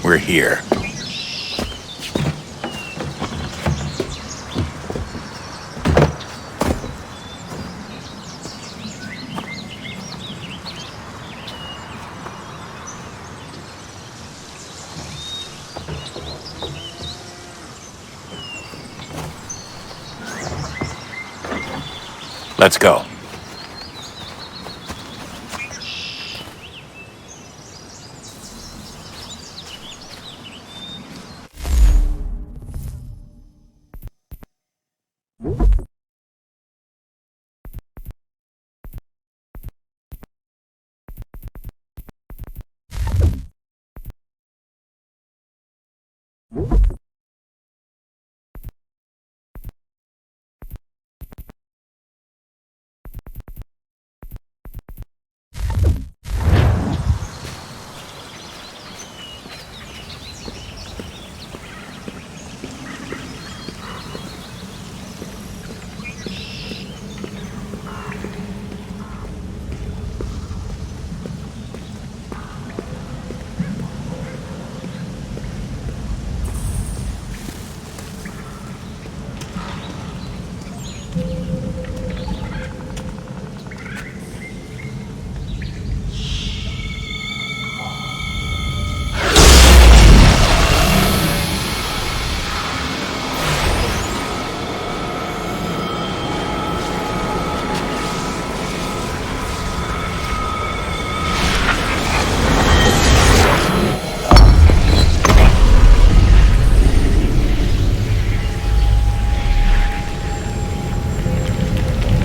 we're here. Let's go.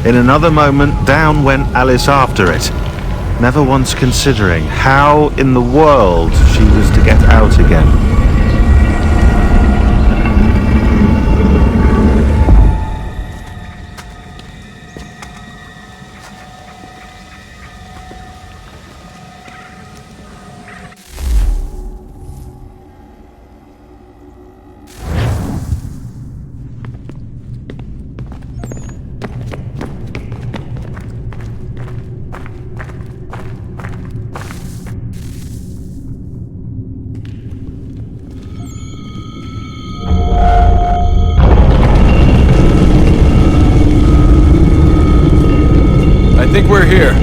In another moment, down went Alice after it, never once considering how in the world she was to get out again. I think we're here.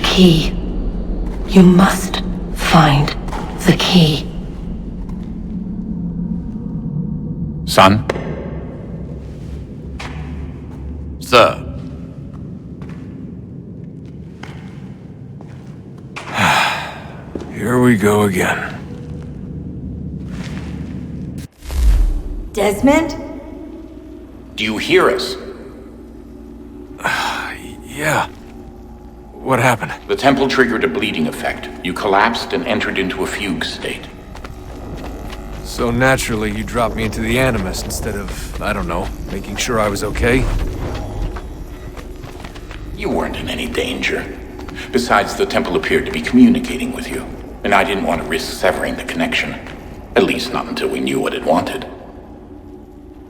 Key. You must find the key. Son? Sir. Here we go again. Desmond? Do you hear us? Yeah. What happened? The temple triggered a bleeding effect. You collapsed and entered into a fugue state. So naturally, you dropped me into the Animus instead of, I don't know, making sure I was okay? You weren't in any danger. Besides, the temple appeared to be communicating with you, and I didn't want to risk severing the connection. At least not until we knew what it wanted.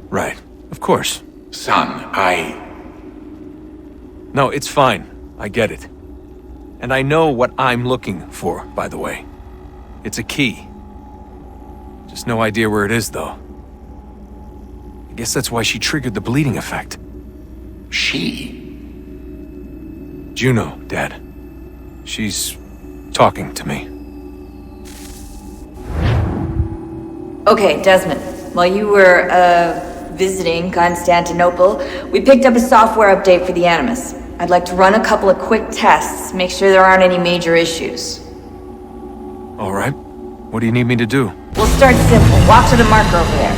Right. Of course. Son, No, it's fine. I get it. And I know what I'm looking for, by the way. It's a key. Just no idea where it is, though. I guess that's why she triggered the bleeding effect. She? Juno, Dad. She's talking to me. Okay, Desmond. While you were, visiting Constantinople, we picked up a software update for the Animus. I'd like to run a couple of quick tests, make sure there aren't any major issues. All right. What do you need me to do? We'll start simple. Walk to the marker over there.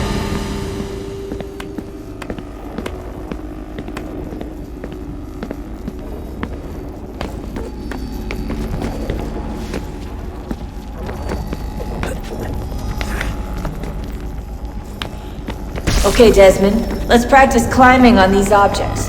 Okay, Desmond. Let's practice climbing on these objects.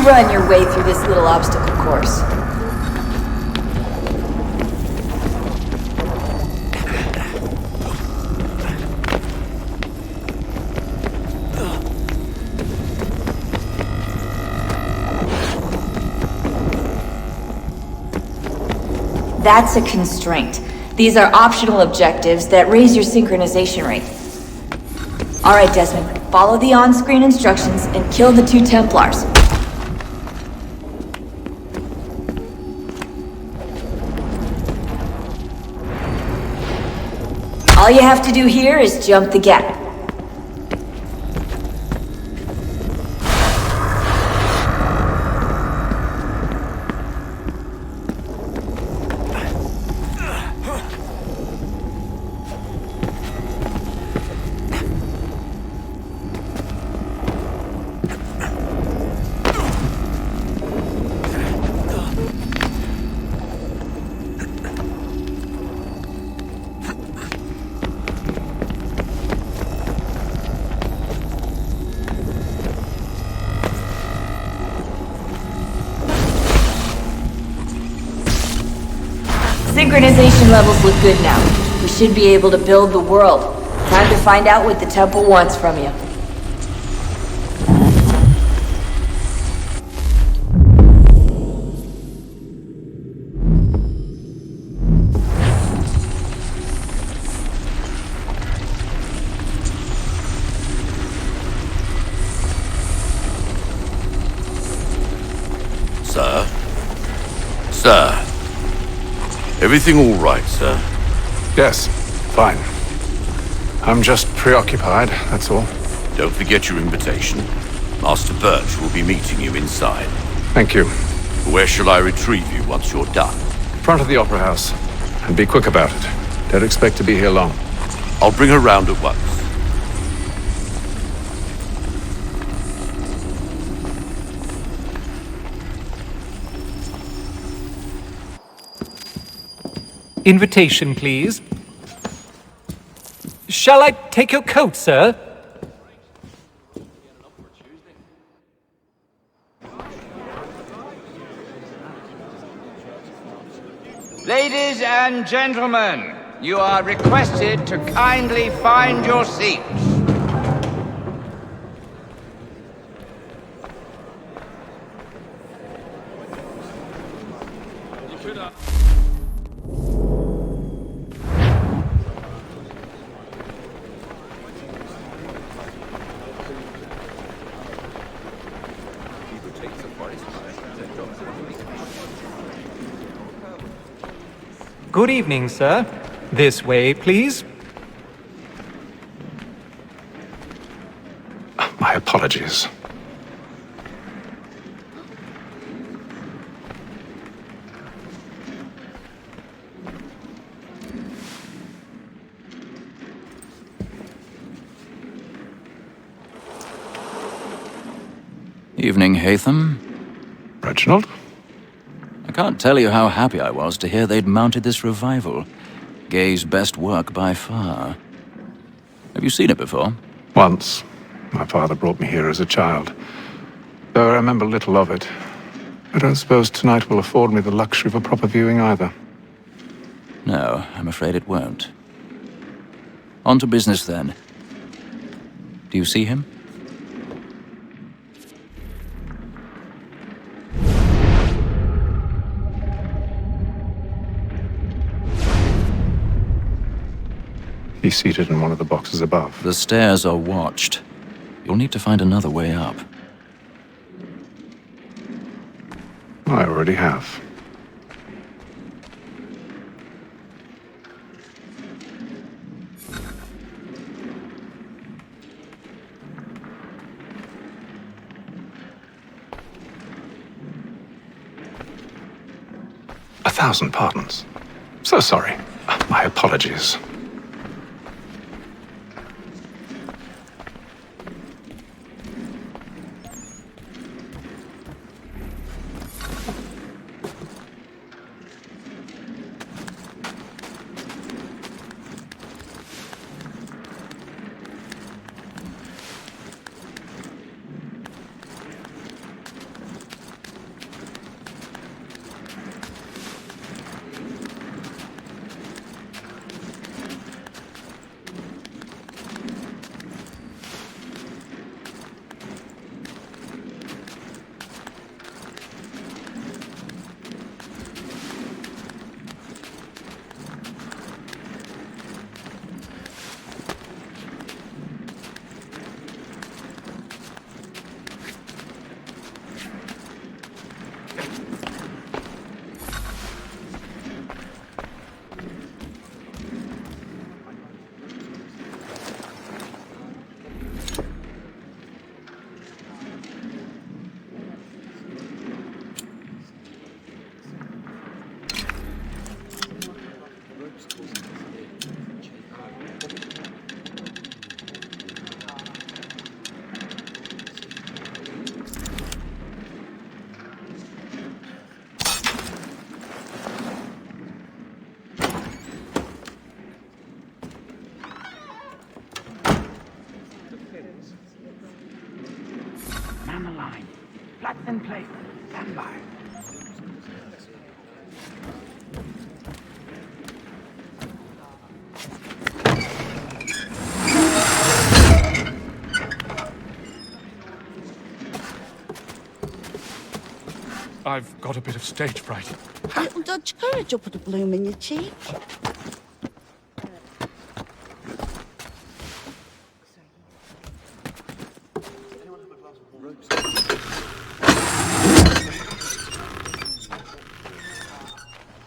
Run your way through this little obstacle course. That's a constraint. These are optional objectives that raise your synchronization rate. Alright, Desmond, follow the on-screen instructions and kill the 2 Templars. All you have to do here is jump the gap. Synchronization levels look good now. We should be able to build the world. Time to find out what the temple wants from you. Sir? Sir? Everything all right, sir? Yes, fine. I'm just preoccupied, that's all. Don't forget your invitation. Master Birch will be meeting you inside. Thank you. Where shall I retrieve you once you're done? Front of the Opera House. And be quick about it. Don't expect to be here long. I'll bring her round at once. Invitation, please. Shall I take your coat, sir? Ladies and gentlemen, you are requested to kindly find your seats. Good evening, sir. This way, please. My apologies. Evening, Hatham. Reginald? I can't tell you how happy I was to hear they'd mounted this revival. Gay's best work by far. Have you seen it before? Once. My father brought me here as a child. Though I remember little of it. I don't suppose tonight will afford me the luxury of a proper viewing either. No, I'm afraid it won't. On to business then. Do you see him? He's seated in one of the boxes above. The stairs are watched. You'll need to find another way up. I already have. A thousand pardons. So sorry. My apologies. Man aligned. Flats in place. Stand by. I've got a bit of stage fright. Little Dodge courage will put a bloom in your cheek.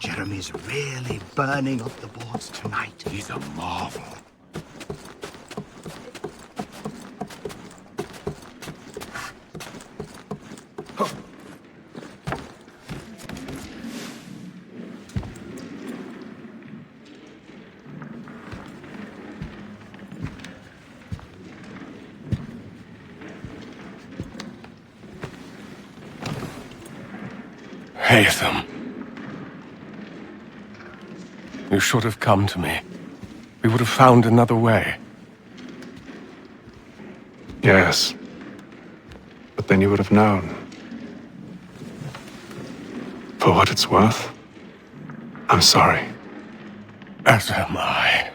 Jeremy's really burning up the boards tonight. He's a marvel. Hatham. You should have come to me. We would have found another way. Yes. But then you would have known. For what it's worth, I'm sorry. As am I.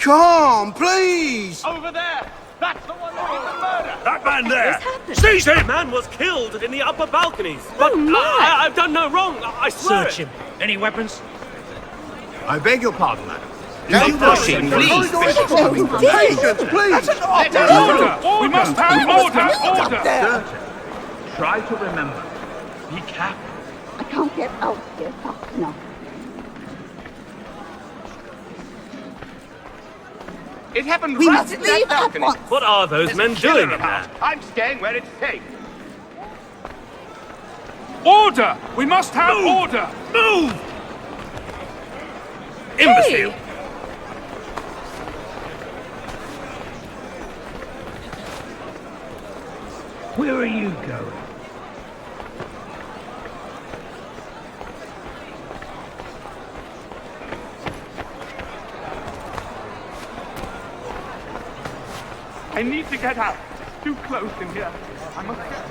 Calm, please! Over there! That's the one that did the murder! That man there! Seize him! The man was killed in the upper balconies. But I've done no wrong. I swear. Search him. Any weapons? I beg your pardon, madam. Keep pushing, please. Patience, please! Order! We must have order! Sir, try to remember. Be careful. I can't get out here fast enough. It happened We right must in leave that at balcony. once. What are those men doing in there? I'm staying where it's safe. Order! We must have order! Move! Imbecile! Where are you going? I need to get out. It's too close in here. I must get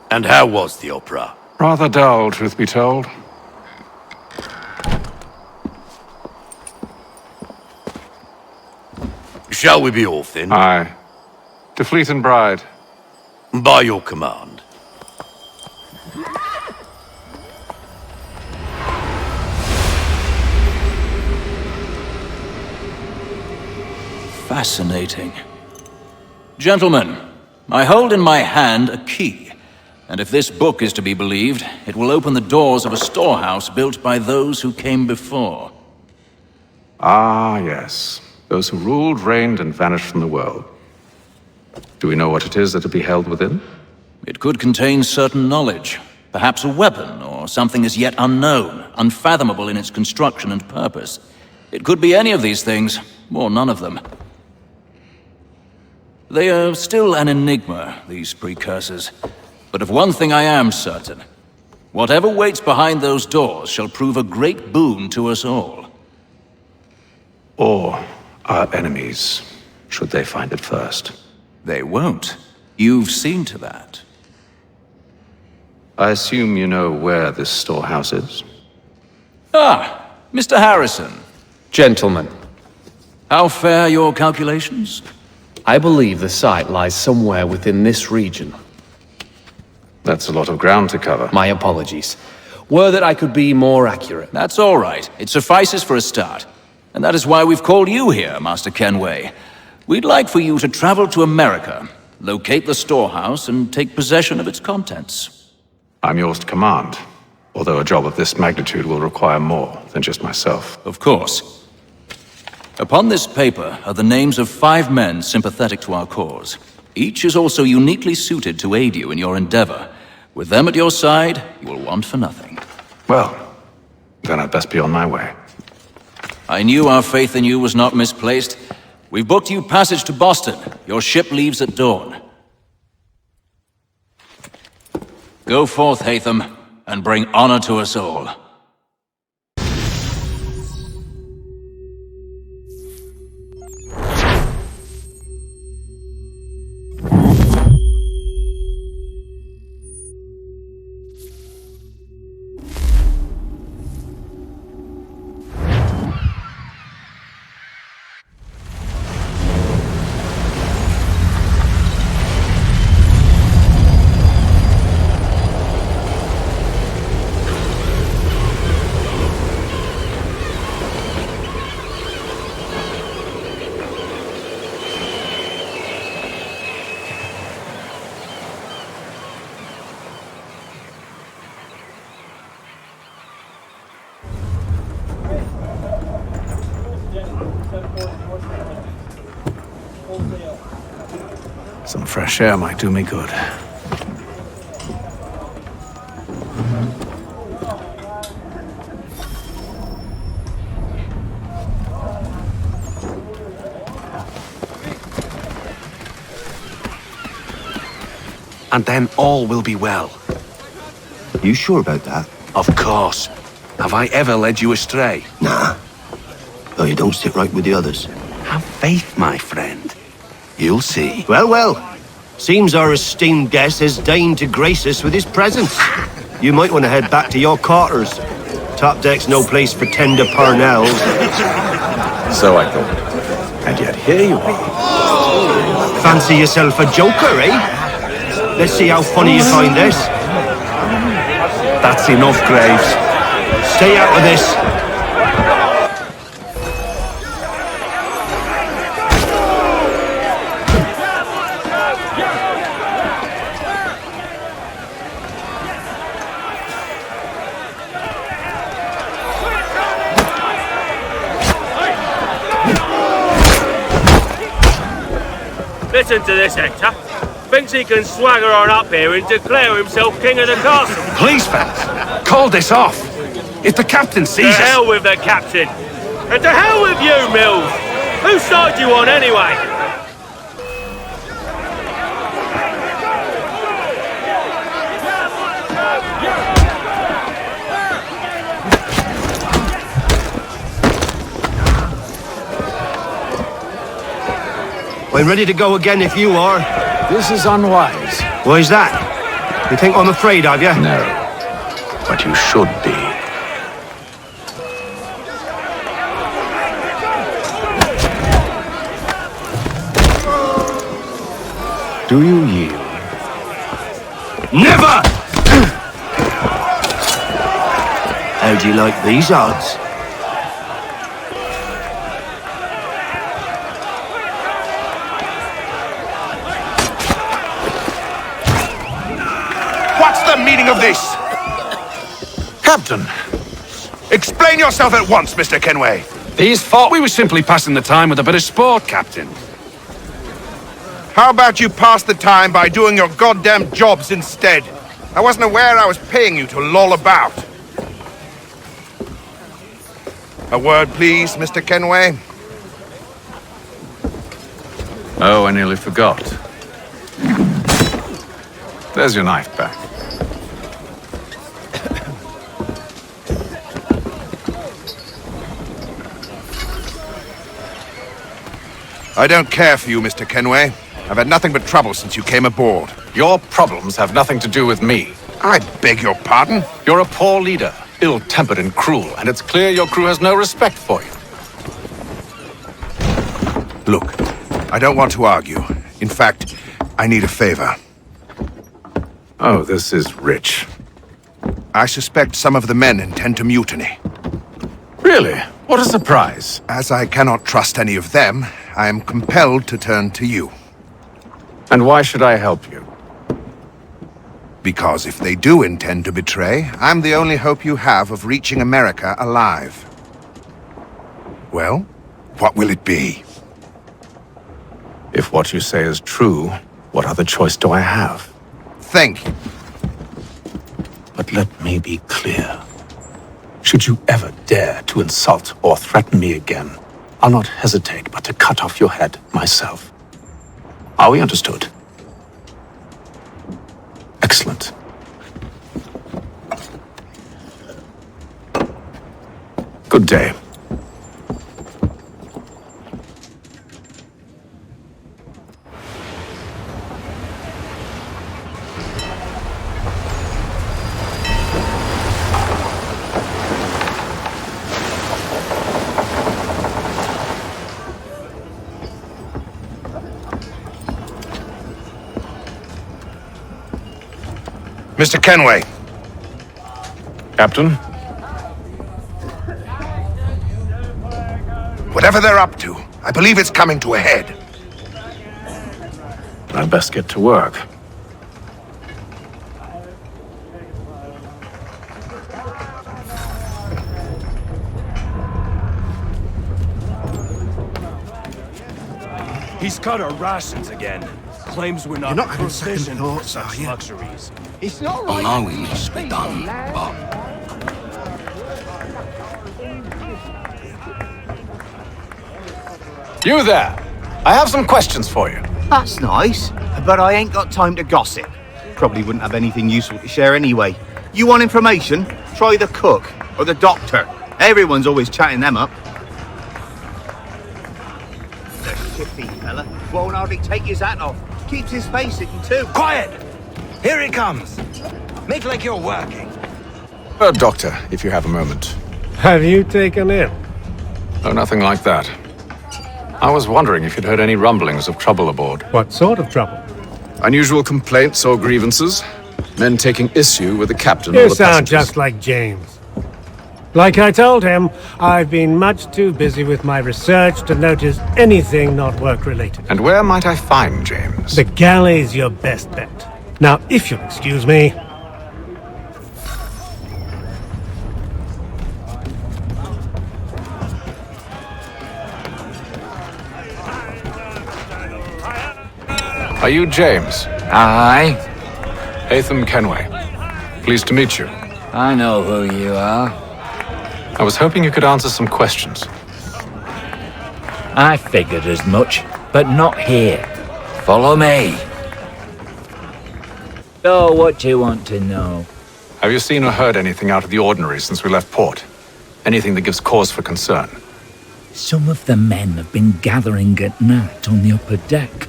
And how was the opera? Rather dull, truth be told. Shall we be off then? Aye. To Fleet and Bride. By your command. Fascinating. Gentlemen, I hold in my hand a key, and if this book is to be believed, it will open the doors of a storehouse built by those who came before. Ah, yes. Those who ruled, reigned, and vanished from the world. Do we know what it is that will be held within? It could contain certain knowledge, perhaps a weapon, or something as yet unknown, unfathomable in its construction and purpose. It could be any of these things, or none of them. They are still an enigma, these precursors. But of one thing I am certain. Whatever waits behind those doors shall prove a great boon to us all. Or our enemies, should they find it first. They won't. You've seen to that. I assume you know where this storehouse is? Ah, Mr. Harrison. Gentlemen, How fare your calculations? I believe the site lies somewhere within this region. That's a lot of ground to cover. My apologies. Were that I could be more accurate. That's all right. It suffices for a start. And that is why we've called you here, Master Kenway. We'd like for you to travel to America, locate the storehouse, and take possession of its contents. I'm yours to command, although a job of this magnitude will require more than just myself. Of course. Upon this paper are the names of 5 men sympathetic to our cause. Each is also uniquely suited to aid you in your endeavor. With them at your side, you will want for nothing. Well, then I'd best be on my way. I knew our faith in you was not misplaced. We've booked you passage to Boston. Your ship leaves at dawn. Go forth, Hatham, and bring honor to us all. Some fresh air might do me good. And then all will be well. You sure about that? Of course. Have I ever led you astray? Nah. Though you don't sit right with the others. Have faith, my friend. You'll see. Well, well. Seems our esteemed guest has deigned to grace us with his presence. You might want to head back to your quarters. Top deck's no place for tender parnells. So I thought. And yet here you are. Fancy yourself a joker, eh? Let's see how funny you find this. That's enough, Graves. Stay out of this. Listen to this, Hector. Thinks he can swagger on up here and declare himself king of the castle. Please, fellas, call this off. If the captain sees us... To hell with the captain. And to hell with you, Mills. Whose side you on, anyway? I'm ready to go again if you are. This is unwise. Why's that? You think I'm afraid of you? No. But you should be. Do you yield? Never! How do you like these odds? What's the meaning of this? Captain! Explain yourself at once, Mr. Kenway. These thought we were simply passing the time with a bit of sport, Captain. How about you pass the time by doing your goddamn jobs instead? I wasn't aware I was paying you to loll about. A word, please, Mr. Kenway. Oh, I nearly forgot. There's your knife back. I don't care for you, Mr. Kenway. I've had nothing but trouble since you came aboard. Your problems have nothing to do with me. I beg your pardon? You're a poor leader, ill-tempered and cruel, and it's clear your crew has no respect for you. Look, I don't want to argue. In fact, I need a favor. Oh, this is rich. I suspect some of the men intend to mutiny. Really? What a surprise. As I cannot trust any of them, I am compelled to turn to you. And why should I help you? Because if they do intend to betray, I'm the only hope you have of reaching America alive. Well, what will it be? If what you say is true, what other choice do I have? Think. But let me be clear. Should you ever dare to insult or threaten me again, I'll not hesitate but to cut off your head myself. Are we understood? Excellent. Good day. Mr. Kenway. Captain? Whatever they're up to, I believe it's coming to a head. I'd best get to work. He's cut our rations again. Claims we're not, You're not having second provisioned for thoughts, such are you? luxuries. It's not I right. know we must be done, but... You there! I have some questions for you. That's nice, but I ain't got time to gossip. Probably wouldn't have anything useful to share anyway. You want information? Try the cook or the doctor. Everyone's always chatting them up. The shifty fella won't hardly take his hat off. Keeps his face hidden too. Quiet! Here he comes. Make like you're working. Doctor, if you have a moment. Have you taken ill? Oh, nothing like that. I was wondering if you'd heard any rumblings of trouble aboard. What sort of trouble? Unusual complaints or grievances? Men taking issue with the captain or You the sound passengers? just like James. Like I told him, I've been much too busy with my research to notice anything not work-related. And where might I find James? The galley's your best bet. Now, if you'll excuse me... Are you James? Aye. Hatham Kenway. Pleased to meet you. I know who you are. I was hoping you could answer some questions. I figured as much, but not here. Follow me. So, what do you want to know? Have you seen or heard anything out of the ordinary since we left port? Anything that gives cause for concern? Some of the men have been gathering at night on the upper deck.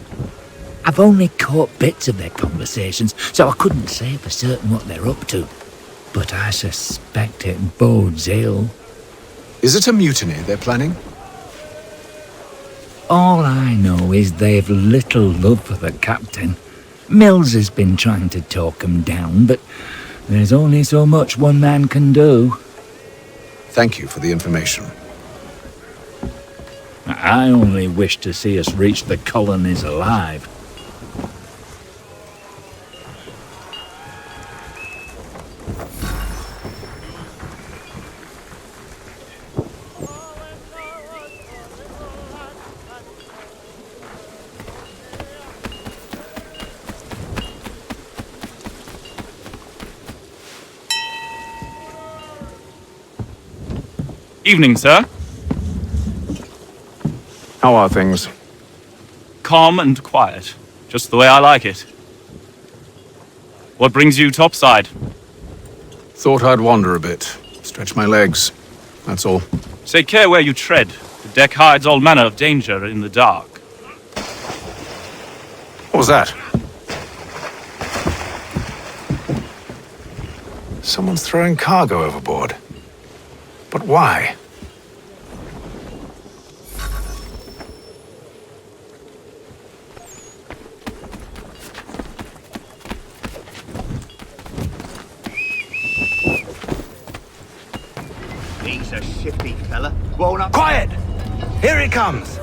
I've only caught bits of their conversations, so I couldn't say for certain what they're up to. But I suspect it bodes ill. Is it a mutiny they're planning? All I know is they've little love for the captain. Mills has been trying to talk him down, but there's only so much one man can do. Thank you for the information. I only wish to see us reach the colonies alive. Evening, sir. How are things? Calm and quiet. Just the way I like it. What brings you topside? Thought I'd wander a bit. Stretch my legs. That's all. Take care where you tread. The deck hides all manner of danger in the dark. What was that? Someone's throwing cargo overboard. But why? He's a shifty fella. Won't up. Quiet! Here he comes.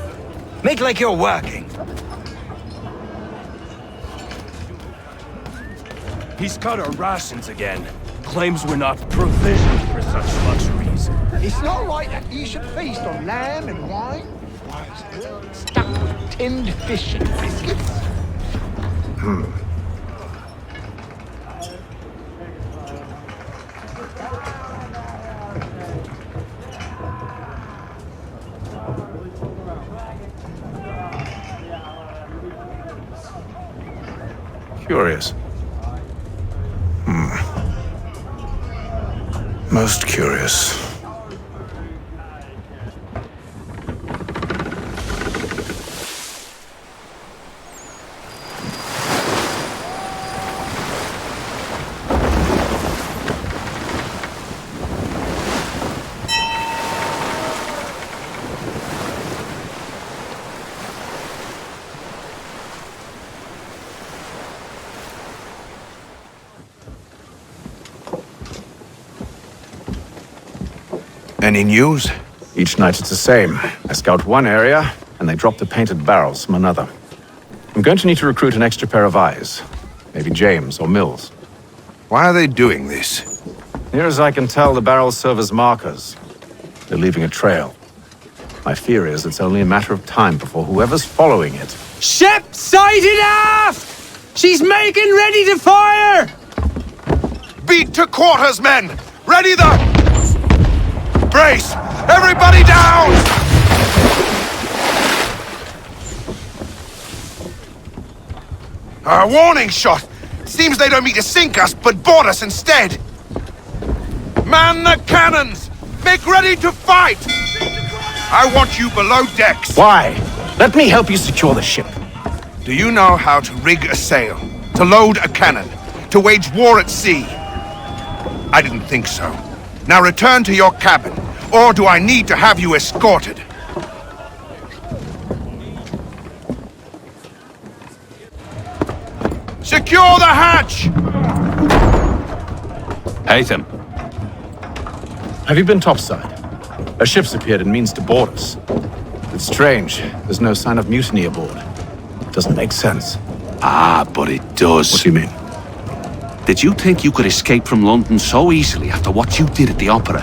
Make like you're working. He's cut our rations again. Claims we're not provisioned for such luxuries. It's not right that you should feast on lamb and wine. Why is it stuck with tinned fish and biscuits? Curious. Most curious. Any news? Each night it's the same. I scout one area, and they drop the painted barrels from another. I'm going to need to recruit an extra pair of eyes. Maybe James or Mills. Why are they doing this? Near as I can tell, the barrels serve as markers. They're leaving a trail. My fear is it's only a matter of time before whoever's following it... Ship sighted aft! She's making ready to fire! Beat to quarters, men! Ready the... Brace! Everybody down! A warning shot! Seems they don't mean to sink us, but board us instead! Man the cannons! Make ready to fight! I want you below decks. Why? Let me help you secure the ship. Do you know how to rig a sail? To load a cannon? To wage war at sea? I didn't think so. Now return to your cabin, or do I need to have you escorted? Secure the hatch! Haytham. Have you been topside? A ship's appeared and means to board us. It's strange. There's no sign of mutiny aboard. Doesn't make sense. Ah, but it does. What do you mean? Did you think you could escape from London so easily after what you did at the opera?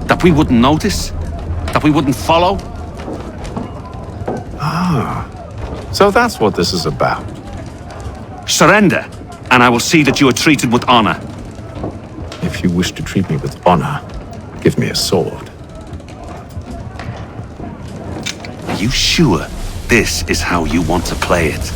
That we wouldn't notice? That we wouldn't follow? Ah, so that's what this is about. Surrender, and I will see that you are treated with honor. If you wish to treat me with honor, give me a sword. Are you sure this is how you want to play it?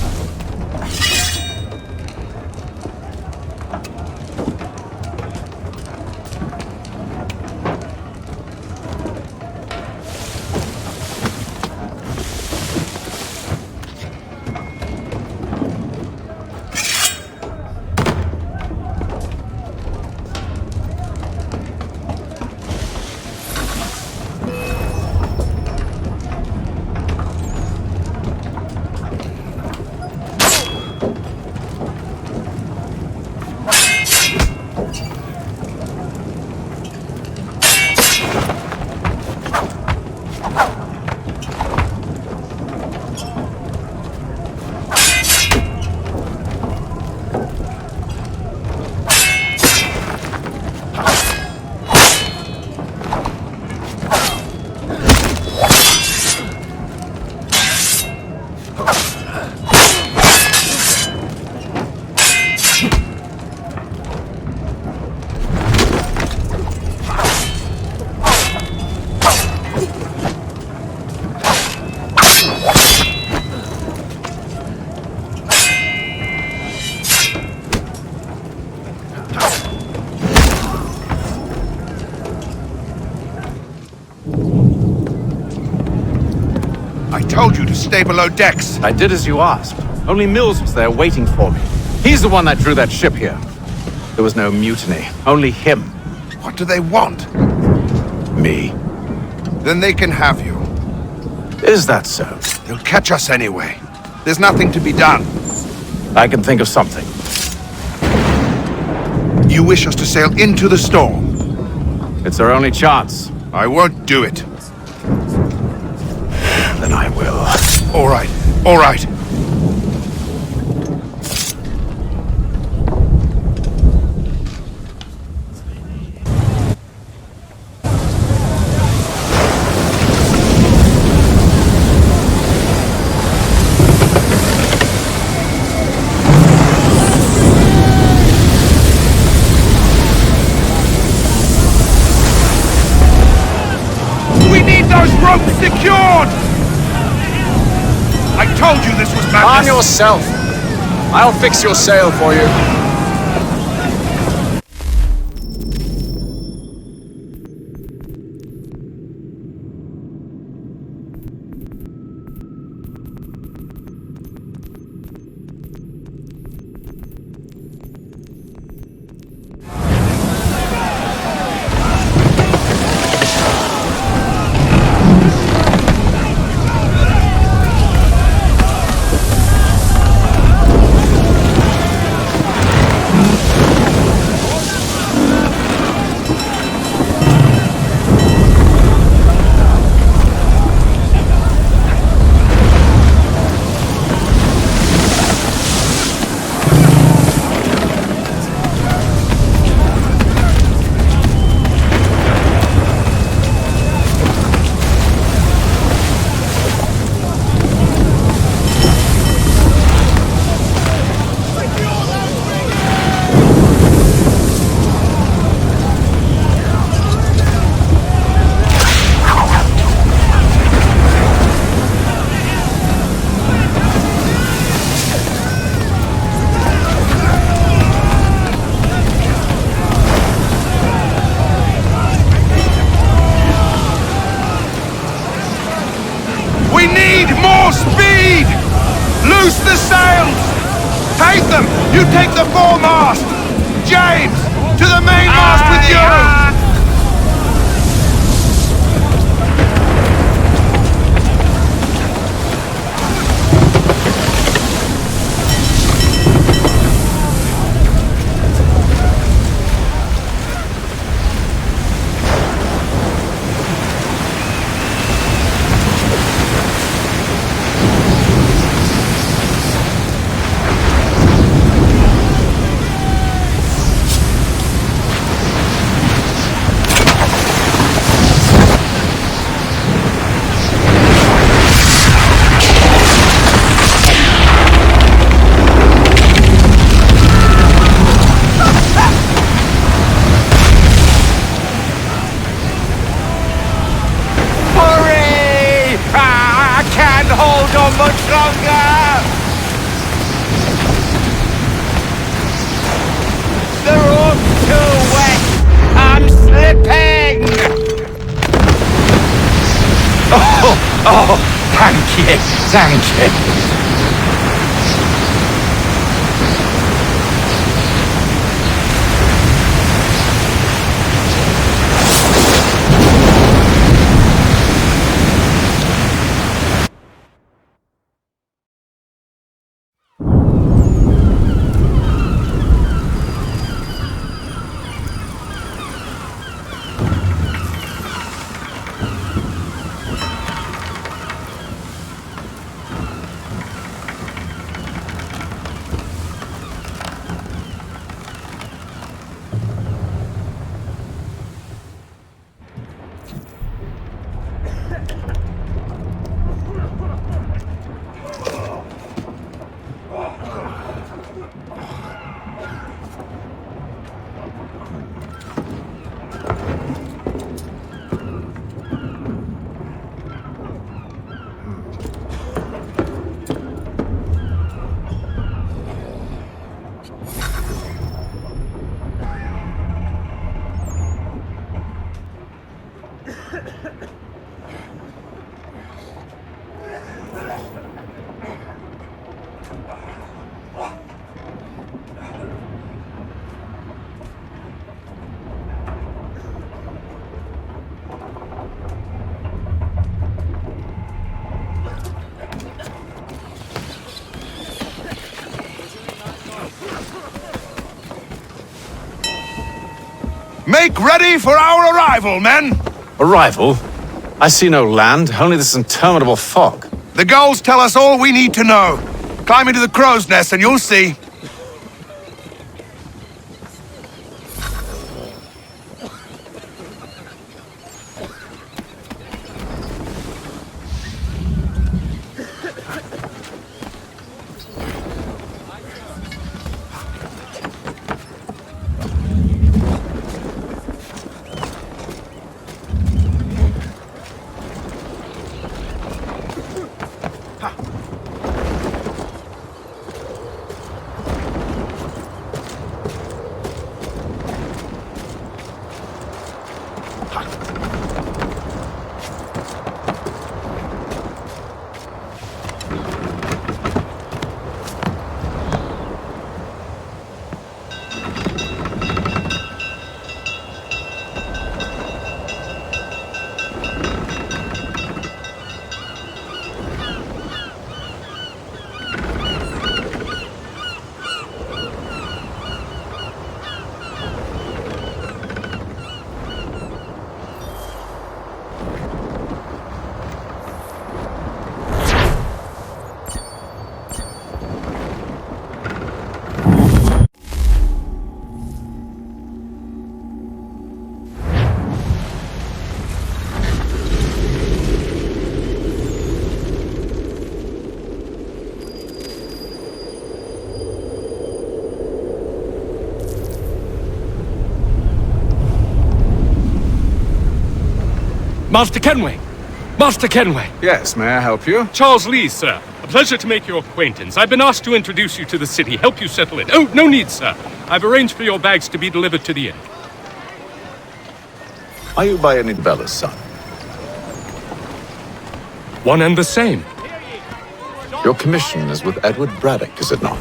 I told you to stay below decks. I did as you asked. Only Mills was there waiting for me. He's the one that drew that ship here. There was no mutiny, only him. What do they want? Me. Then they can have you. Is that so? They'll catch us anyway. There's nothing to be done. I can think of something. You wish us to sail into the storm? It's our only chance. I won't do it. Then I will. All right, all right. We need those ropes secured! I told you this was madness! Arm yourself! I'll fix your sail for you. Loose the sails! Take them! You take the foremast! James! To the mainmast with you! Much longer! The rope's too wet! I'm slipping! Oh, thank you. Make ready for our arrival, men! Arrival? I see no land, only this interminable fog. The gulls tell us all we need to know. Climb into the crow's nest and you'll see. Master Kenway! Master Kenway! Yes, may I help you? Charles Lee, sir. A pleasure to make your acquaintance. I've been asked to introduce you to the city, help you settle in. Oh, no need, sir. I've arranged for your bags to be delivered to the inn. Are you by any Bella's son? One and the same. Your commission is with Edward Braddock, is it not?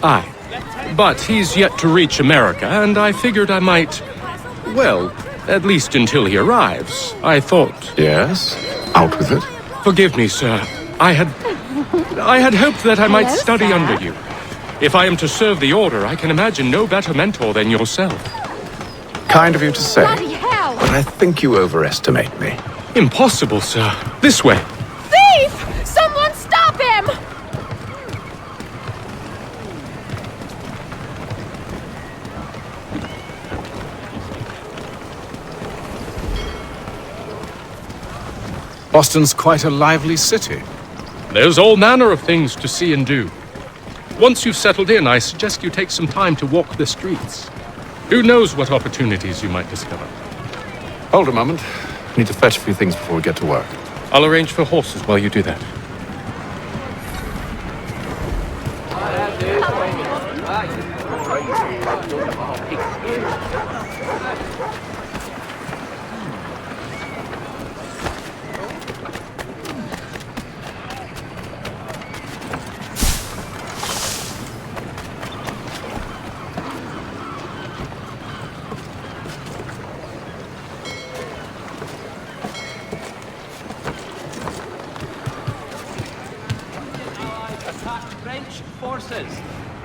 Aye. But he's yet to reach America, and I figured I might... Well, at least until he arrives. I thought... Yes? Out with it. Forgive me, sir. I had hoped that I might study under you. If I am to serve the Order, I can imagine no better mentor than yourself. Kind of you to say. Bloody hell! But I think you overestimate me. Impossible, sir. This way. Thief! Someone stop him! Boston's quite a lively city. There's all manner of things to see and do. Once you've settled in, I suggest you take some time to walk the streets. Who knows what opportunities you might discover. Hold a moment. I need to fetch a few things before we get to work. I'll arrange for horses while you do that.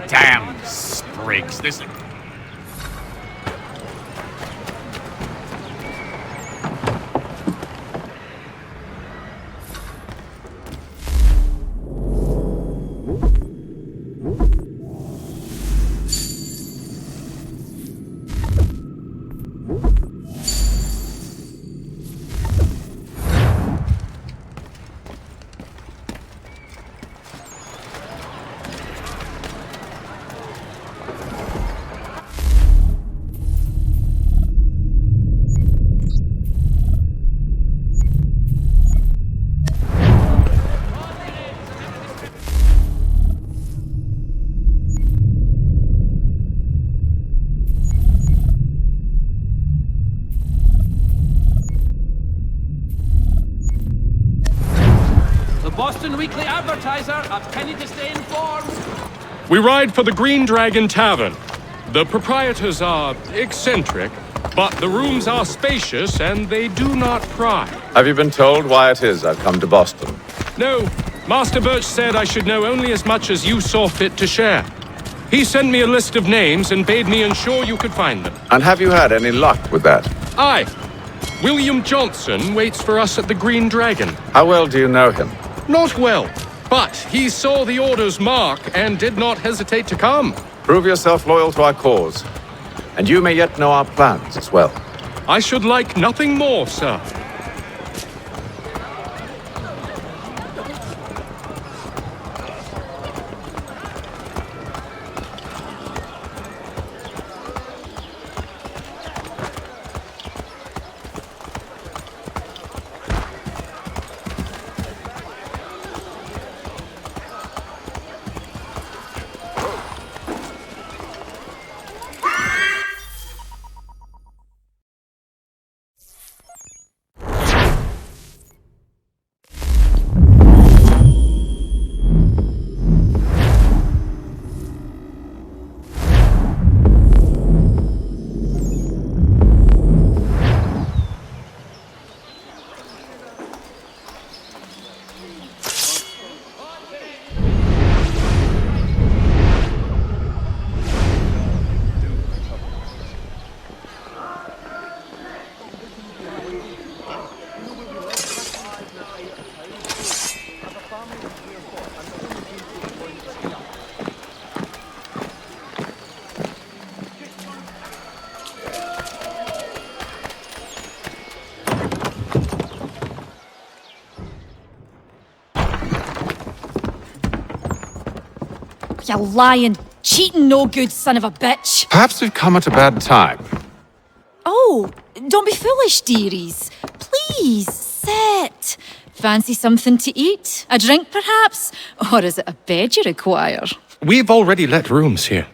Damn sprigs. This... Boston Weekly Advertiser, a penny to stay informed. We ride for the Green Dragon Tavern. The proprietors are eccentric, but the rooms are spacious and they do not pry. Have you been told why it is I've come to Boston? No, Master Birch said I should know only as much as you saw fit to share. He sent me a list of names and bade me ensure you could find them. And have you had any luck with that? Aye. William Johnson waits for us at the Green Dragon. How well do you know him? Not well, but he saw the Order's mark and did not hesitate to come. Prove yourself loyal to our cause, and you may yet know our plans as well. I should like nothing more, sir. You lying, cheating, no good son of a bitch. Perhaps we've come at a bad time. Oh, don't be foolish, dearies. Please, sit. Fancy something to eat? A drink, perhaps? Or is it a bed you require? We've already let rooms here.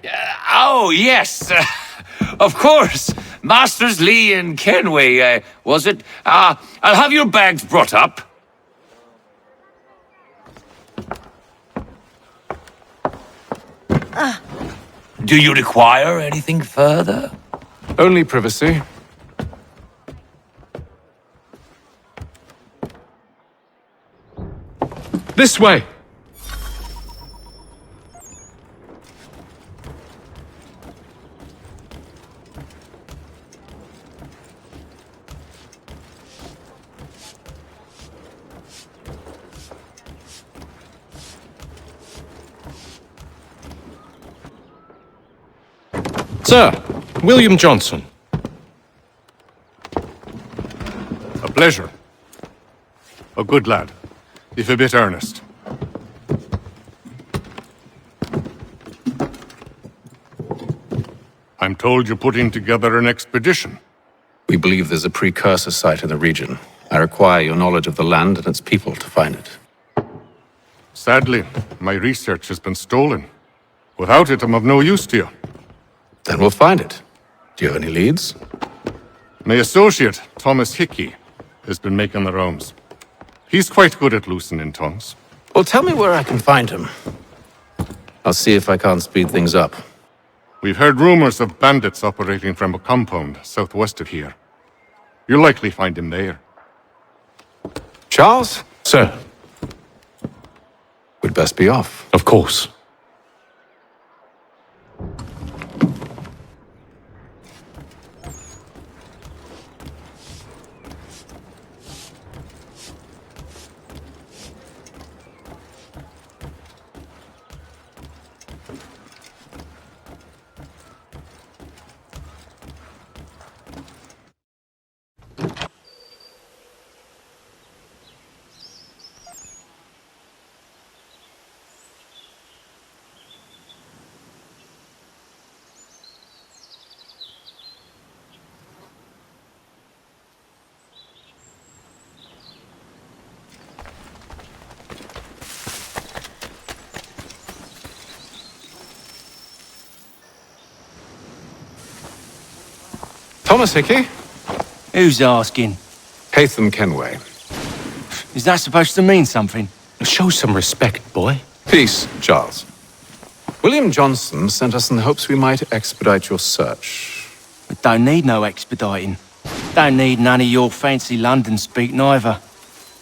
Oh, yes. Of course. Masters Lee and Kenway, was it? I'll have your bags brought up. Do you require anything further? Only privacy. This way! Sir, William Johnson. A pleasure. A good lad, if a bit earnest. I'm told you're putting together an expedition. We believe there's a precursor site in the region. I require your knowledge of the land and its people to find it. Sadly, my research has been stolen. Without it, I'm of no use to you. Then we'll find it. Do you have any leads? My associate, Thomas Hickey, has been making the rounds. He's quite good at loosening tongues. Well, tell me where I can find him. I'll see if I can't speed things up. We've heard rumors of bandits operating from a compound southwest of here. You'll likely find him there. Charles? Sir. We'd best be off. Of course. Thomas Hickey? Who's asking? Haytham Kenway. Is that supposed to mean something? Show some respect, boy. Peace, Charles. William Johnson sent us in the hopes we might expedite your search. I don't need no expediting. Don't need none of your fancy London speak neither.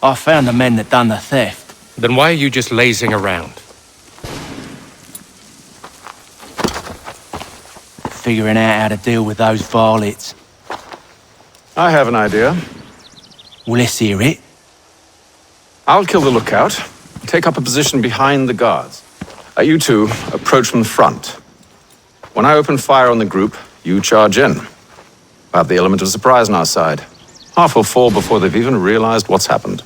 I found the men that done the theft. Then why are you just lazing around? Figuring out how to deal with those varlets. I have an idea. Well, let's hear it. I'll kill the lookout, take up a position behind the guards. You two approach from the front. When I open fire on the group, you charge in. We'll have the element of surprise on our side. Half will fall before they've even realized what's happened.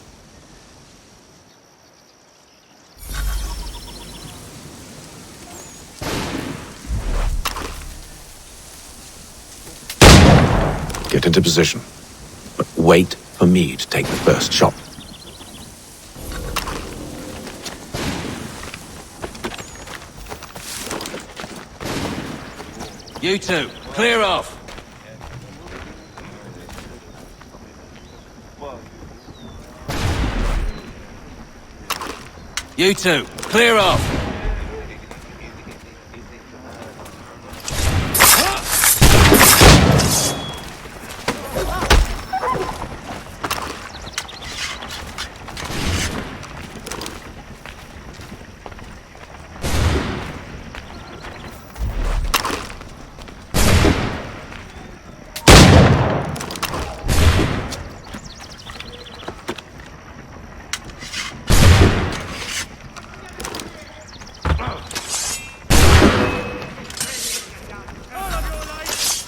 Get into position, but wait for me to take the first shot. You two, clear off. You two, clear off.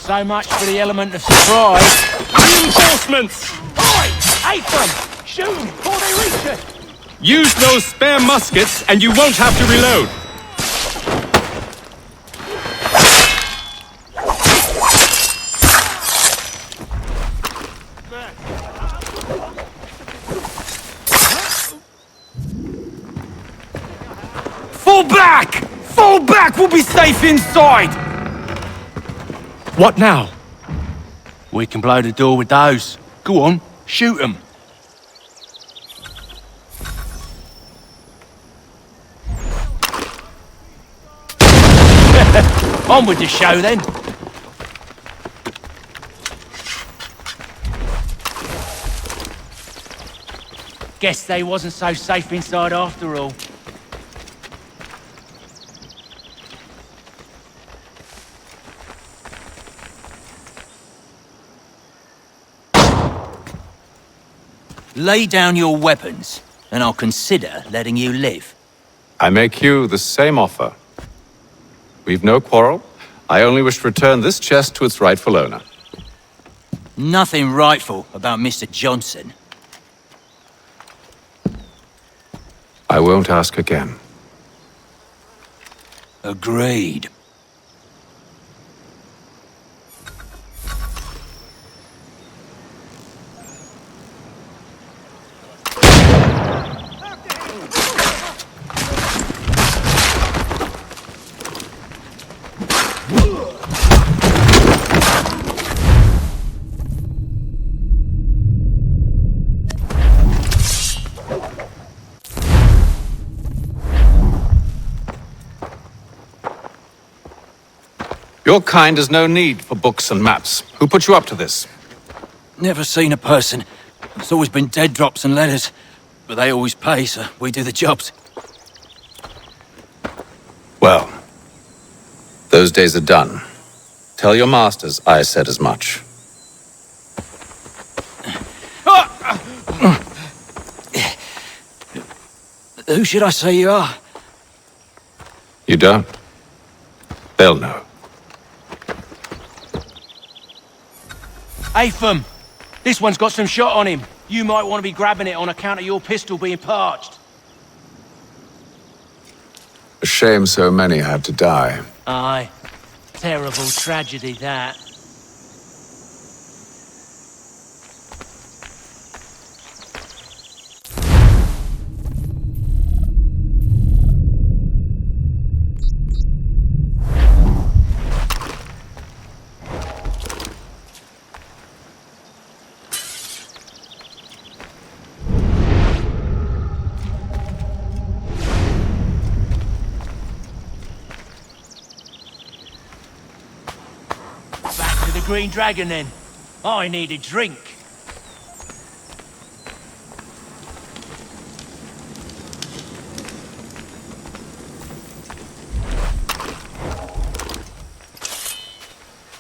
So much for the element of surprise. Reinforcements! Oi! Haytham! Shoot them before they reach us! Use those spare muskets and you won't have to reload. Fall back! Fall back! We'll be safe inside! What now? We can blow the door with those. Go on, shoot them. On with the show, then. Guess they wasn't so safe inside after all. Lay down your weapons, and I'll consider letting you live. I make you the same offer. We've no quarrel. I only wish to return this chest to its rightful owner. Nothing rightful about Mr. Johnson. I won't ask again. Agreed. Your kind has no need for books and maps. Who put you up to this? Never seen a person. It's always been dead drops and letters. But they always pay, so we do the jobs. Well, those days are done. Tell your masters I said as much. Who should I say you are? You don't? They'll know. Atham, this one's got some shot on him. You might want to be grabbing it on account of your pistol being parched. A shame so many had to die. Aye. Terrible tragedy, that. Green Dragon, then. I need a drink.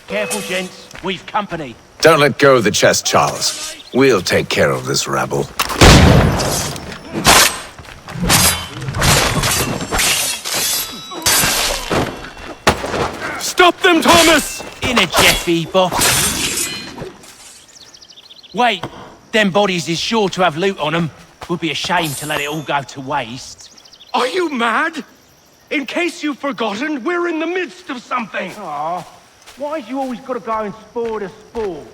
Careful, gents. We've company. Don't let go of the chest, Charles. We'll take care of this rabble. Stop them, Thomas! In a Jeffy, boss. Wait, them bodies is sure to have loot on them. Would be a shame to let it all go to waste. Are you mad? In case you've forgotten, we're in the midst of something. Aw, why's you always gotta go and spoil the sport?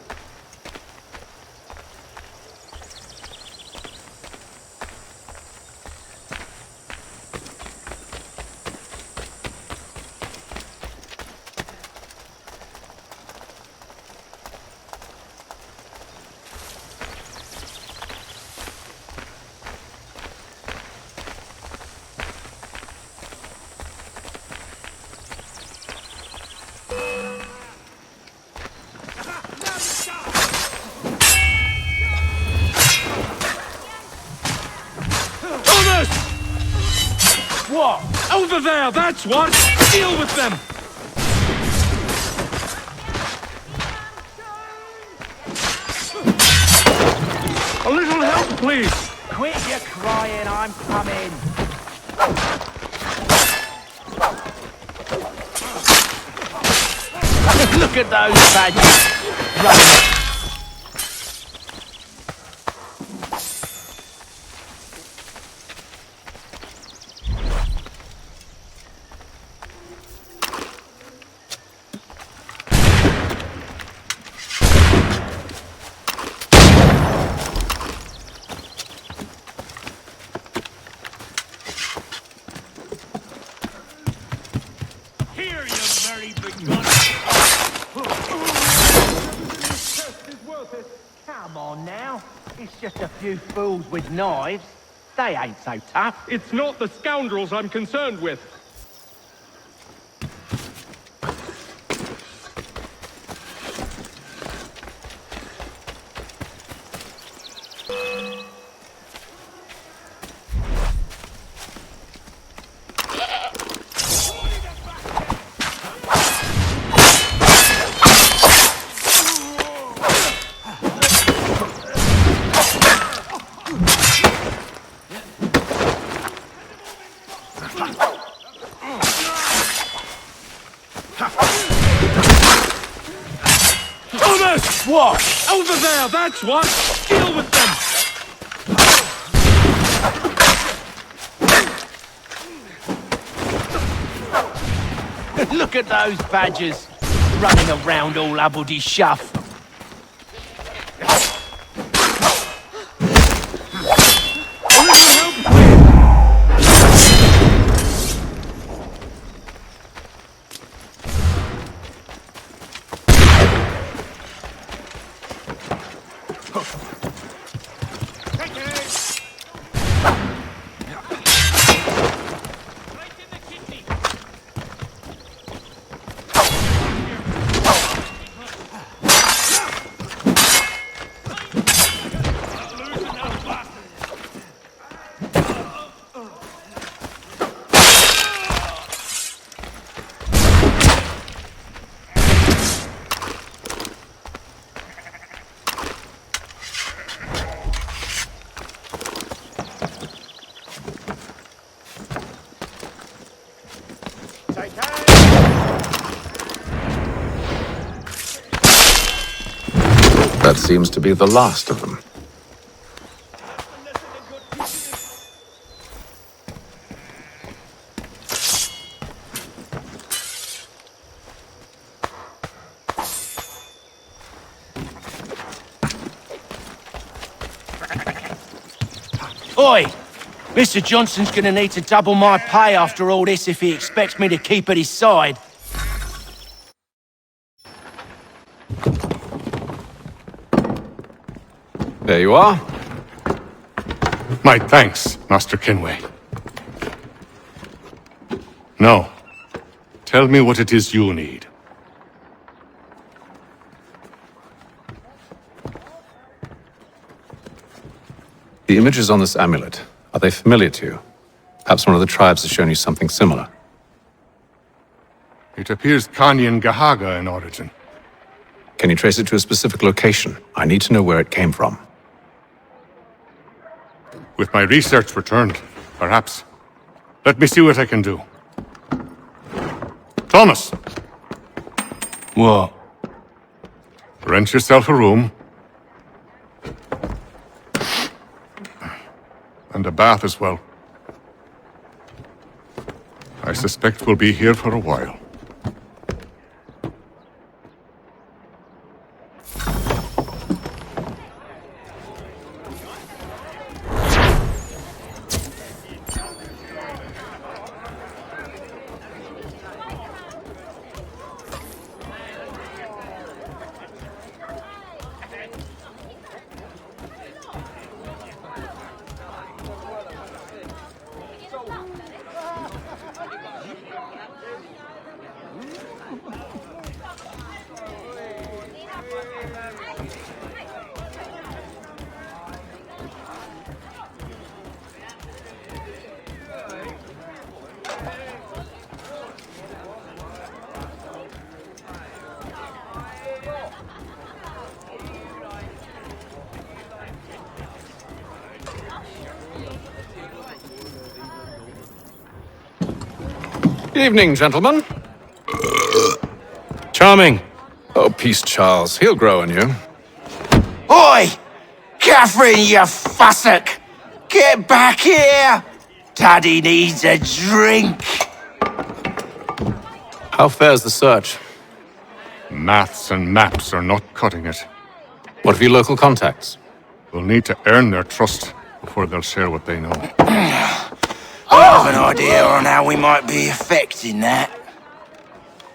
What? Over there, that's what! Deal with them! A little help, please! Quit your crying, I'm coming. Look at those badges. Rubbish. Come on now. It's just a few fools with knives. They ain't so tough. It's not the scoundrels I'm concerned with. Thomas! What? Over there, that's what! Deal with them! Look at those badgers, running around all hubbledy-shuff. That seems to be the last of them. Oi! Mr. Johnson's gonna need to double my pay after all this if he expects me to keep at his side. There you are. My thanks, Master Kenway. Now, tell me what it is you need. The images on this amulet, are they familiar to you? Perhaps one of the tribes has shown you something similar. It appears Kanyan Gahaga in origin. Can you trace it to a specific location? I need to know where it came from. With my research returned, perhaps. Let me see what I can do. Thomas! What? Rent yourself a room. And a bath as well. I suspect we'll be here for a while. Evening, gentlemen. Charming. Oh, peace, Charles. He'll grow on you. Oi! Catherine, you fussock! Get back here! Daddy needs a drink! How fares the search? Maths and maps are not cutting it. What of your local contacts? We'll need to earn their trust before they'll share what they know. I have an idea on how we might be affecting that.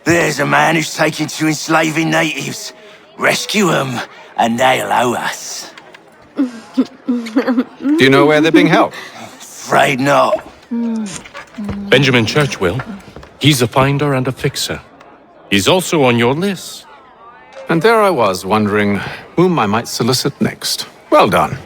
There's a man who's taken to enslaving natives. Rescue them, and they'll owe us. Do you know where they're being held? Afraid not. Benjamin Churchwill. He's a finder and a fixer. He's also on your list. And there I was, wondering whom I might solicit next. Well done.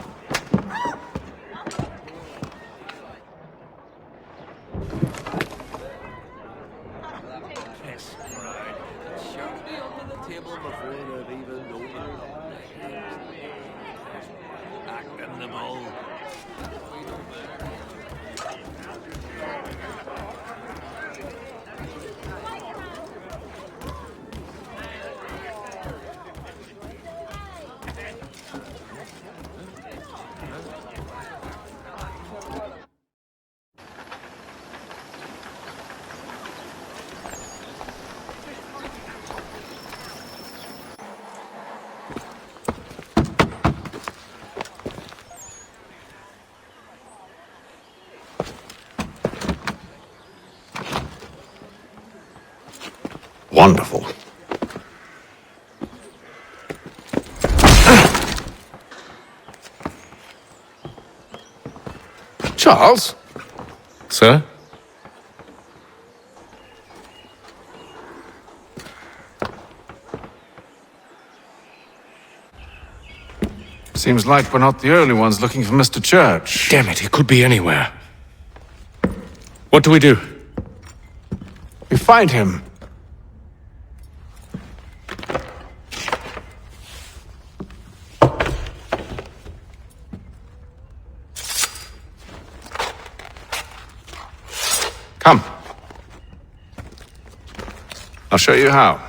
wonderful. Charles? Sir? Seems like we're not the only ones looking for Mr. Church. Damn it, he could be anywhere. What do we do? We find him. Come. I'll show you how.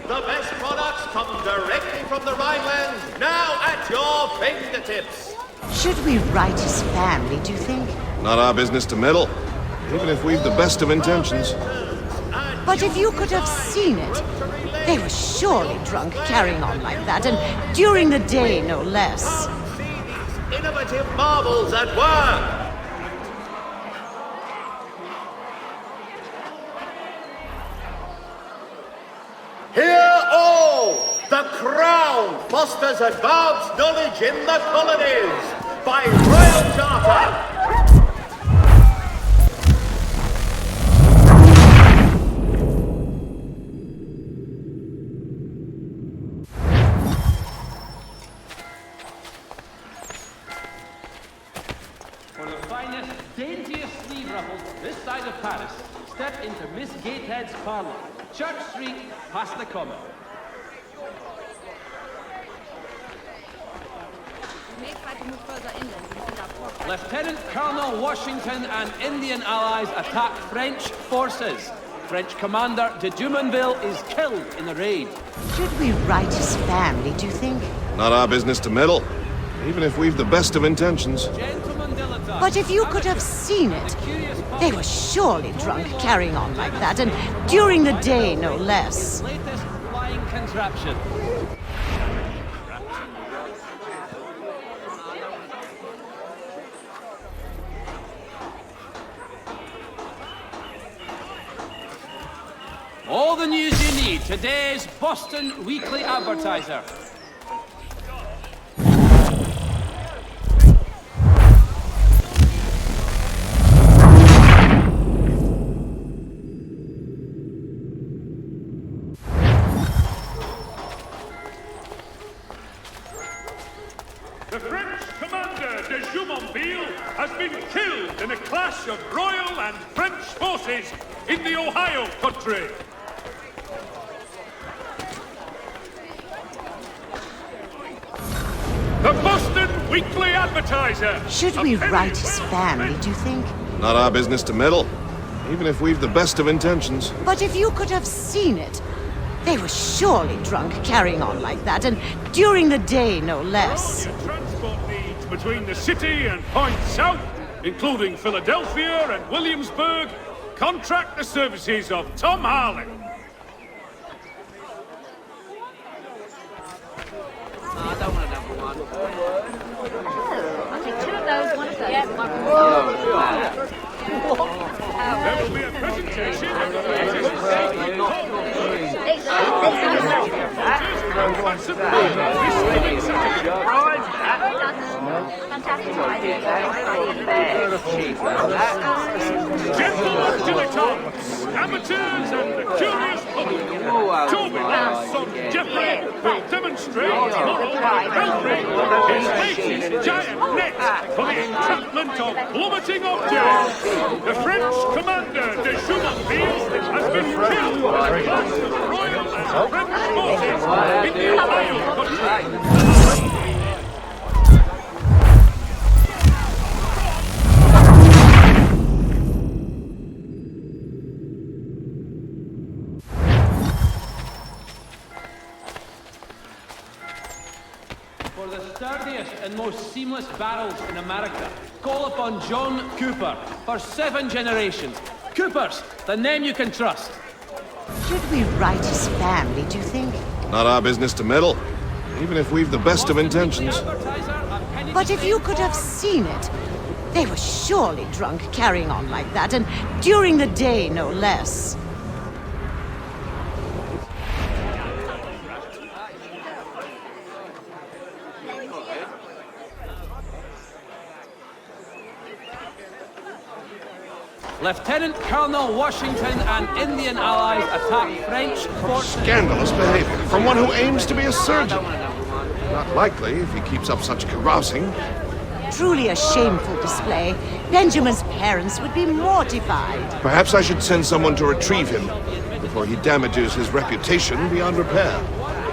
The best products come directly from the Rhineland, now at your fingertips. Should we write his family, do you think? Not our business to meddle, even if we've the best of intentions. But if you could have seen it, they were surely drunk carrying on like that, and during the day, no less. Innovative marvels at work. Hear all! The Crown fosters advanced knowledge in the colonies by royal charter. For the finest, daintiest sleeve ruffles this side of Paris, step into Miss Gatehead's parlour. Church Street, past the Common. Lieutenant Colonel Washington and Indian allies attack French forces. French commander de Jumonville is killed in the raid. Should we write his family, do you think? Not our business to meddle, even if we've the best of intentions. But if you could have seen it, they were surely drunk carrying on like that, and during the day, no less. Latest flying contraption. All the news you need, today's Boston Weekly Advertiser. The French commander de Jumonville has been killed in a clash of Royal and French forces in the Ohio country. The Boston Weekly Advertiser. Should we write his family, do you think? Not our business to meddle, even if we've the best of intentions. But if you could have seen it, they were surely drunk carrying on like that, and during the day, no less. Your transport needs between the city and points south, including Philadelphia and Williamsburg, contract the services of Tom Harley. I don't want another one. I'll take two of those, one of those, and one from There will be a presentation of the latest Gentlemen dilettantes, amateurs and the curious public, Tobin, son Jeffrey, will demonstrate tomorrow at Belfry his latest giant net for the entrapment of plummeting objects. The French commander de Jumonville has been killed by the clash of Royal and French forces in the Ohio country. For the sturdiest and most seamless barrels in America, call upon John Cooper for 7 generations. Coopers, the name you can trust. Should we write his family, do you think? Not our business to meddle, even if we've the best of intentions. But if you could have seen it, they were surely drunk carrying on like that, and during the day, no less. Lieutenant Colonel Washington and Indian allies attack French forces. Scandalous behavior from one who aims to be a surgeon. Not likely if he keeps up such carousing. Truly a shameful display. Benjamin's parents would be mortified. Perhaps I should send someone to retrieve him before he damages his reputation beyond repair.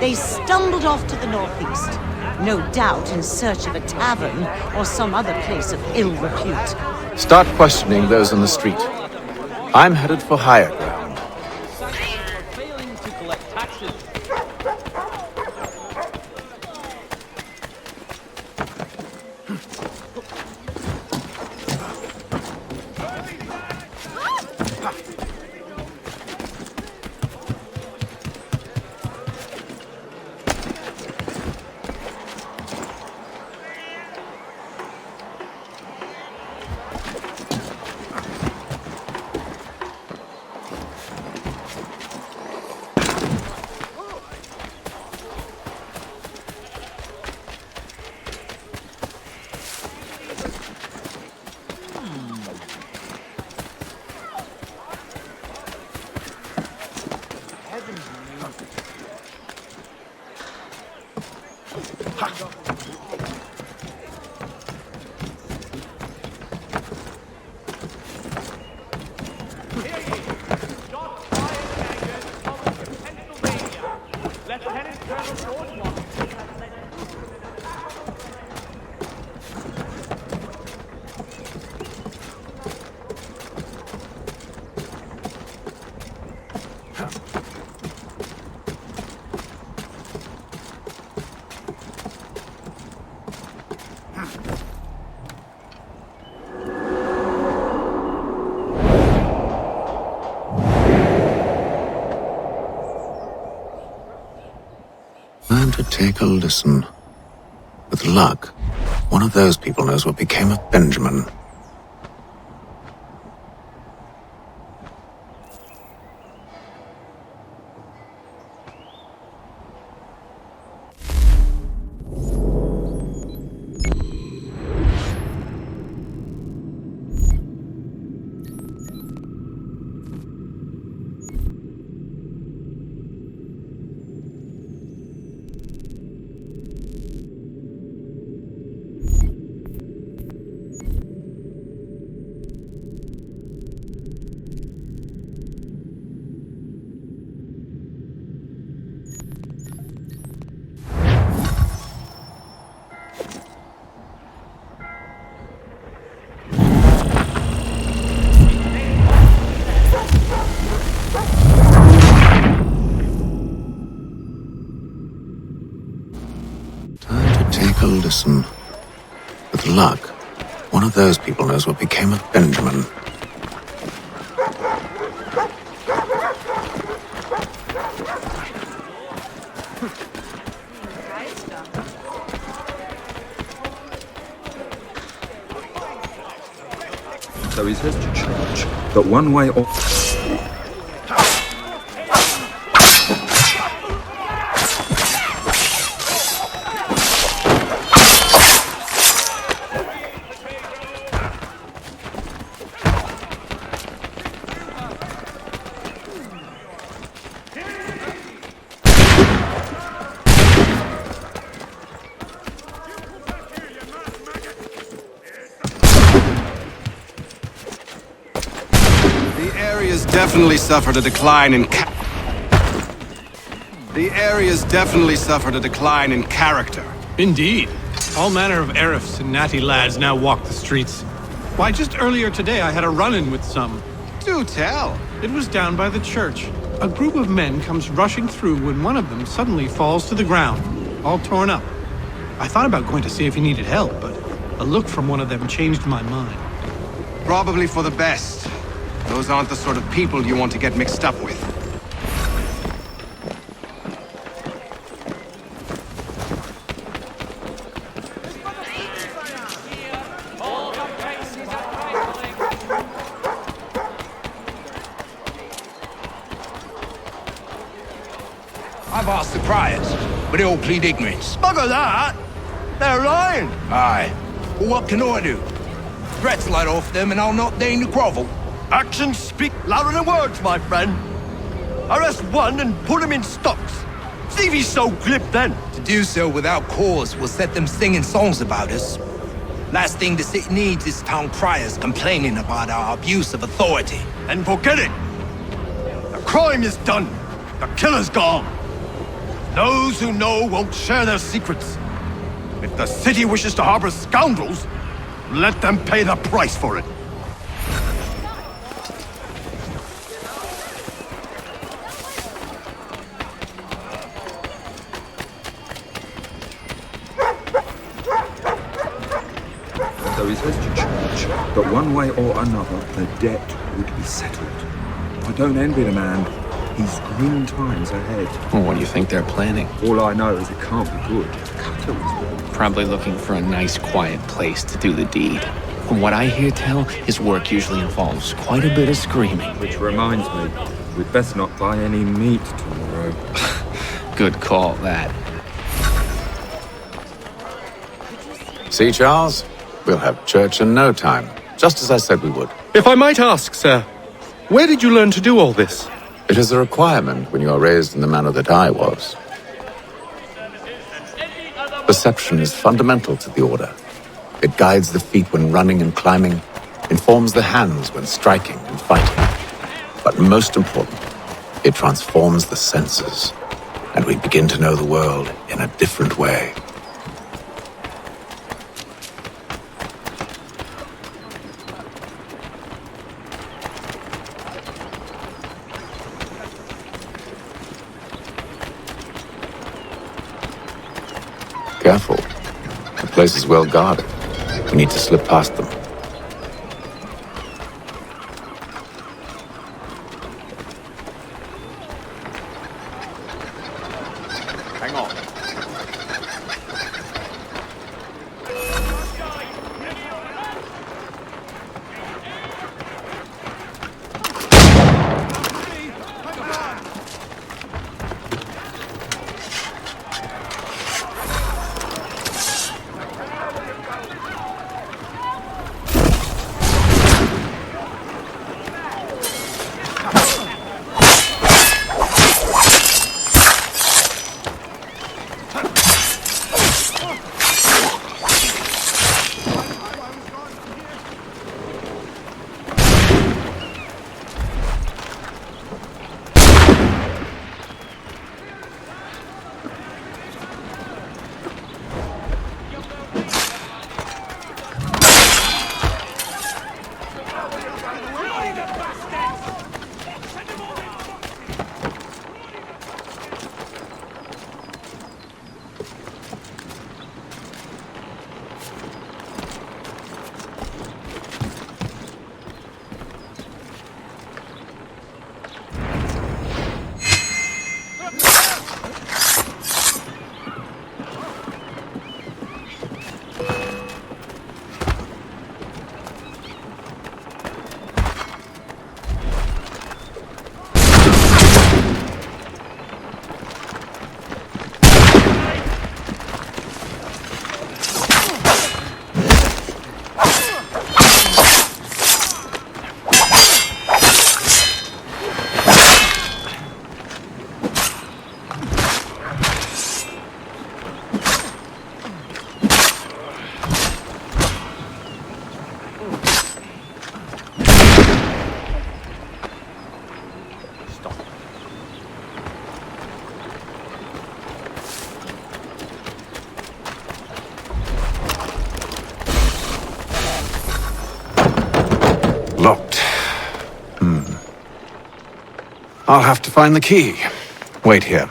They stumbled off to the northeast, no doubt in search of a tavern or some other place of ill repute. Start questioning those on the street. I'm headed for higher ground. Failing to collect taxes. Time to take a listen. With luck, one of those people knows what became of Benjamin. Take a listen. With luck, one of those people knows what became of Benjamin. So he says to church, but one way off. Definitely suffered a decline in The area's definitely suffered a decline in character. Indeed. All manner of Arifs and natty lads now walk the streets. Why, just earlier today I had a run-in with some. Do tell. It was down by the church. A group of men comes rushing through when one of them suddenly falls to the ground, all torn up. I thought about going to see if he needed help, but a look from one of them changed my mind. Probably for the best. Those aren't the sort of people you want to get mixed up with. I've asked the criers, but they all plead ignorance. Bugger that! They're lying! Aye. Well, what can I do? Threats light off them and I'll not deign to grovel. Actions speak louder than words, my friend. Arrest one and put him in stocks. See if he's so glib then. To do so without cause will set them singing songs about us. Last thing the city needs is town criers complaining about our abuse of authority. And forget it! The crime is done. The killer's gone. Those who know won't share their secrets. If the city wishes to harbor scoundrels, let them pay the price for it. So he says to Church that one way or another the debt would be settled. I don't envy the man. He's grim times ahead. Well, what do you think they're planning? All I know is it can't be good. Cutter is Probably looking for a nice, quiet place to do the deed. From what I hear tell, his work usually involves quite a bit of screaming. Which reminds me, we'd best not buy any meat tomorrow. Good call, that. See, Charles? We'll have church in no time, just as I said we would. If I might ask, sir, where did you learn to do all this? It is a requirement when you are raised in the manner that I was. Perception is fundamental to the order. It guides the feet when running and climbing, informs the hands when striking and fighting. But most important, it transforms the senses, and we begin to know the world in a different way. Careful. The place is well guarded. We need to slip past them. Hang on. Locked. I'll have to find the key. Wait here.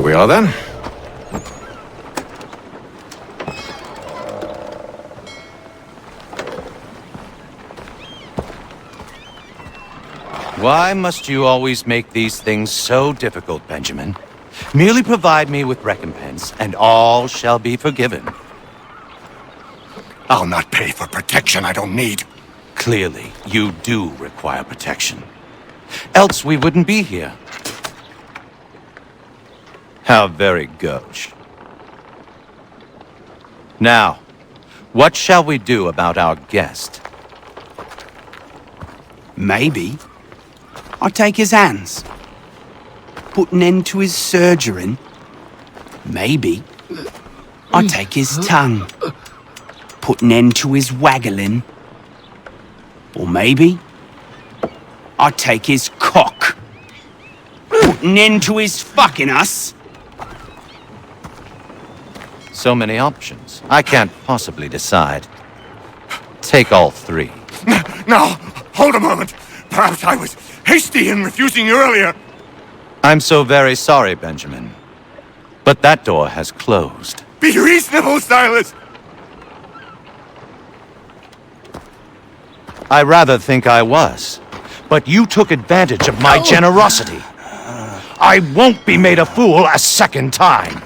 Here we are then. Why must you always make these things so difficult, Benjamin? Merely provide me with recompense, and all shall be forgiven. I'll not pay for protection I don't need. Clearly, you do require protection. Else we wouldn't be here. How very gauche. Now, what shall we do about our guest? Maybe I'll take his hands. Put an end to his surgering. Maybe I'll take his tongue. Put an end to his waggling. Or maybe I'll take his cock. Put an end to his fucking us. So many options. I can't possibly decide. Take all three. Now, hold a moment. Perhaps I was hasty in refusing you earlier. I'm so very sorry, Benjamin. But that door has closed. Be reasonable, Silas! I rather think I was. But you took advantage of my generosity. I won't be made a fool a second time.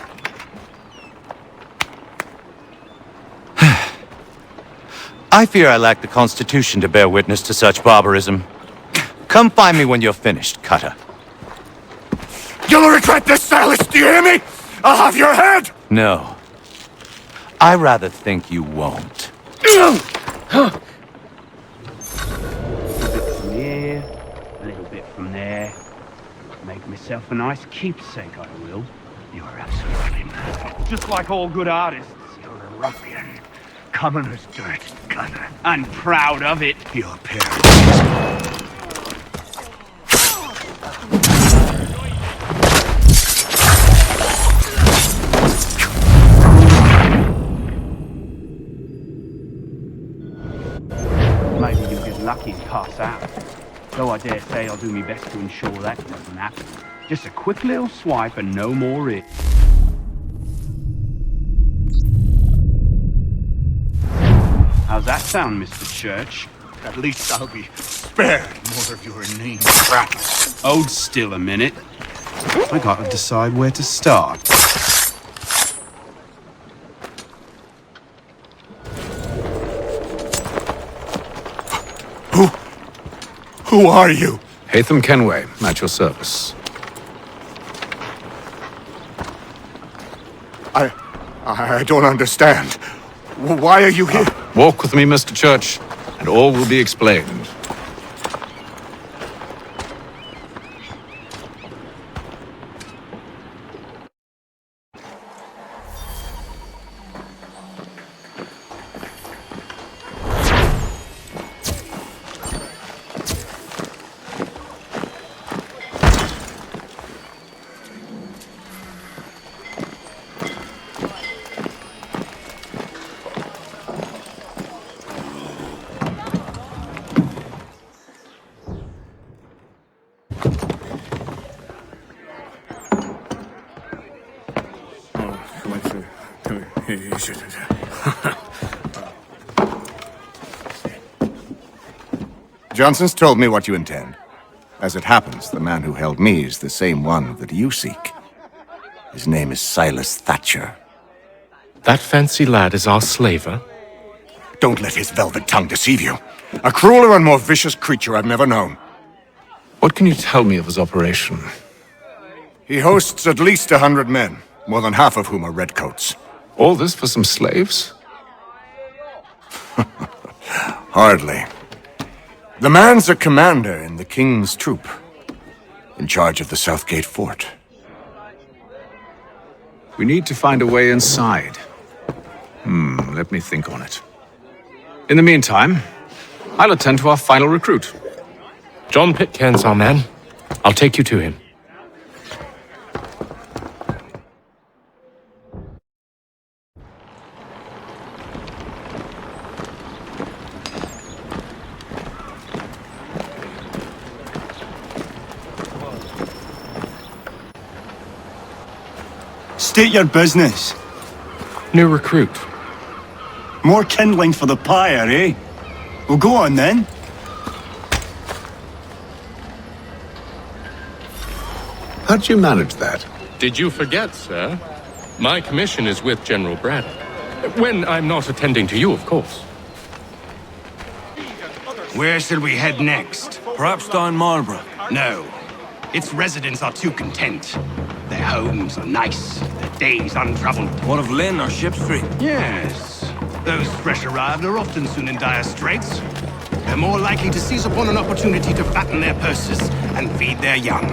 I fear I lack the constitution to bear witness to such barbarism. Come find me when you're finished, Cutter. You'll regret this, Silas, do you hear me? I'll have your head! No. I rather think you won't. A bit from here, a little bit from there. Make myself a nice keepsake, I will. You're absolutely mad. Just like all good artists, you're a ruffian. Common as dirt, Gunner. And proud of it. Your parents. Maybe you'll get lucky and pass out. Though I dare say I'll do my best to ensure that doesn't happen. Just a quick little swipe and no more it. How's that sound, Mr. Church? At least I'll be spared more of your inane crap. Hold still a minute. I gotta decide where to start. Who are you? Hatham Kenway, at your service. I don't understand. Why are you here? Walk with me, Mr. Church, and all will be explained. Johnson's told me what you intend. As it happens, the man who held me is the same one that you seek. His name is Silas Thatcher. That fancy lad is our slaver? Don't let his velvet tongue deceive you. A crueler and more vicious creature I've never known. What can you tell me of his operation? He hosts at least 100 men, more than half of whom are redcoats. All this for some slaves? Hardly. The man's a commander in the King's troop, in charge of the Southgate Fort. We need to find a way inside. Let me think on it. In the meantime, I'll attend to our final recruit. John Pitcairn's our man. I'll take you to him. State your business. New recruit. More kindling for the pyre, eh? Well, go on then. How'd you manage that? Did you forget, sir? My commission is with General Braddock. When I'm not attending to you, of course. Where shall we head next? Perhaps down Marlborough. No. Its residents are too content. Their homes are nice, their days untravelled. What of Lynn or Ship Street? Yes. Those fresh arrived are often soon in dire straits. They're more likely to seize upon an opportunity to fatten their purses and feed their young.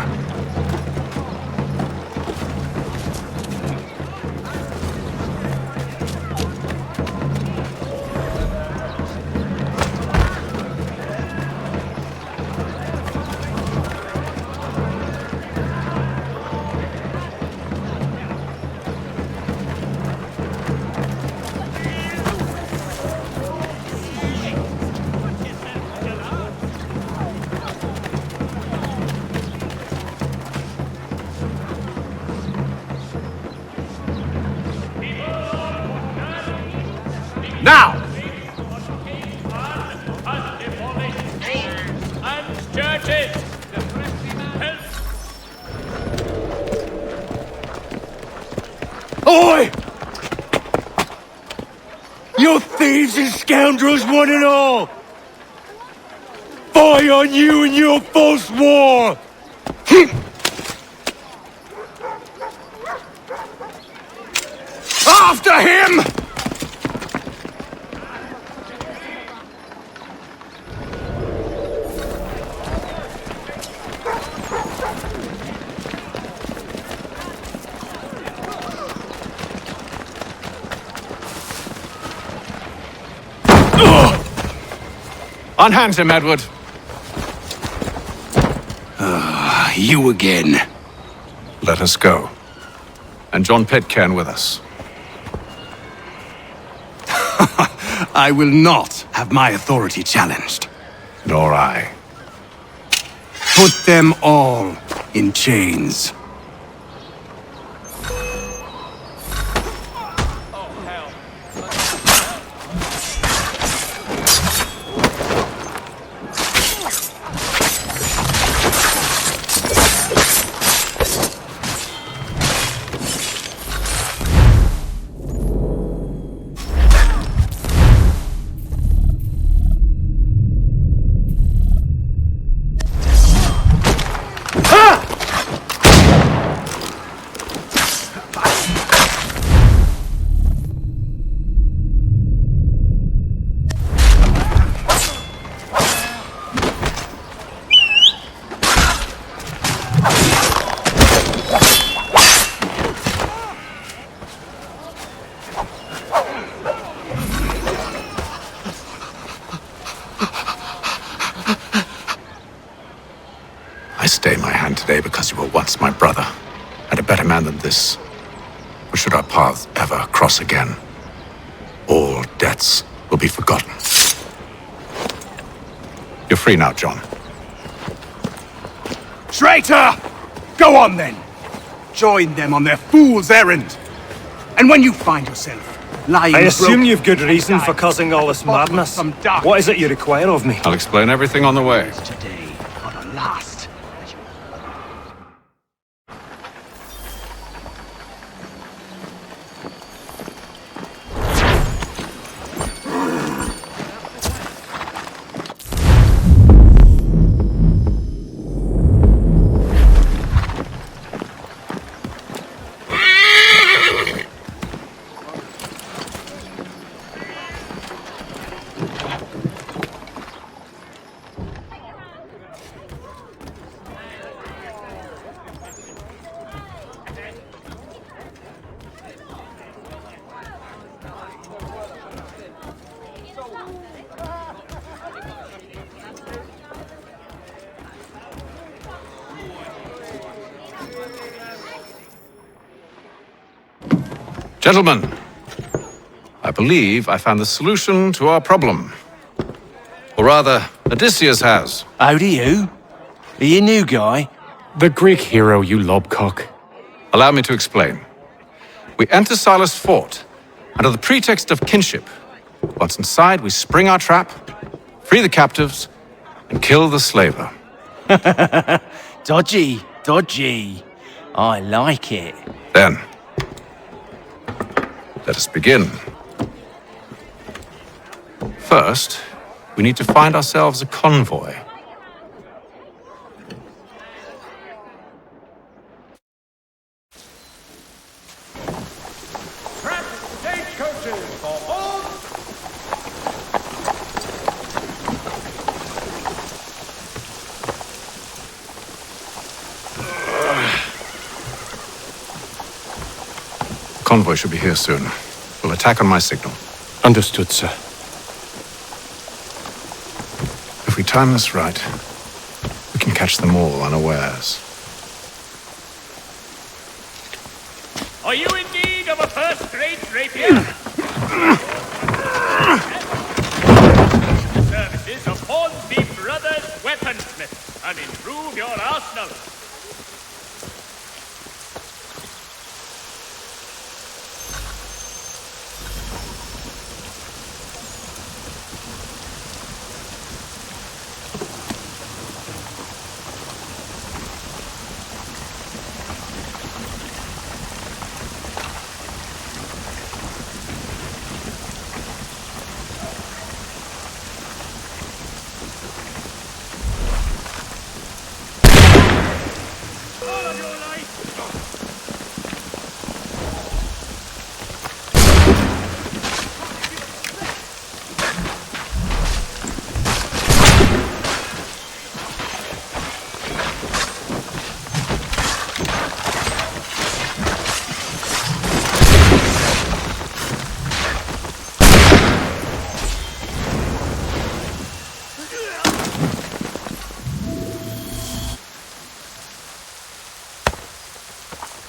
Now! And churches! Oi! You thieves and scoundrels, one and all! Fie on you and your false war! After him! Unhand him, Edward. You again. Let us go. And John Pitcairn with us. I will not have my authority challenged. Nor I. Put them all in chains. I stay my hand today because you were once my brother, and a better man than this. But should our paths ever cross again, all debts will be forgotten. You're free now, John. Traitor! Go on then! Join them on their fool's errand! And when you find yourself lying I assume broke you've good reason for causing all this madness. What is it you require of me? I'll explain everything on the way. today are the last. Gentlemen, I believe I found the solution to our problem. Or rather, Odysseus has. How do you? Are you a new guy? The Greek hero, you lobcock. Allow me to explain. We enter Silas' fort, under the pretext of kinship. Once inside, we spring our trap, free the captives, and kill the slaver. Dodgy, dodgy. I like it. Then, let us begin. First, we need to find ourselves a convoy. Convoy should be here soon. We'll attack on my signal. Understood, sir. If we time this right, we can catch them all unawares. Are you in need of a first-rate rapier? The services of Hornsby Brothers Weaponsmith and improve your arsenal.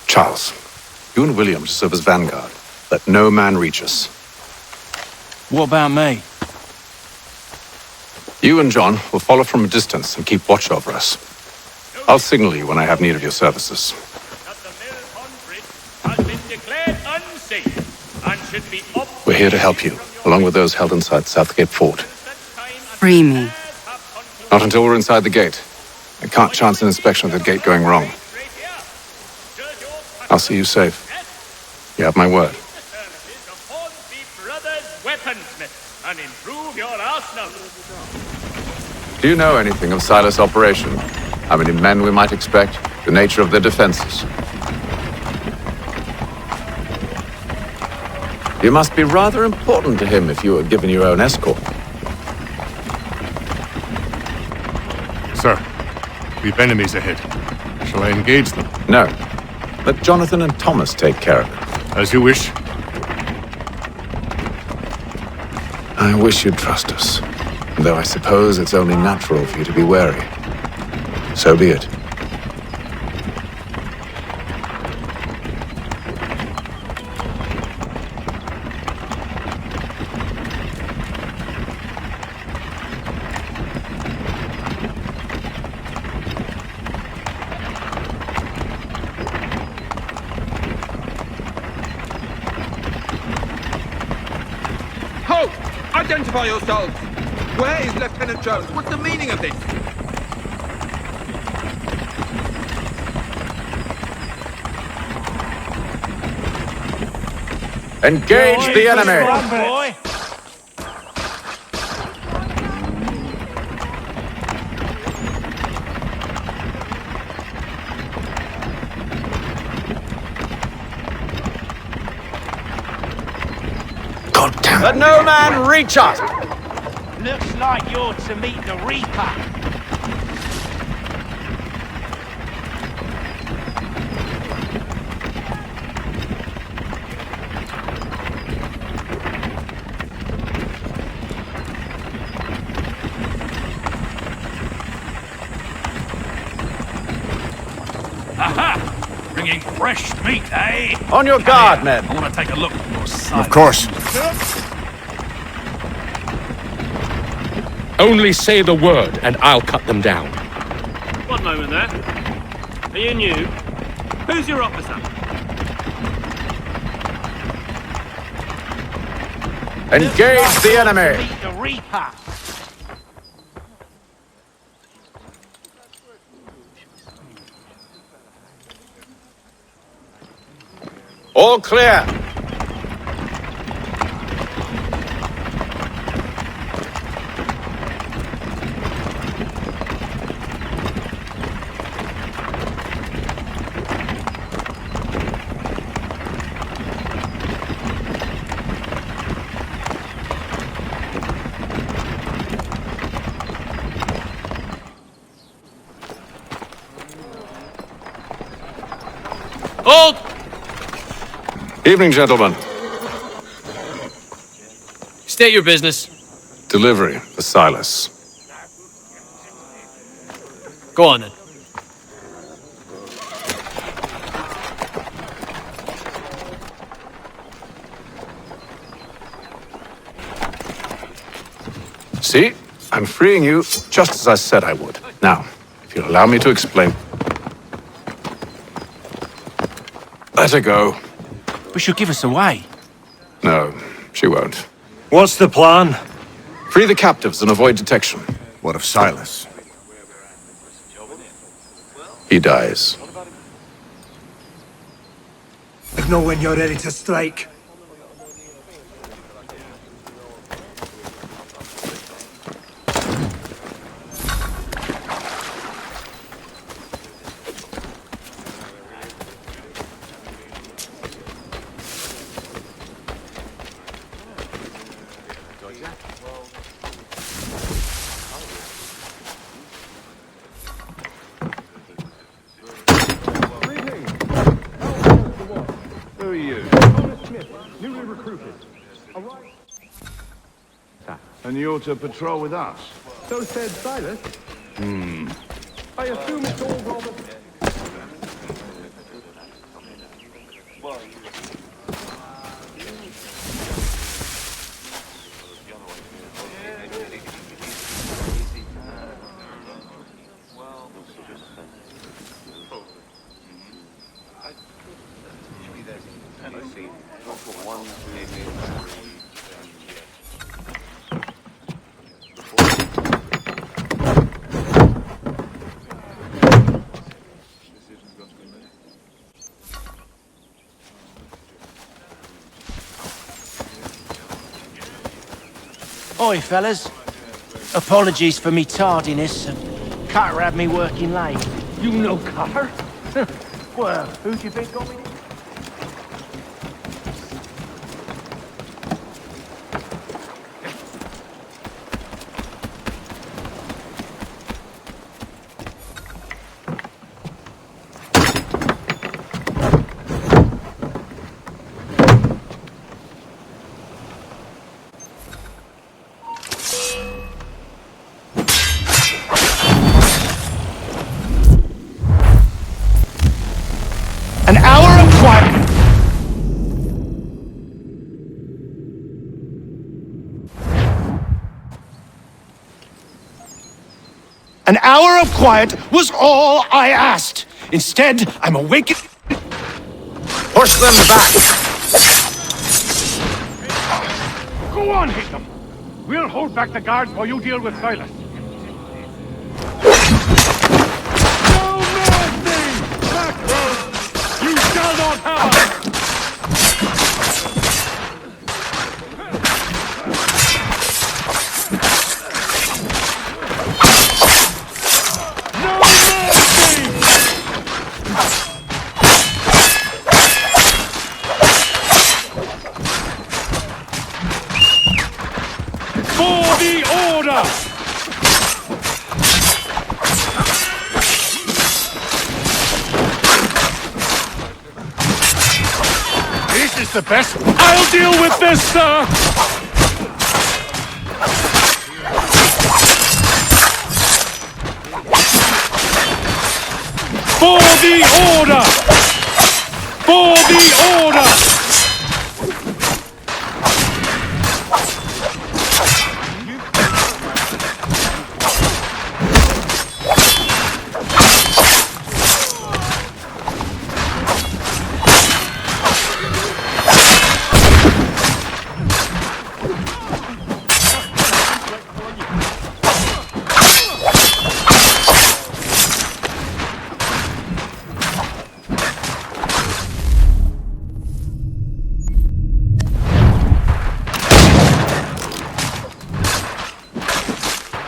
Charles, you and William serve as vanguard. Let no man reach us. What about me? You and John will follow from a distance and keep watch over us. I'll signal you when I have need of your services. Has been declared unsafe and should be up. We're here to help you, along with those held inside Southgate Fort. Free me. Not until we're inside the gate. I can't chance an inspection of the gate going wrong. I'll see you safe. You have my word. Weaponsmith and improve your arsenal. Do you know anything of Silas' operation? How many men we might expect? The nature of their defenses? You must be rather important to him if you were given your own escort. Sir, we've enemies ahead. Shall I engage them? No. Let Jonathan and Thomas take care of it. As you wish. I wish you'd trust us. Though I suppose it's only natural for you to be wary. So be it. Halt! Identify yourselves! Where is Lieutenant Jones? What's the meaning of this? Engage the enemy! Let no man reach us! Looks like you're to meet the Reaper. Aha! Bringing fresh meat, eh? On your guard, men. I want to take a look at your son. Of course. Only say the word, and I'll cut them down. One moment there. Are you new? Who's your officer? Engage the enemy! Meet the Reaper! All clear! Hold! Evening, gentlemen. State your business. Delivery for Silas. Go on then. See? I'm freeing you just as I said I would. Now, if you'll allow me to explain. Let her go. But she'll give us away. No, she won't. What's the plan? Free the captives and avoid detection. What of Silas? He dies. Know when you're ready to strike. Who are you? Smith, newly recruited. And you're to patrol with us? So said Silas. I assume it's all Robert. Oi, fellas. Apologies for me tardiness. Carter had me working late. You know Carter? Well, who do you think got me? An hour of quiet. An hour of quiet was all I asked. Instead, I'm awakened. Push them back! Go on, hit them! We'll hold back the guards while you deal with Silas. No mercy! Back! You shall not have us! No mercy! For the order! This is the best. I'll deal with this, sir! For the order! For the order!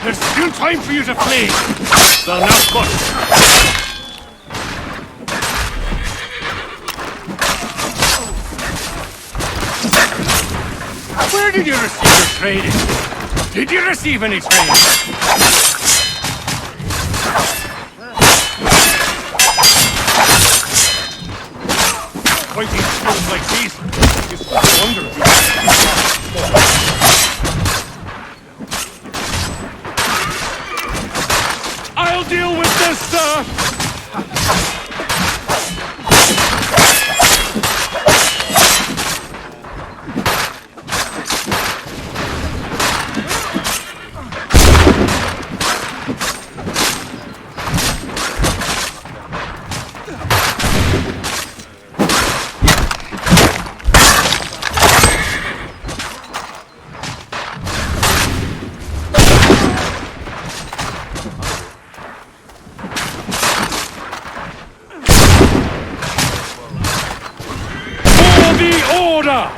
There's still time for you to flee! They'll now push! Where did you receive your training? Did you receive any training? Fighting skills like these is a wonder. I'll deal with this, sir! Order!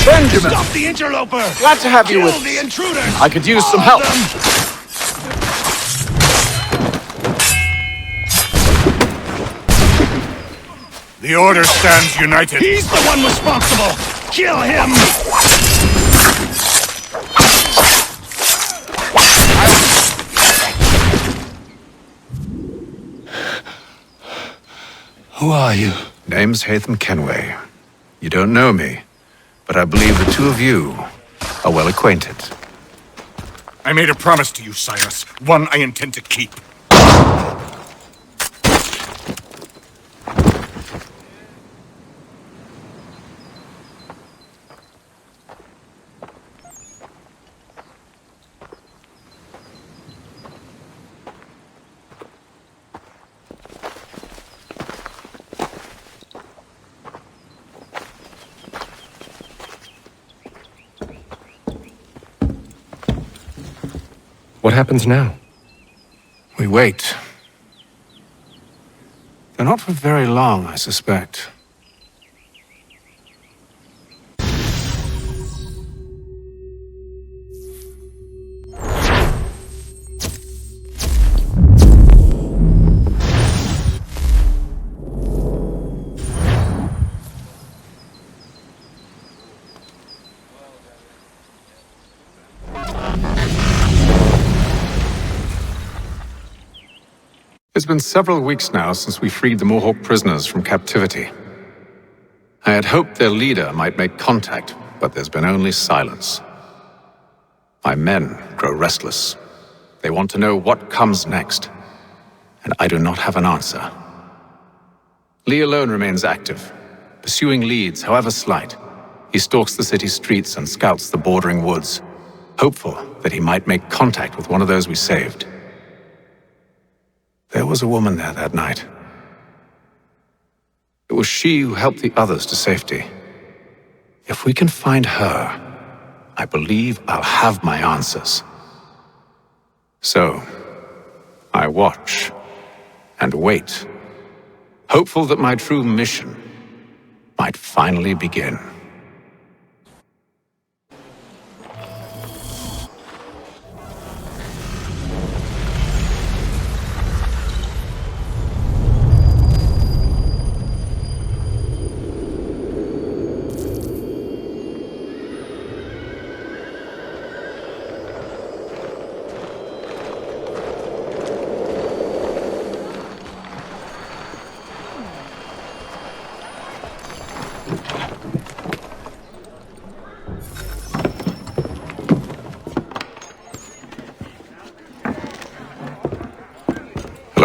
Benjamin! Stop the interloper! Glad to have you with Kill the intruders! I could use some help. The Order stands united. He's the one responsible! Kill him! Who are you? Name's Hatham Kenway. You don't know me, but I believe the two of you are well acquainted. I made a promise to you, Cyrus. One I intend to keep. What happens now? We wait. They're not for very long, I suspect. It's been several weeks now since we freed the Mohawk prisoners from captivity. I had hoped their leader might make contact, but there's been only silence. My men grow restless. They want to know what comes next, and I do not have an answer. Lee alone remains active, pursuing leads, however slight. He stalks the city streets and scouts the bordering woods, hopeful that he might make contact with one of those we saved. There was a woman there that night. It was she who helped the others to safety. If we can find her, I believe I'll have my answers. So, I watch and wait, hopeful that my true mission might finally begin.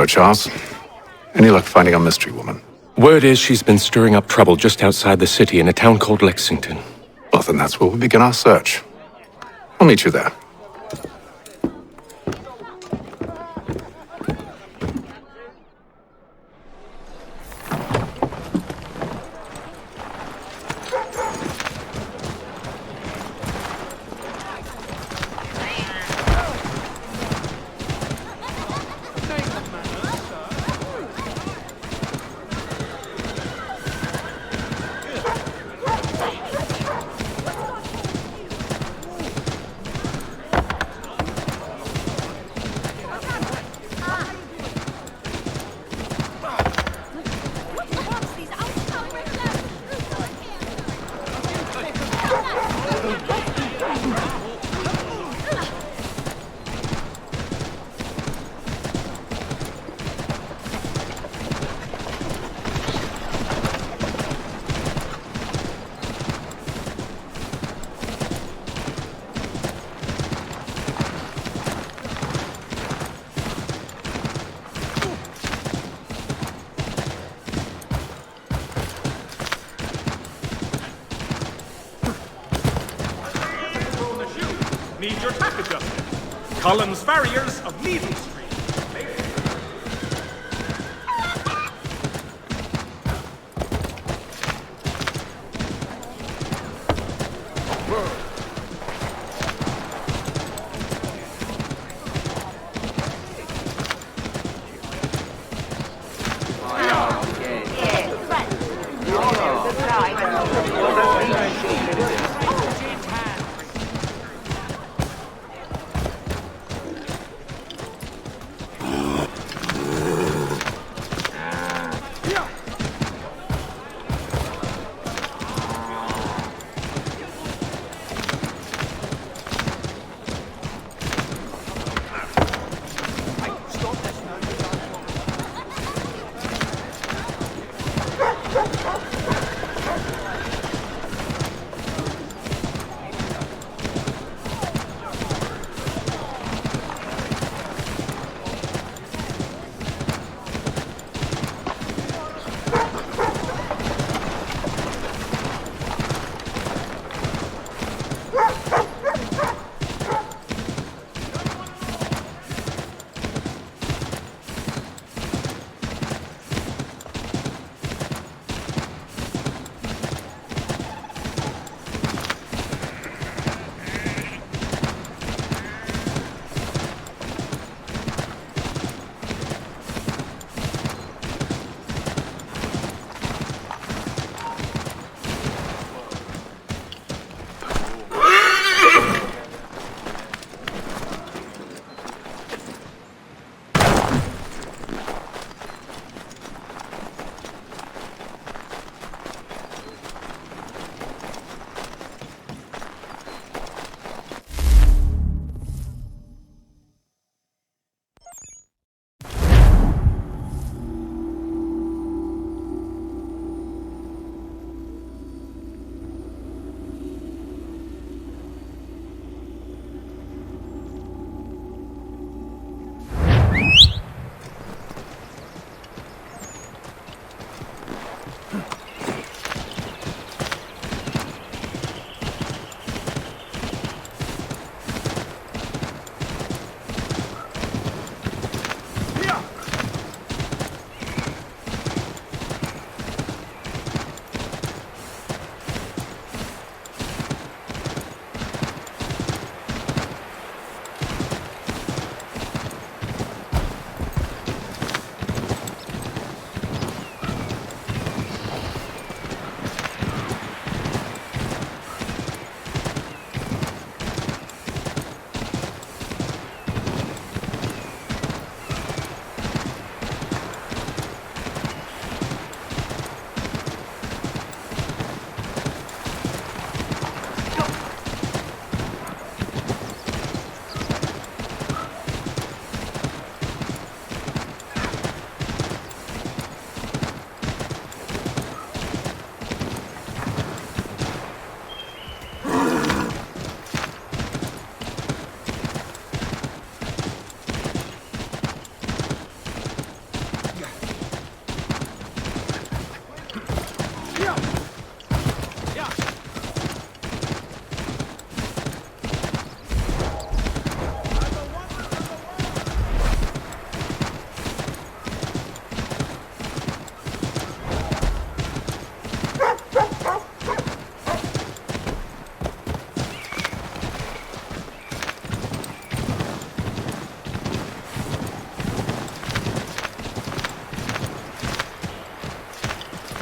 Hello, Charles. Any luck finding our mystery woman? Word is she's been stirring up trouble just outside the city in a town called Lexington. Well, then that's where we'll begin our search. I'll meet you there. Need your tack adjusted. Collins Farriers of Needle Street.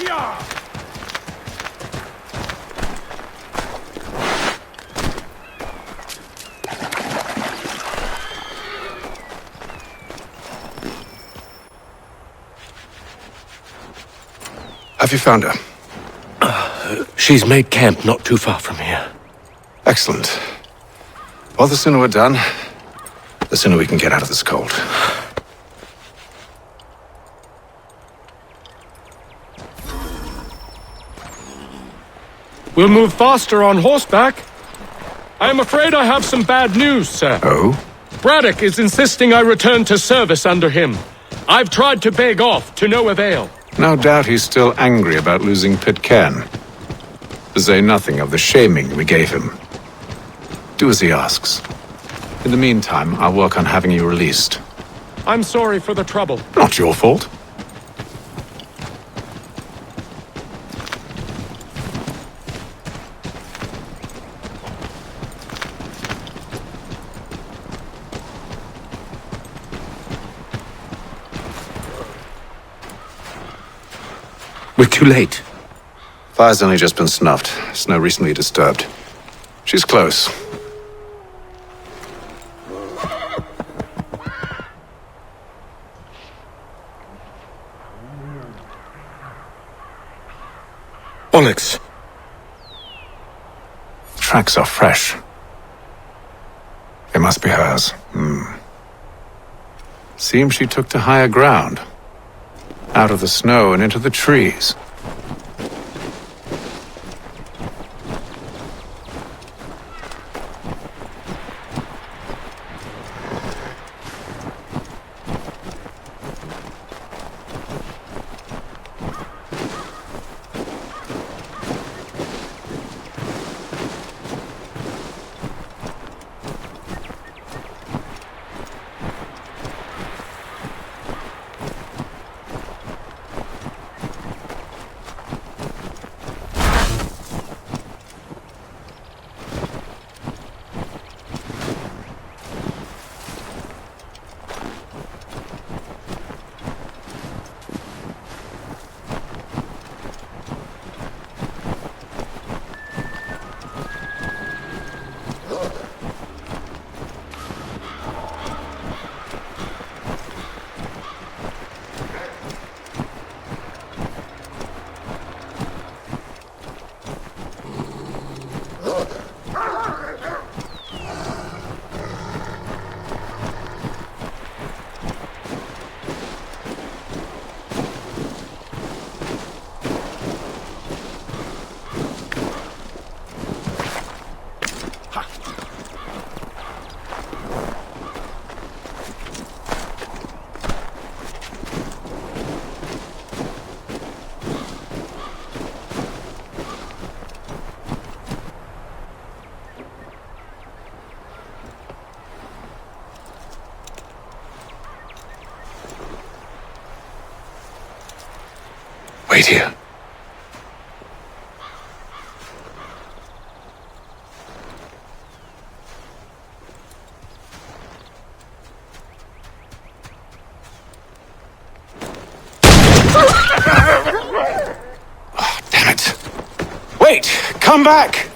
Stadia! Have you found her? She's made camp not too far from here. Excellent. Well, the sooner we're done, the sooner we can get out of this cold. We'll move faster on horseback. I am afraid I have some bad news, sir. Oh? Braddock is insisting I return to service under him. I've tried to beg off, to no avail. No doubt he's still angry about losing Pitcairn. To say nothing of the shaming we gave him. Do as he asks. In the meantime, I'll work on having you released. I'm sorry for the trouble. Not your fault. We're too late. Fire's only just been snuffed. Snow recently disturbed. She's close. Bollocks. Tracks are fresh. They must be hers. Seems she took to higher ground. Out of the snow and into the trees. Wait here. Oh, damn it. Wait! Come back!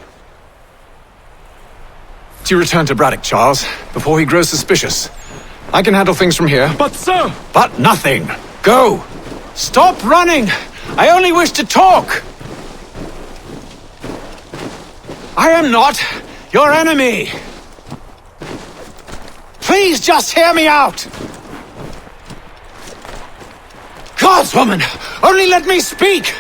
Do you return to Braddock, Charles, before he grows suspicious? I can handle things from here. But, sir! But nothing! Go! Stop running! I only wish to talk! I am not your enemy! Please just hear me out! Gods, woman! Only let me speak!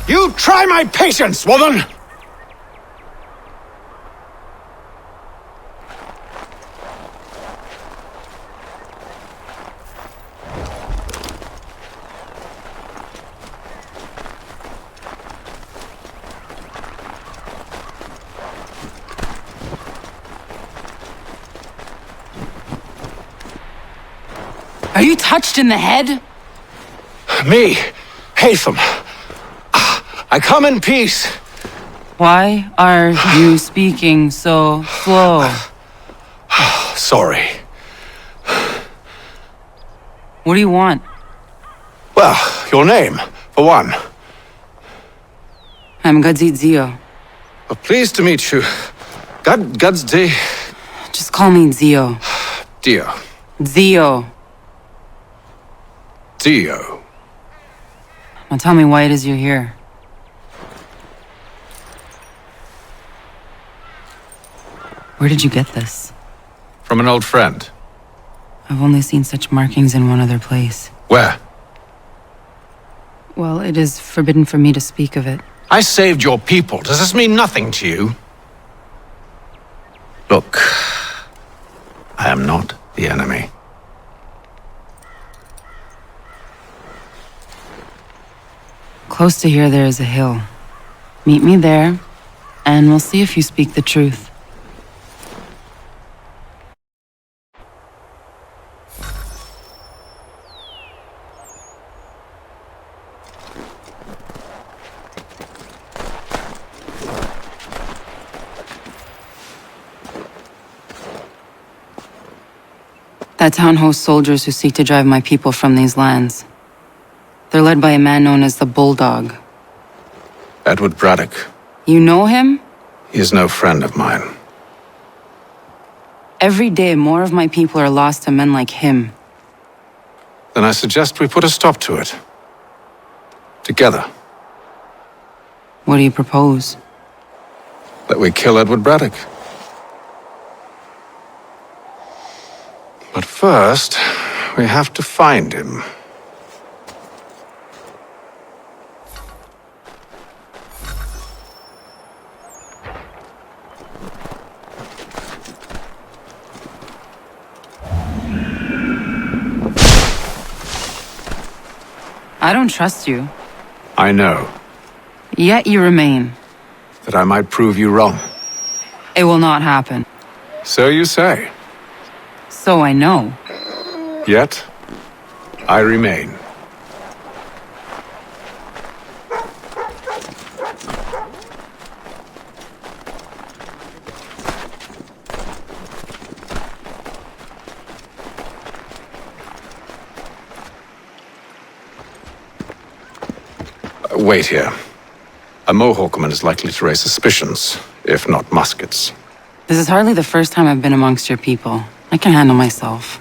You try my patience, woman! Are you touched in the head? Me, Hatham. I come in peace. Why are you speaking so slow? Sorry. What do you want? Well, your name, for one. I'm Gadzit Zio. Well, pleased to meet you. God's day. Just call me Zio. Dio. Zio. Dio. Now tell me why it is you're here. Where did you get this? From an old friend. I've only seen such markings in one other place. Where? Well, it is forbidden for me to speak of it. I saved your people. Does this mean nothing to you? Look, I am not the enemy. Close to here, there is a hill. Meet me there, and we'll see if you speak the truth. That town hosts soldiers who seek to drive my people from these lands. They're led by a man known as the Bulldog. Edward Braddock. You know him? He is no friend of mine. Every day, more of my people are lost to men like him. Then I suggest we put a stop to it. Together. What do you propose? That we kill Edward Braddock. But first, we have to find him. I don't trust you. I know. Yet you remain. That I might prove you wrong. It will not happen. So you say. So I know. Yet, I remain. Wait here. A Mohawkman is likely to raise suspicions, if not muskets. This is hardly the first time I've been amongst your people. I can handle myself.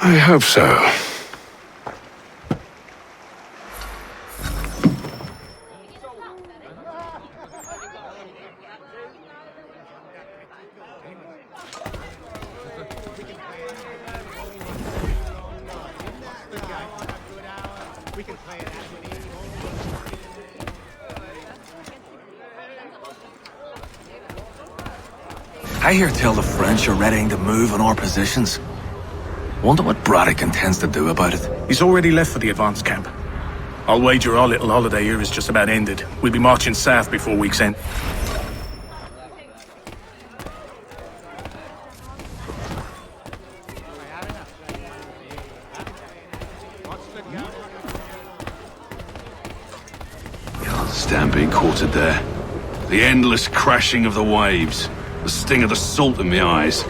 I hope so. I hear tell the French are readying to move on our positions. Wonder what Braddock intends to do about it. He's already left for the advance camp. I'll wager our little holiday here is just about ended. We'll be marching south before week's end. Stampede quartered there. The endless crashing of the waves. The sting of the salt in my eyes.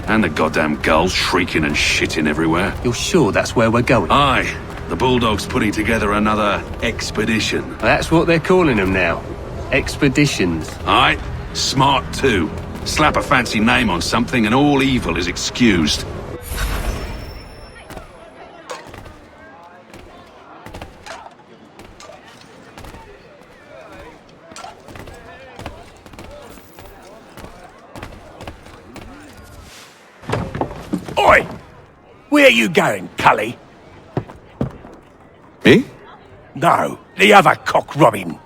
And the goddamn gulls shrieking and shitting everywhere. You're sure that's where we're going? Aye. The Bulldog's putting together another expedition. That's what they're calling them now. Expeditions. Aye. Smart too. Slap a fancy name on something and all evil is excused. Oi! Where you going, Cully? Me? No, the other cock robin.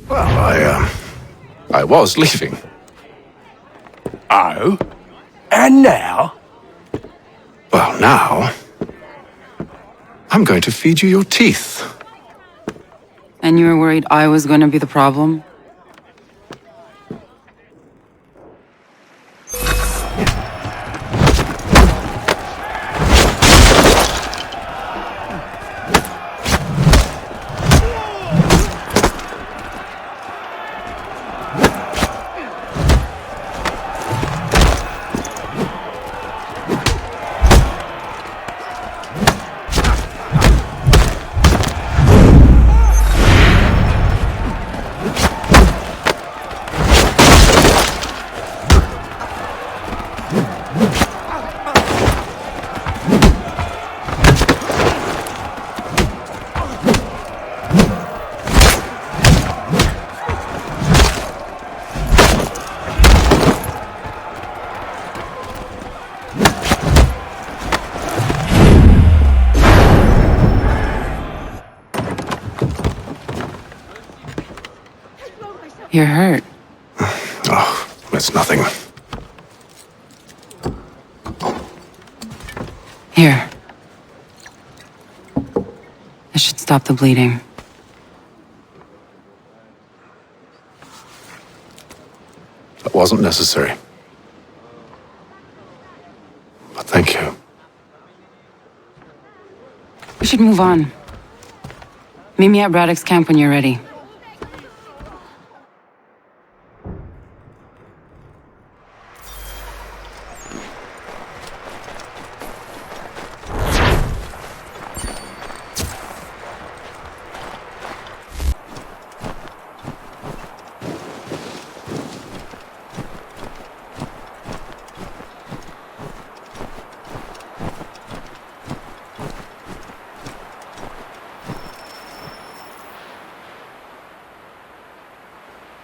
Well, I was leaving. Oh? And now? Well, now... I'm going to feed you your teeth. And you were worried I was going to be the problem? You're hurt. Oh, it's nothing. Here. This should stop the bleeding. That wasn't necessary. But thank you. We should move on. Meet me at Braddock's camp when you're ready.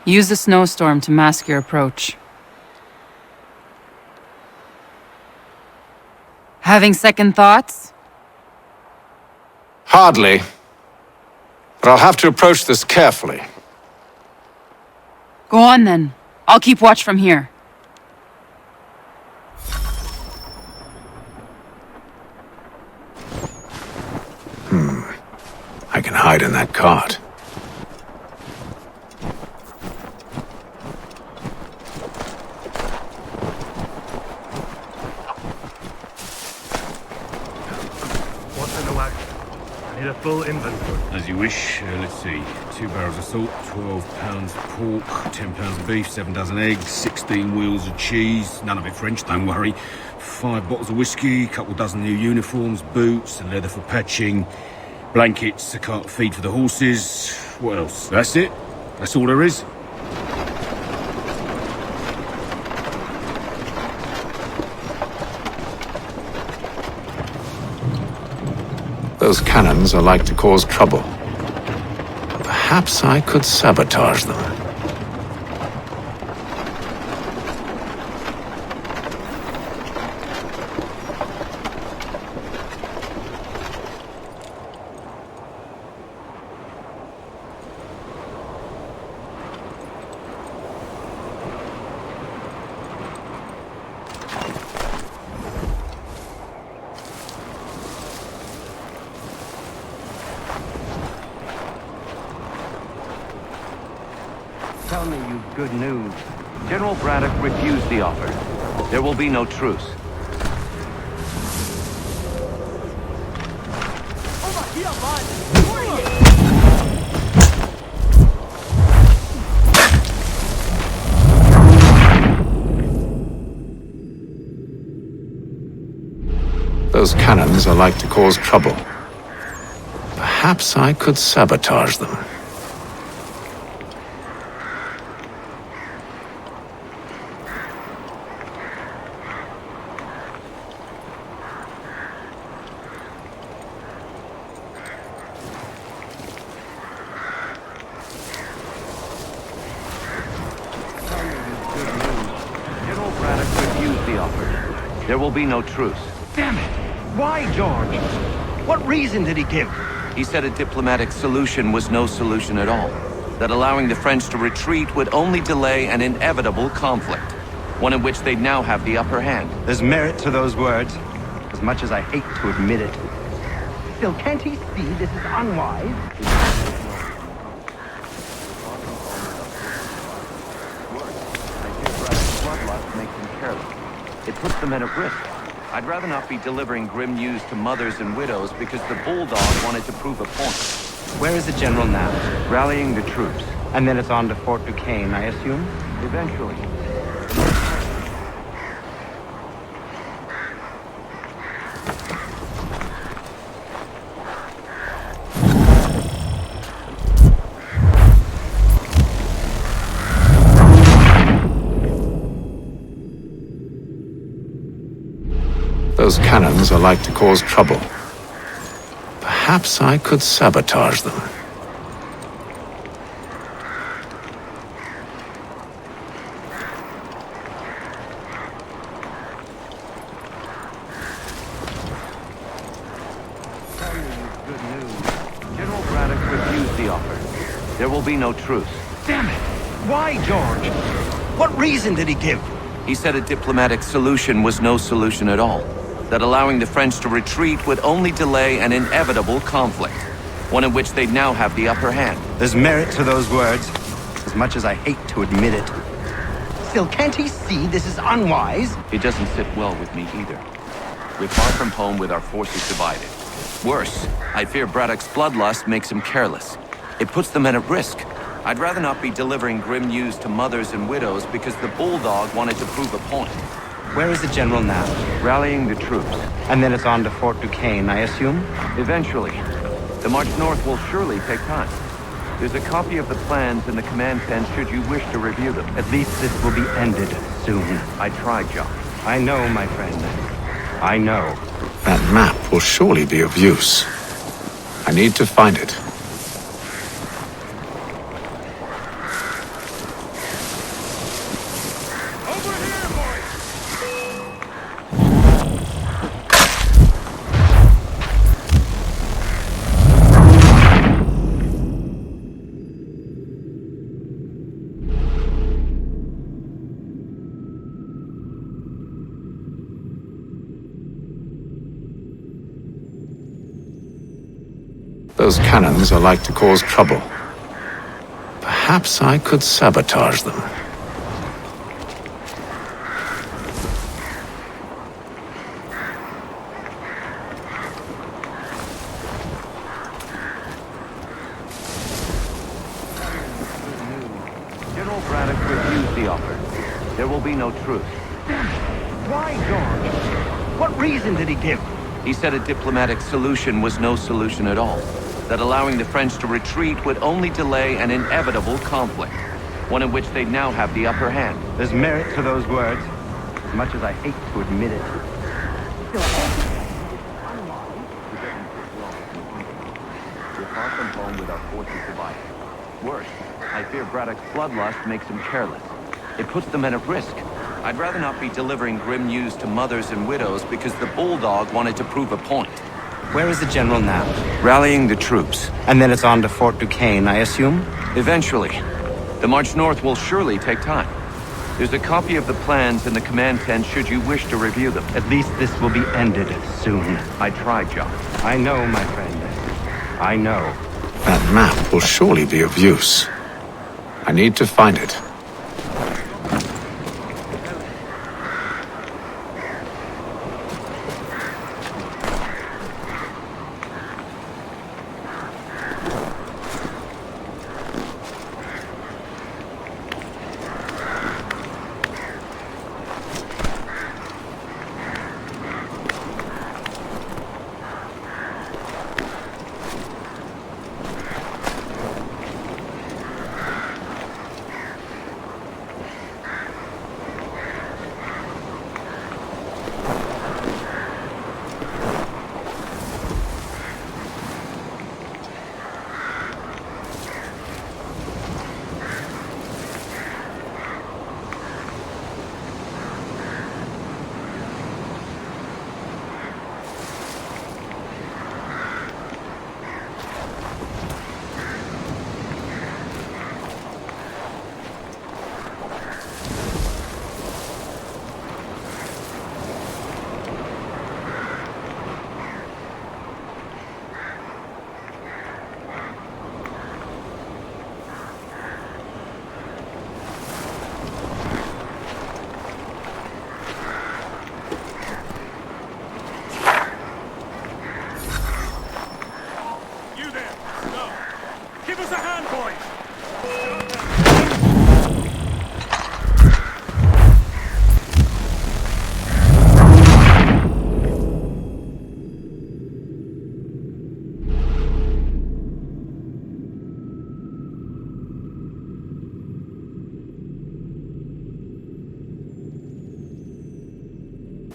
Use the snowstorm to mask your approach. Having second thoughts? Hardly. But I'll have to approach this carefully. Go on then. I'll keep watch from here. I can hide in that cart. What's in the wagon? I need a full inventory. As you wish. Let's see. 2 barrels of salt, 12 pounds pork, 10 pounds of beef, 7 dozen eggs, 16 wheels of cheese. None of it French, don't worry. 5 bottles of whiskey, couple dozen new uniforms, boots and leather for patching, blankets, a cart feed for the horses. What else? That's it. That's all there is. Those cannons are like to cause trouble. Perhaps I could sabotage them. Tell me you've good news. General Braddock refused the offer. There will be no truce. Those cannons are like to cause trouble. Perhaps I could sabotage them. General Braddock refused the offer. There will be no truce. Damn it! Why, George? What reason did he give? He said a diplomatic solution was no solution at all. That allowing the French to retreat would only delay an inevitable conflict. One in which they'd now have the upper hand. There's merit to those words, as much as I hate to admit it. Still, can't he see this is unwise? Bloodlust makes them careless. It puts the men at risk. I'd rather not be delivering grim news to mothers and widows because the Bulldog wanted to prove a point. Where is the general now? Rallying the troops. And then it's on to Fort Duquesne, I assume? Eventually. Those cannons are like to cause trouble. Perhaps I could sabotage them. General Braddock refused the offer. There will be no truce. Damn it! Why, George? What reason did he give? He said a diplomatic solution was no solution at all. that allowing the French to retreat would only delay an inevitable conflict, one in which they'd now have the upper hand. There's merit to those words, as much as I hate to admit it. Still, can't he see this is unwise? It doesn't sit well with me either. We're far from home with our forces divided. Worse, I fear Braddock's bloodlust makes him careless. It puts the men at risk. I'd rather not be delivering grim news to mothers and widows because the Bulldog wanted to prove a point. Where is the general now? Rallying the troops. And then it's on to Fort Duquesne, I assume? Eventually. The march north will surely take time. There's a copy of the plans in the command tent should you wish to review them. At least this will be ended soon. I tried, John. I know, my friend. I know. That map will surely be of use. I need to find it. Those cannons are like to cause trouble. Perhaps I could sabotage them. General Braddock refused the offer. There will be no truce. Why, George? What reason did he give? He said a diplomatic solution was no solution at all. That allowing the French to retreat would only delay an inevitable conflict, one in which they'd now have the upper hand. There's merit to those words, as much as I hate to admit it. We're far from home with our forces divided. Worse, I fear Braddock's bloodlust makes him careless. It puts the men at risk. I'd rather not be delivering grim news to mothers and widows because the Bulldog wanted to prove a point. Where is the general now? Rallying the troops. And then it's on to Fort Duquesne, I assume? Eventually. The march north will surely take time. There's a copy of the plans in the command tent should you wish to review them. At least this will be ended soon. I tried, John. I know, my friend. I know. That map will surely be of use. I need to find it.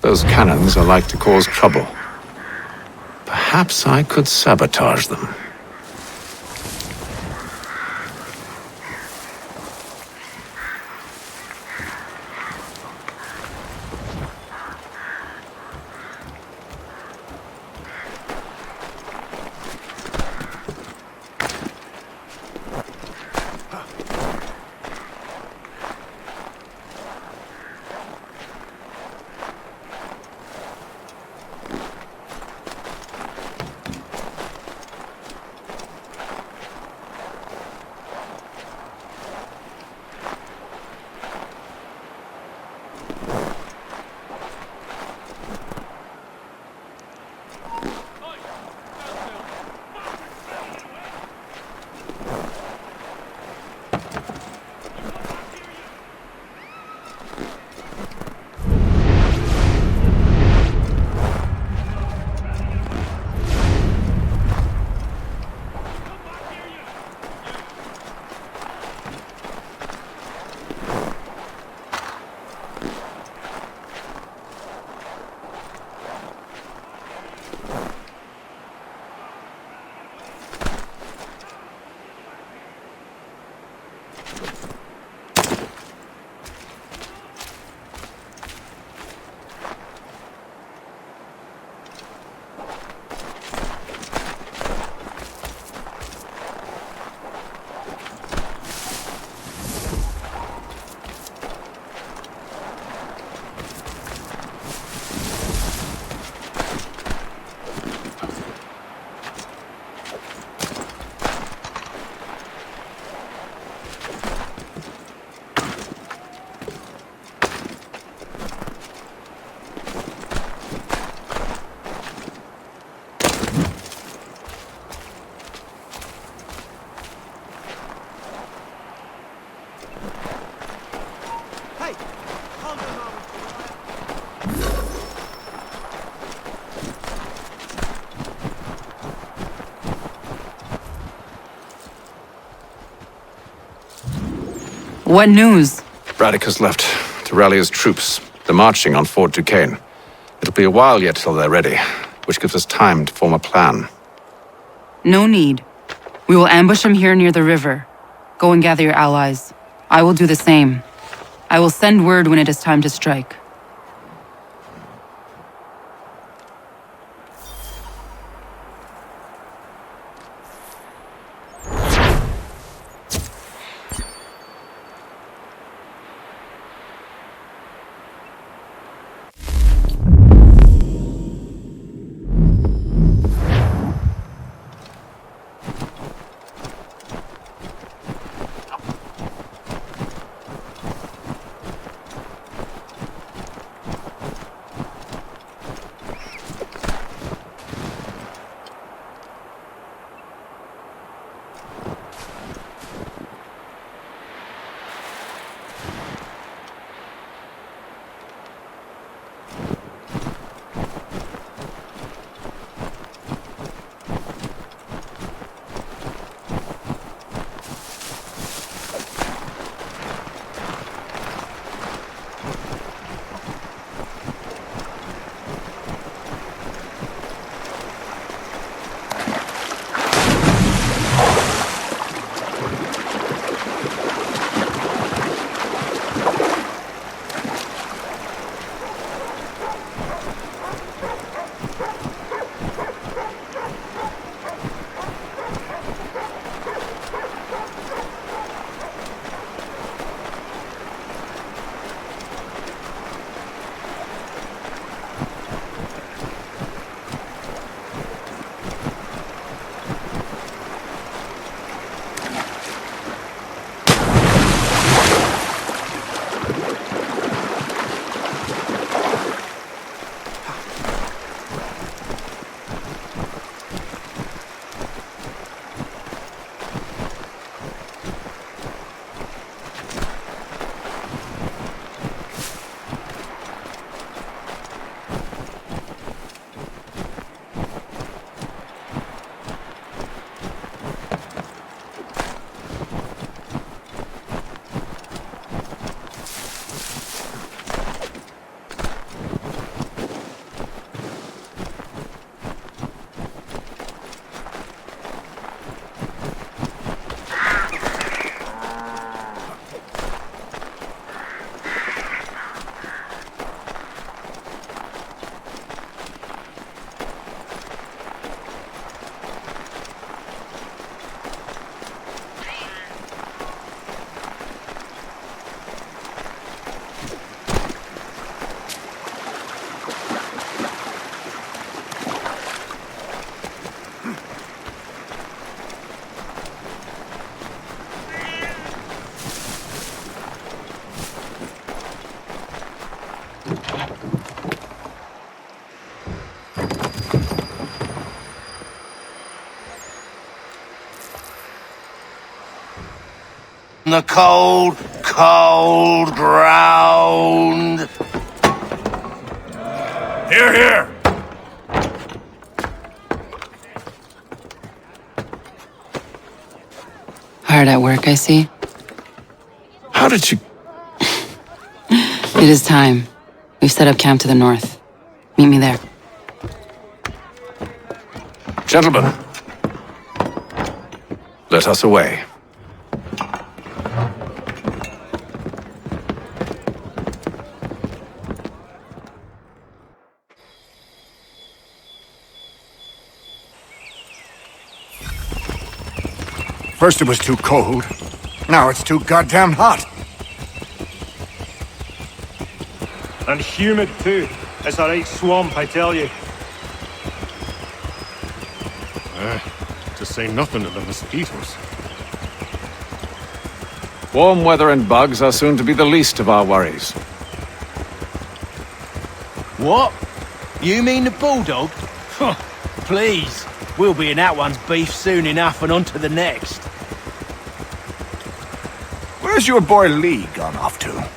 Those cannons are like to cause trouble. Perhaps I could sabotage them. What news? Braddock has left to rally his troops. They're marching on Fort Duquesne. It'll be a while yet till they're ready, which gives us time to form a plan. No need. We will ambush him here near the river. Go and gather your allies. I will do the same. I will send word when it is time to strike. The cold, cold ground. Here, here! Hard at work, I see. How did you... It is time. We've set up camp to the north. Meet me there. Gentlemen, let us away. First it was too cold. Now it's too goddamn hot. And humid too. It's a right swamp, I tell you. To say nothing of the mosquitoes. Warm weather and bugs are soon to be the least of our worries. What? You mean the bulldog? Huh, please. We'll be in that one's beef soon enough and on to the next. Where's your boy Lee gone off to?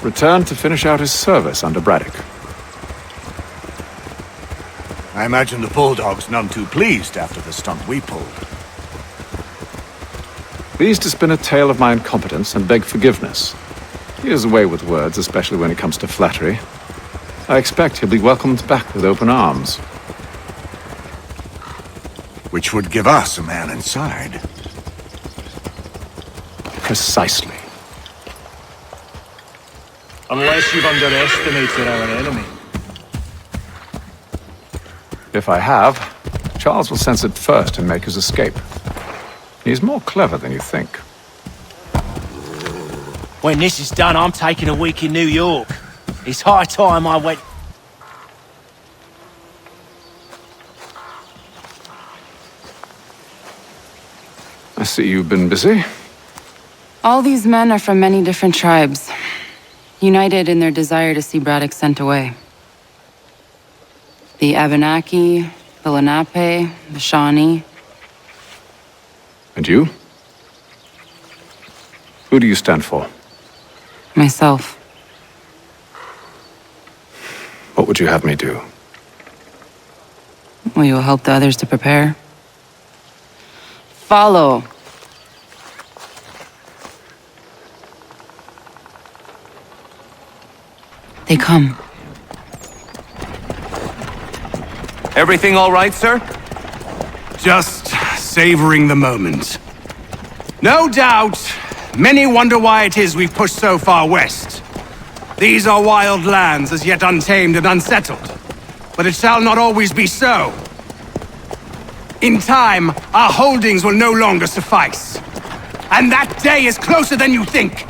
Returned to finish out his service under Braddock. I imagine the Bulldog's none too pleased after the stunt we pulled. Pleased to spin a tale of my incompetence and beg forgiveness. He is away with words, especially when it comes to flattery. I expect he'll be welcomed back with open arms. Which would give us a man inside. Precisely. Unless you've underestimated our enemy. If I have, Charles will sense it first and make his escape. He's more clever than you think. When this is done, I'm taking a week in New York. It's high time I went... I see you've been busy. All these men are from many different tribes, united in their desire to see Braddock sent away. The Abenaki, the Lenape, the Shawnee. And you? Who do you stand for? Myself. What would you have me do? Will you help the others to prepare? Follow. They come. Everything all right, sir? Just savoring the moment. No doubt, many wonder why it is we've pushed so far west. These are wild lands as yet untamed and unsettled. But it shall not always be so. In time, our holdings will no longer suffice. And that day is closer than you think.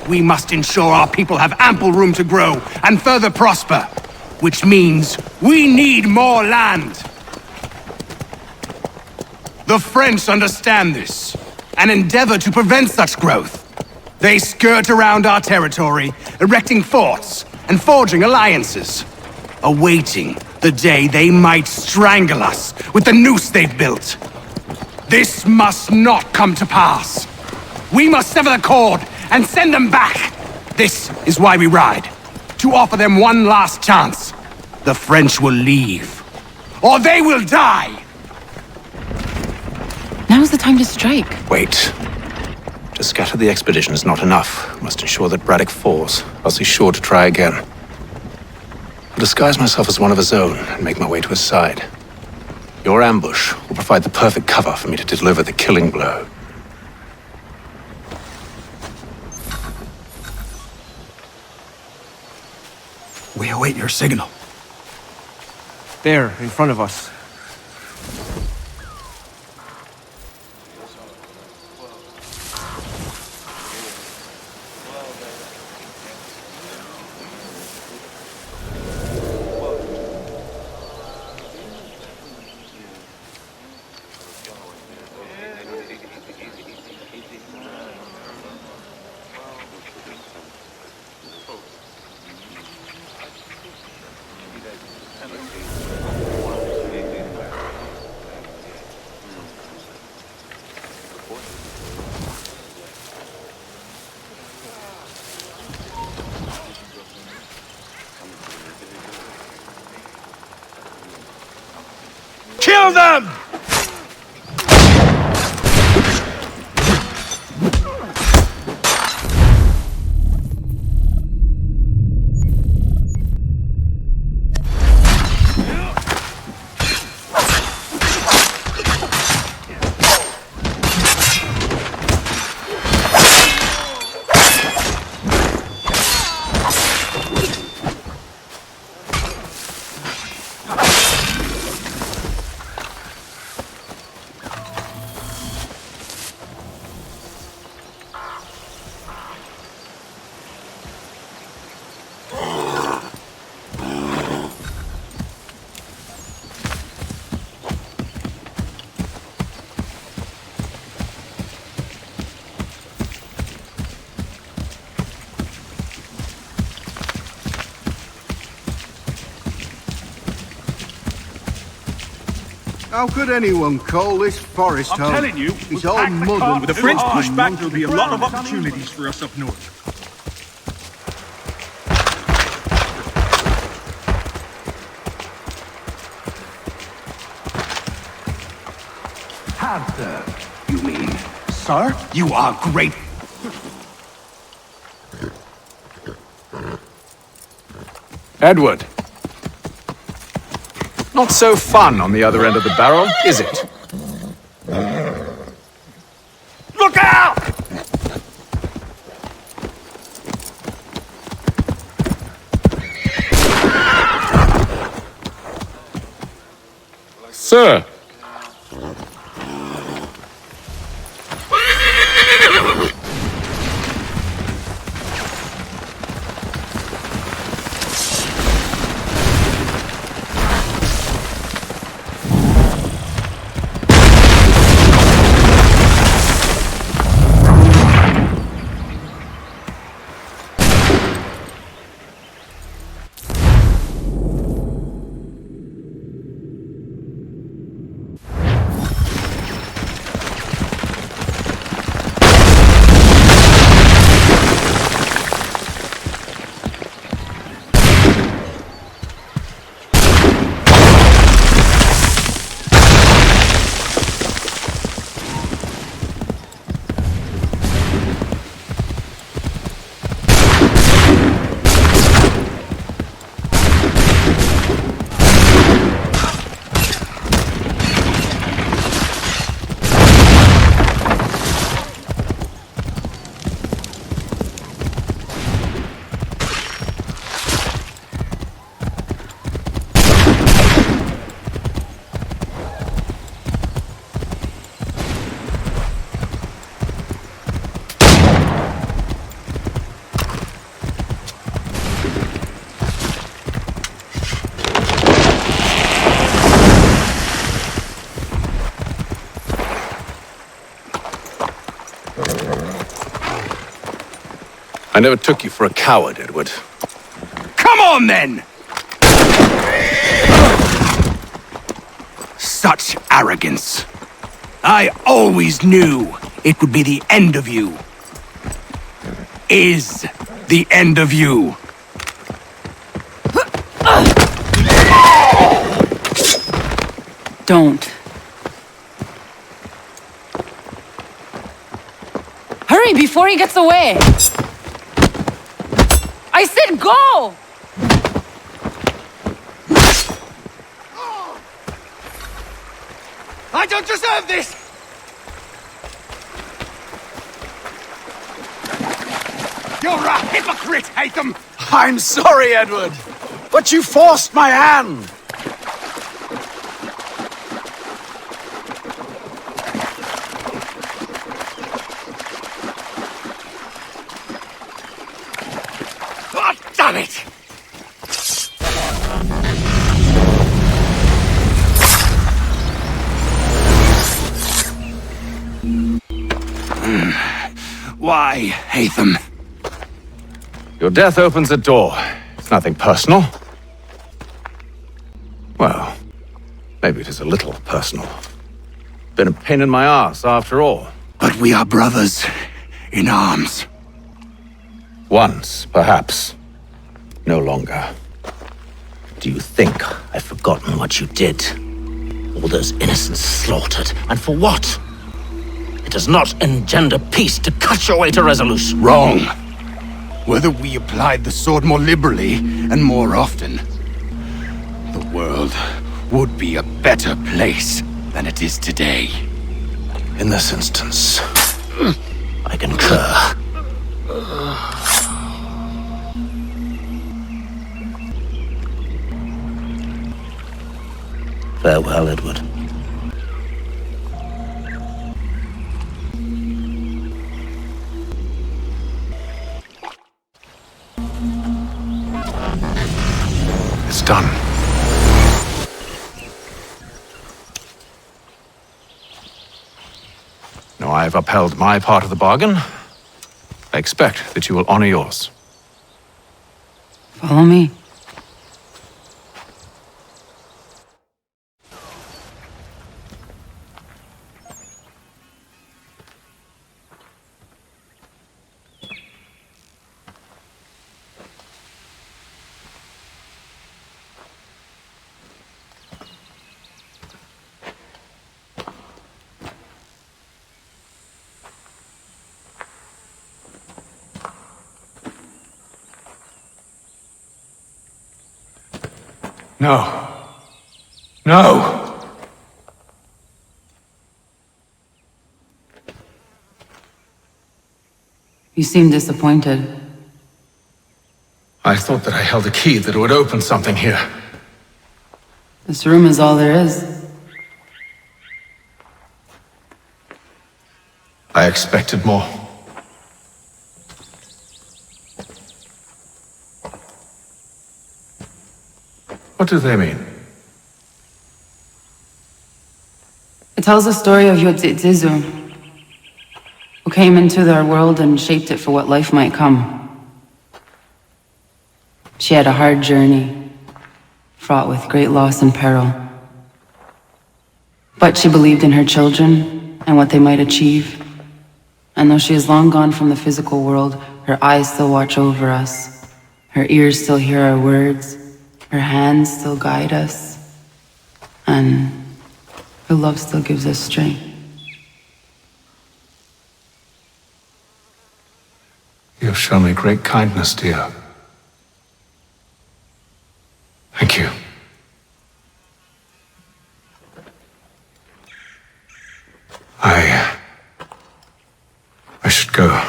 We must ensure our people have ample room to grow and further prosper. Which means we need more land. The French understand this and endeavor to prevent such growth. They skirt around our territory, erecting forts and forging alliances, awaiting the day they might strangle us with the noose they've built. This must not come to pass. We must sever the cord and send them back. This is why we ride. To offer them one last chance. The French will leave. Or they will die! Now's the time to strike. Wait. To scatter the expedition is not enough. We must ensure that Braddock falls, else he's sure to try again. I'll disguise myself as one of his own and make my way to his side. Your ambush will provide the perfect cover for me to deliver the killing blow. We await your signal. There, in front of us. Kill them! How could anyone call this forest home? I'm telling you, it's all mud and with the French fog push and back, none there'll to be a the lot of ground. opportunities for us up north. Panther, you mean? sir. You are great. Edward. Not so fun on the other end of the barrel, is it? Look out! Sir! I never took you for a coward, Edward. Come on, then! Such arrogance. I always knew it would be the end of you. Is the end of you. Don't. Hurry before he gets away! I said go! I don't deserve this! You're a hypocrite, Hatham! I'm sorry, Edward, but you forced my hand. Oh, damn it! Why, Hatham? Your death opens a door. It's nothing personal. Well, maybe it is a little personal. Been a pain in my ass, after all. But we are brothers in arms. Once, perhaps. No longer. Do you think I've forgotten what you did? All those innocents slaughtered, and for what? It does not engender peace to cut your way to resolution. Wrong. Whether we applied the sword more liberally and more often, the world would be a better place than it is today. In this instance, I concur. Farewell, Edward. It's done. Now I have upheld my part of the bargain. I expect that you will honor yours. Follow me. No. No! You seem disappointed. I thought that I held a key that would open something here. This room is all there is. I expected more. What do they mean? It tells the story of Yotzitzizu, who came into their world and shaped it for what life might come. She had a hard journey, fraught with great loss and peril. But she believed in her children and what they might achieve. And though she is long gone from the physical world, her eyes still watch over us. Her ears still hear our words. Her hands still guide us. And her love still gives us strength. You have shown me great kindness, dear. Thank you. I should go.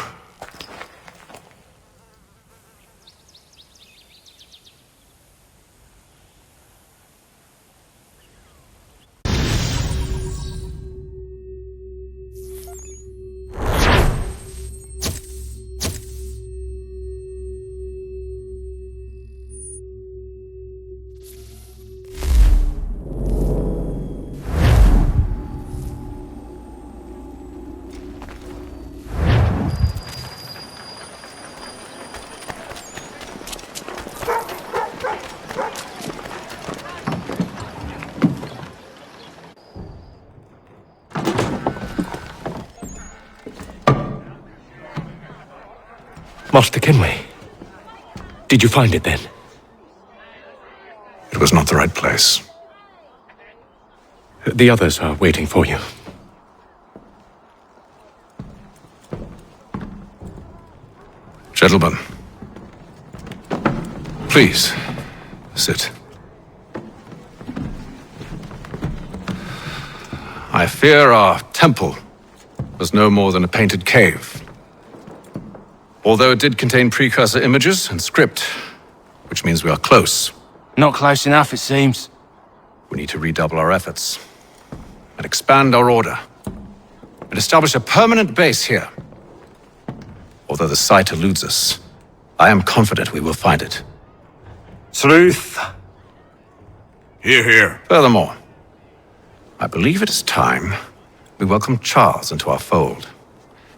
Master Kenway. Did you find it then? It was not the right place. The others are waiting for you. Gentlemen, please, sit. I fear our temple was no more than a painted cave. Although it did contain precursor images and script, which means we are close. Not close enough, it seems. We need to redouble our efforts and expand our order and establish a permanent base here. Although the site eludes us, I am confident we will find it. Truth. Hear, hear. Furthermore, I believe it is time we welcome Charles into our fold.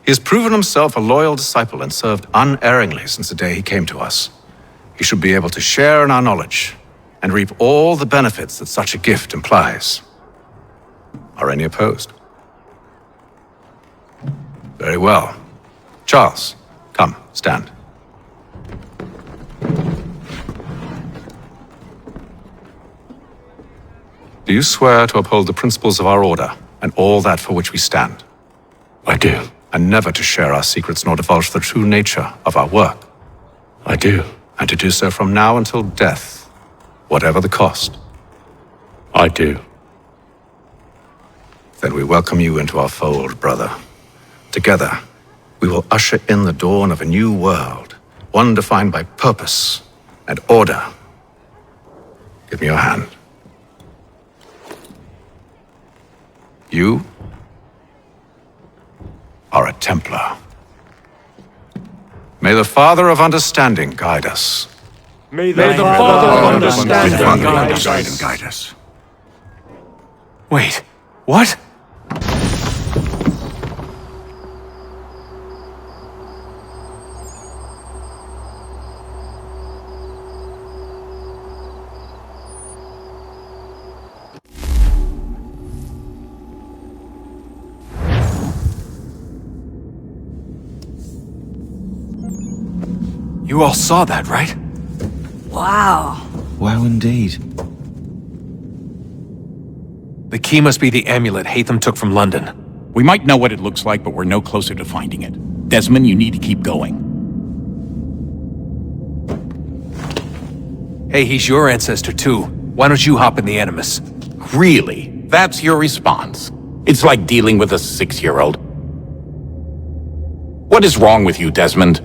He has proven himself a loyal disciple and served unerringly since the day he came to us. He should be able to share in our knowledge and reap all the benefits that such a gift implies. Are any opposed? Very well. Charles, come, stand. Do you swear to uphold the principles of our order and all that for which we stand? I do. And never to share our secrets nor divulge the true nature of our work? I do. And to do so from now until death, whatever the cost? I do. Then we welcome you into our fold, brother. Together, we will usher in the dawn of a new world, one defined by purpose and order. Give me your hand. You are a Templar. May the Father of Understanding guide us. May the Father of Understanding guide us. Wait, what? You all saw that, right? Wow. Wow, indeed. The key must be the amulet Hatham took from London. We might know what it looks like, but we're no closer to finding it. Desmond, you need to keep going. Hey, he's your ancestor too. Why don't you hop in the Animus? Really? That's your response? It's like dealing with a 6-year-old. What is wrong with you, Desmond?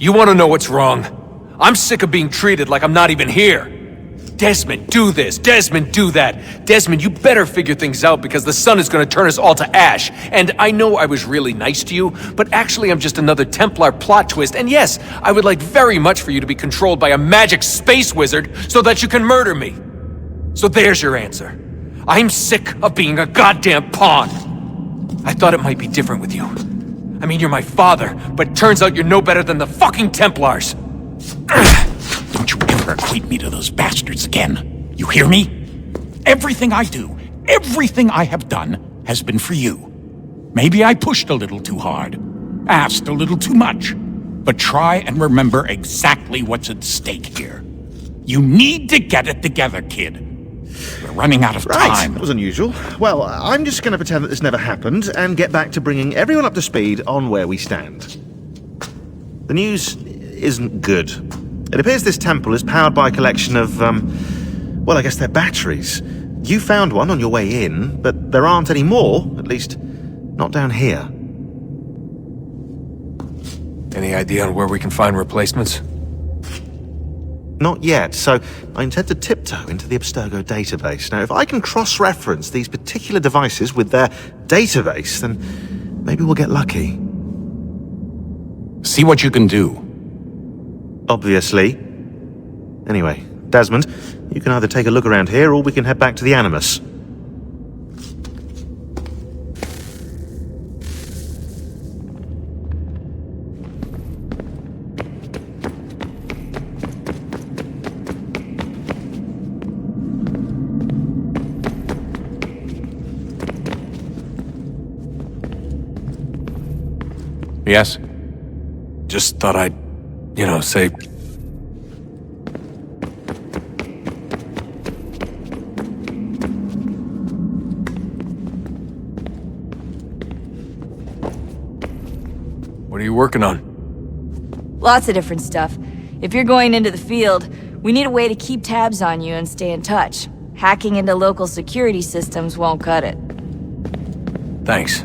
You want to know what's wrong? I'm sick of being treated like I'm not even here. Desmond, do this. Desmond, do that. Desmond, you better figure things out because the sun is going to turn us all to ash. And I know I was really nice to you, but actually I'm just another Templar plot twist. And yes, I would like very much for you to be controlled by a magic space wizard so that you can murder me. So there's your answer. I'm sick of being a goddamn pawn. I thought it might be different with you. I mean, you're my father, but turns out you're no better than the fucking Templars. Don't you ever equate me to those bastards again. You hear me? Everything I do, everything I have done, has been for you. Maybe I pushed a little too hard, asked a little too much, but try and remember exactly what's at stake here. You need to get it together, kid. We're running out of time. That was unusual. Well, I'm just going to pretend that this never happened and get back to bringing everyone up to speed on where we stand. The news isn't good. It appears this temple is powered by a collection of, well, I guess they're batteries. You found one on your way in, but there aren't any more, at least not down here. Any idea on where we can find replacements? Not yet, so I intend to tiptoe into the Abstergo database. Now, if I can cross-reference these particular devices with their database, then maybe we'll get lucky. See what you can do. Obviously. Anyway, Desmond, you can either take a look around here or we can head back to the Animus. Yes? Just thought I'd, say... What are you working on? Lots of different stuff. If you're going into the field, we need a way to keep tabs on you and stay in touch. Hacking into local security systems won't cut it. Thanks.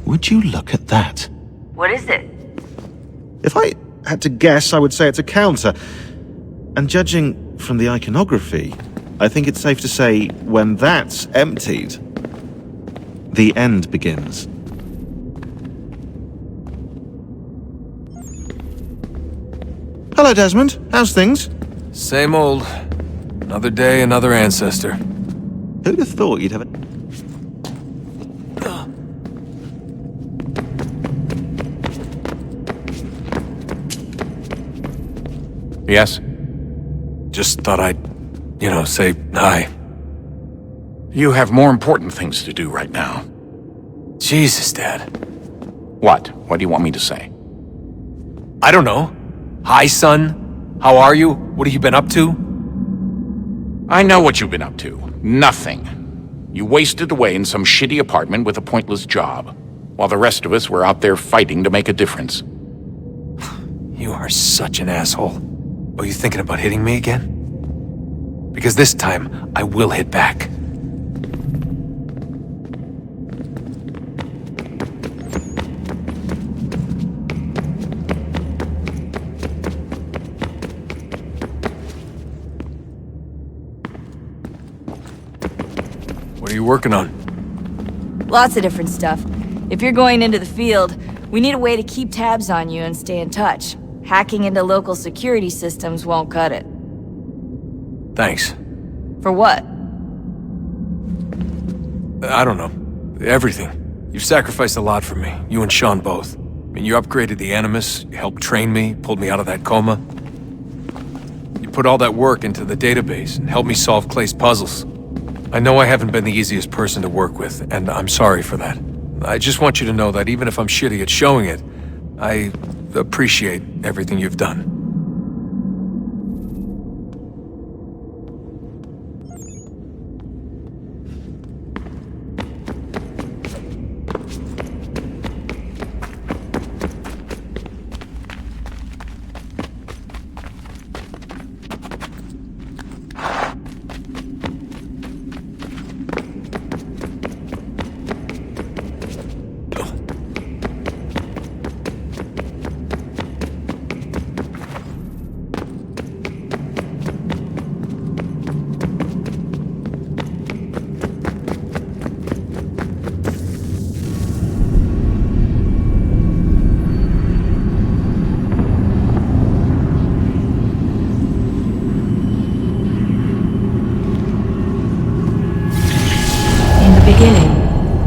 Would you look at that? What is it? If I had to guess, I would say it's a counter. And judging from the iconography, I think it's safe to say when that's emptied, the end begins. Hello, Desmond. How's things? Same old. Another day, another ancestor. Who'd have thought you'd have a... Yes? Just thought I'd, say hi. You have more important things to do right now. Jesus, Dad. What? What do you want me to say? I don't know. Hi, son. How are you? What have you been up to? I know what you've been up to. Nothing. You wasted away in some shitty apartment with a pointless job, while the rest of us were out there fighting to make a difference. You are such an asshole. Are you thinking about hitting me again? Because this time, I will hit back. What are you working on? Lots of different stuff. If you're going into the field, we need a way to keep tabs on you and stay in touch. Hacking into local security systems won't cut it. Thanks. For what? I don't know. Everything. You've sacrificed a lot for me. You and Sean both. I mean, you upgraded the Animus, you helped train me, pulled me out of that coma. You put all that work into the database and helped me solve Clay's puzzles. I know I haven't been the easiest person to work with, and I'm sorry for that. I just want you to know that even if I'm shitty at showing it, appreciate everything you've done.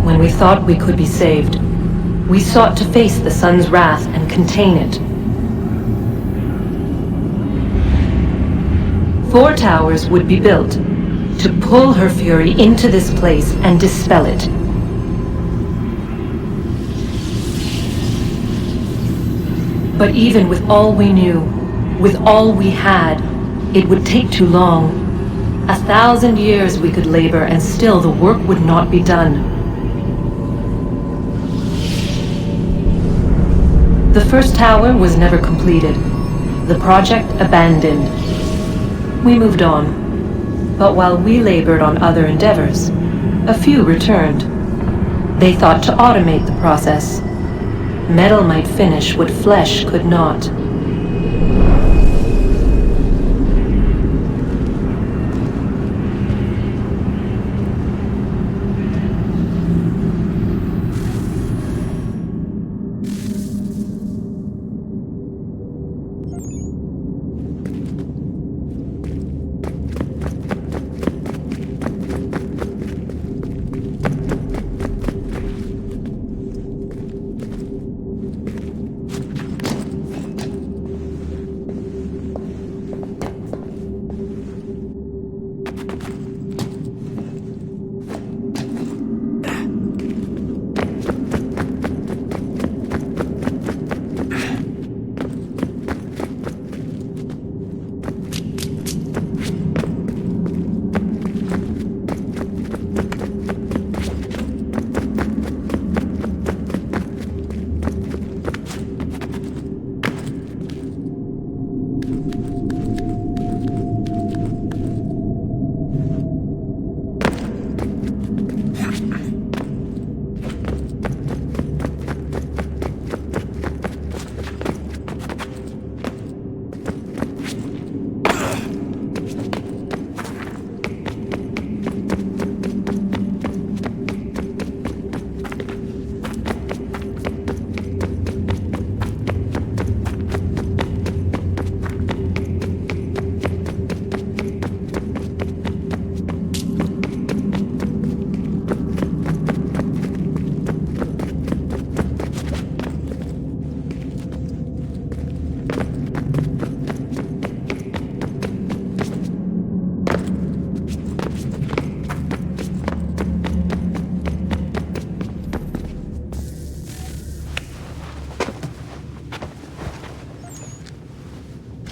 When we thought we could be saved, we sought to face the sun's wrath and contain it. 4 towers would be built to pull her fury into this place and dispel it. But even with all we knew, with all we had, it would take too long. 1,000 years we could labor and still the work would not be done. The first tower was never completed. The project abandoned. We moved on. But while we labored on other endeavors, a few returned. They thought to automate the process. Metal might finish what flesh could not.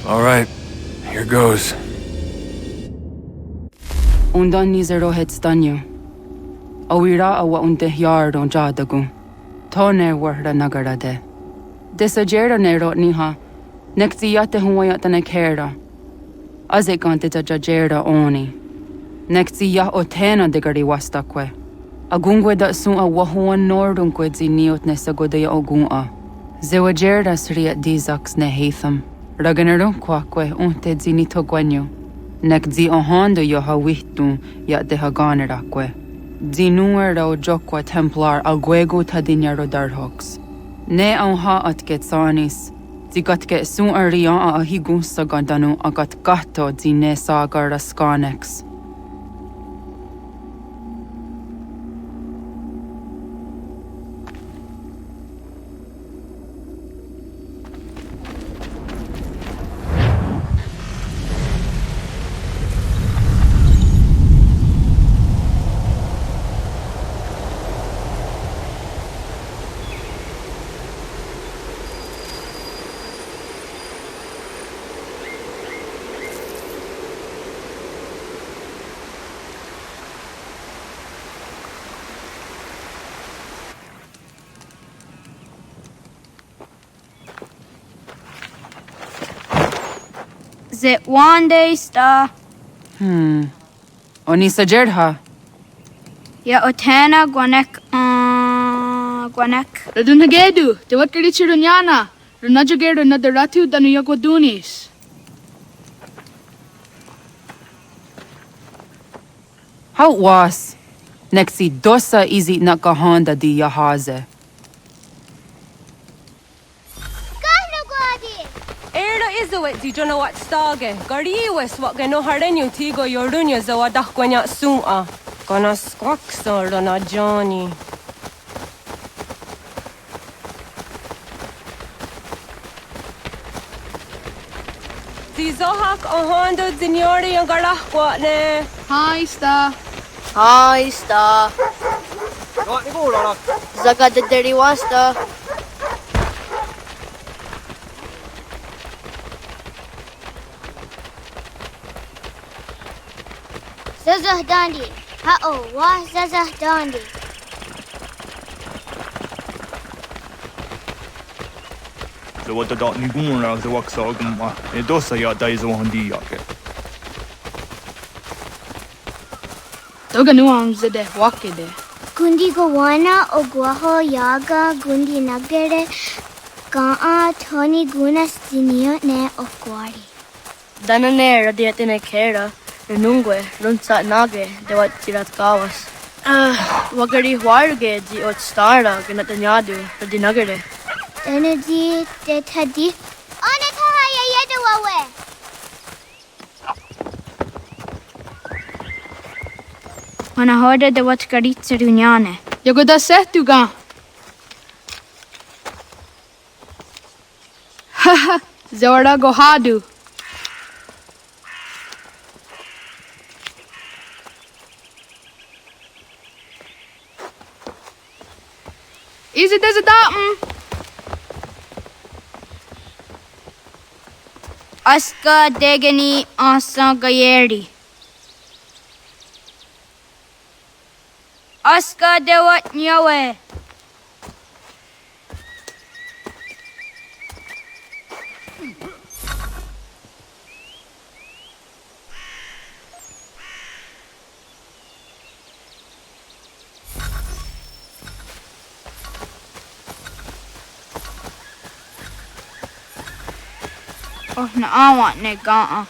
All right, here goes. Undan nizero het stanyo. Awira awa unte yard on jadagu. Tone warda nagarade. Desajera nero niha. Nekti yate huwayata nekera. Azekante jajera oni. Nekti ya otena degari wastakwe. Agungwe da sun a wahuan nordunkwe ziniot nesagodaya ogun'a. Zewajerda sriat dizaks ne hatham. Raganero kwakwe unte zinito gwenyo. Nek zi ohando yo hawihtu ya de haganerakwe. Zinuer o jokwa templar agwego tadinyaro darhoks. Ne ha at getsanis. Zigatke sun arian a higun sagandanu agat gato zine sagar raskanex. Zit one day sta. Oni sa Jerdha. Ya otena guanek guanek. Radunagedu, te wat karichirunyana. Runajagedu na daratu danu yagodunis. How was? Nexi dosa izi nakahanda di yahaze. Era izuit di jona wat stage. Gariwis wat gano harenyu tigo yorunya zawadah gwanya suma. Gana squaxor na Johnny. Di zohak ahondo dinyori ang garahwa ne. Hi, sta. Hi, sta. Zaga de deriwasta. Zazah Dandi. Ha-oh, wah Zazah Dandi. Så vad det då ni går så också och då så jag där så han die jag. Toga nuam zede wakide. Gundi Gowana o Guaho Yaga Gundi Nagere Gaa Tony Gunas Dinio Ne Okwari. Danane radiatine kera. Renungwe, runsa nage, de wat tirat kawas. Wagari warge di ot stara ganatanyadu, radinagere. Energy de tadi. Ona kahaya yeda wawe. Wana hoda de wat karitsa dunyane. Yagoda setuga. Haha, Zora gohadu. Easy does it Aska degani asa gayeri. Aska dewat nyawe. Oh, na awat ne gaa.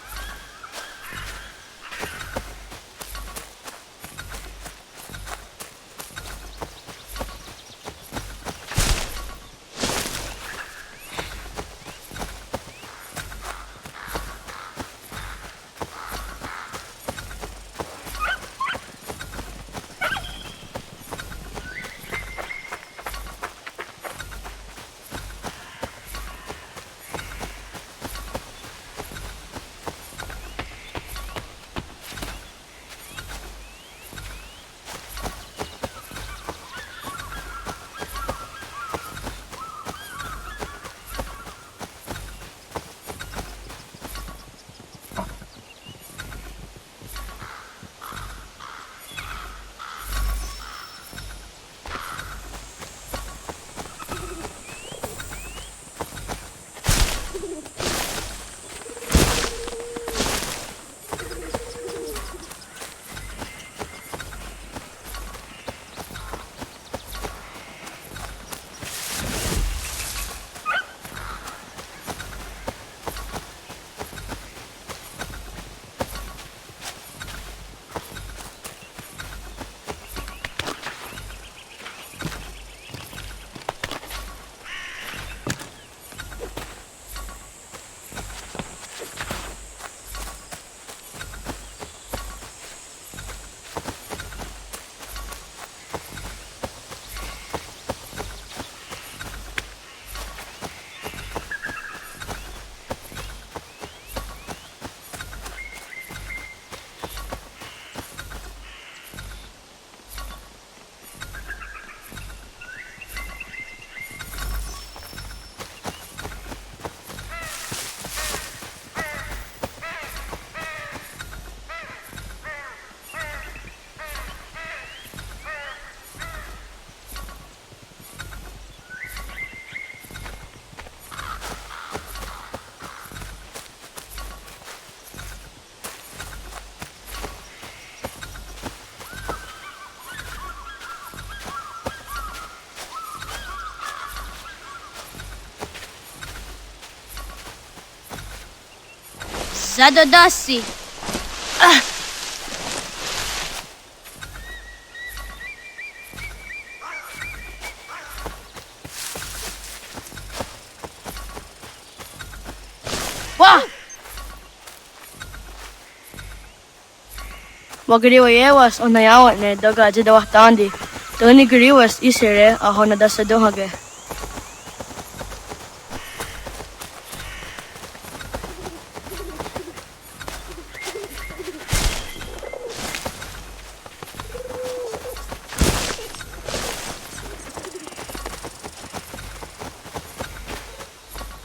Zadodasi. Wah! Wagariwayewas o nayawat ne daga jidawah tandi. Tani gariwas isere aho na dasadohage.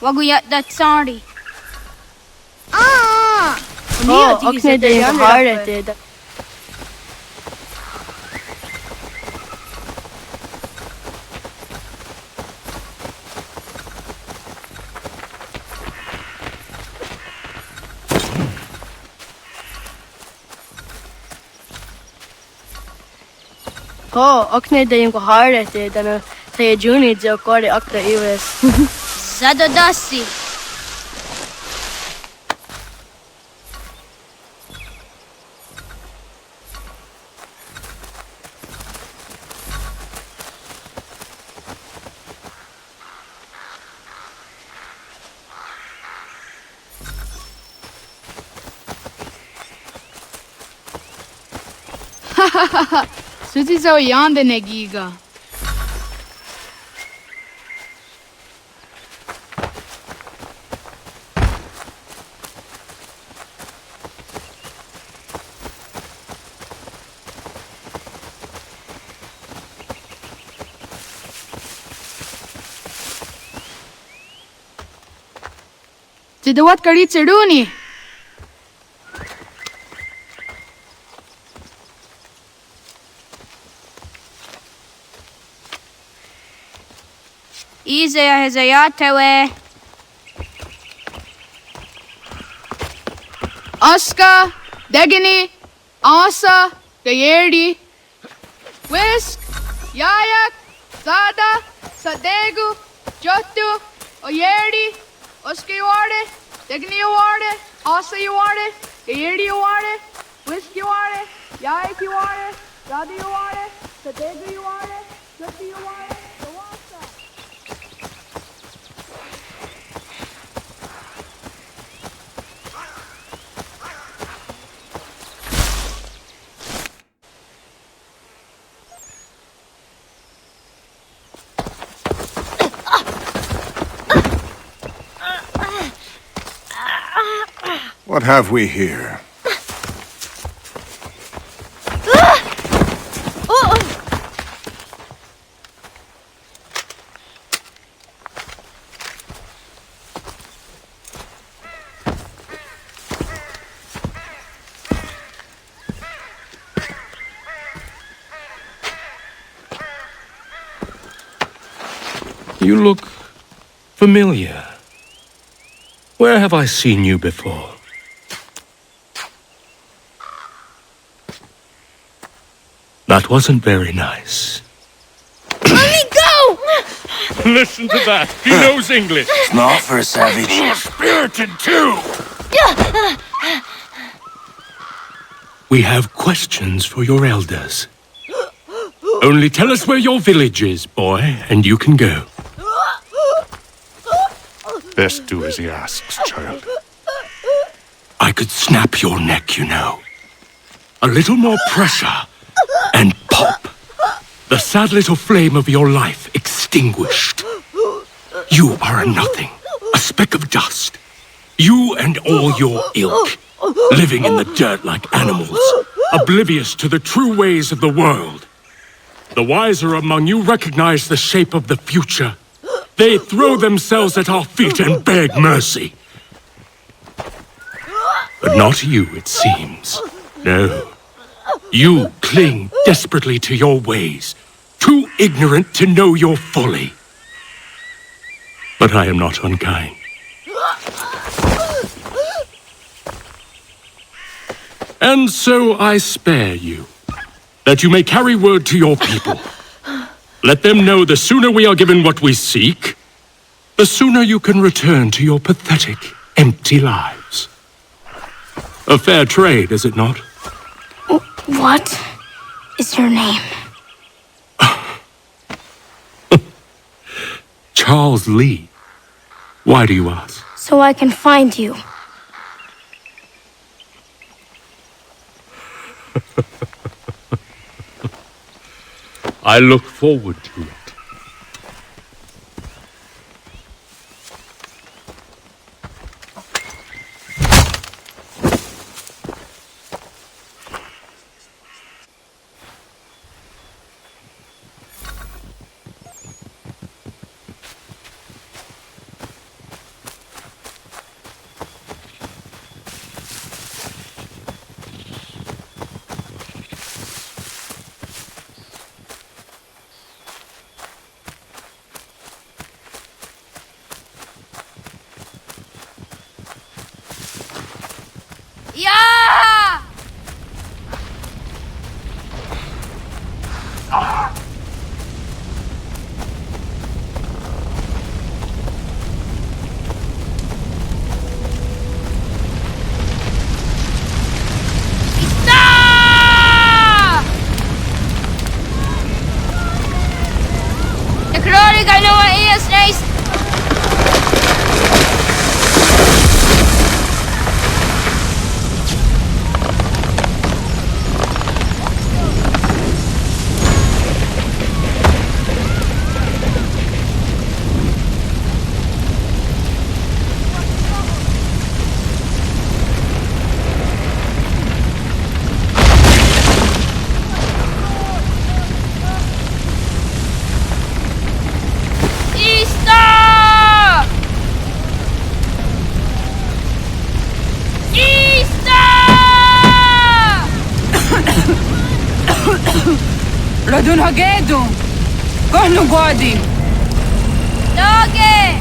Waguyat that sorry. Oh, akne de yung kahare te. Oh, akne de yung kahare te. Dana te juni jo kore akta iwes. Zadodasi. Suti zo yande ne giga. Jidawat kari chiduni. Izaya Hezayatewe. Aska, Degini, Asa, Gayerdi, Whisk, Yayak, Zada, Sadegu, Jotu, Oyerdi, Oska Yuarde, Degini Yuarde, Asa Yuarde, Gayerdi Yuarde, Whisk Yuarde, Yayak Yuarde, Zada Yuarde, Sadegu Yuarde, Jotu Yuarde, Zawasa. What have we here? You look familiar. Where have I seen you before? That wasn't very nice. Let me go! Listen to that. He knows English. It's not for a savage. You're spirited too. We have questions for your elders. Only tell us where your village is, boy, and you can go. Best do as he asks, child. I could snap your neck, you know. A little more pressure, and pop. The sad little flame of your life extinguished. You are a nothing, a speck of dust. You and all your ilk, living in the dirt like animals, oblivious to the true ways of the world. The wiser among you recognize the shape of the future. They throw themselves at our feet and beg mercy. But not you, it seems. No. You cling desperately to your ways, too ignorant to know your folly. But I am not unkind. And so I spare you, that you may carry word to your people. Let them know the sooner we are given what we seek, the sooner you can return to your pathetic, empty lives. A fair trade, is it not? What is your name? Charles Lee. Why do you ask? So I can find you. I look forward to it. Yeah! I know what he is, nice. Radun Hagedu! Kohnu Gwadi! Doge!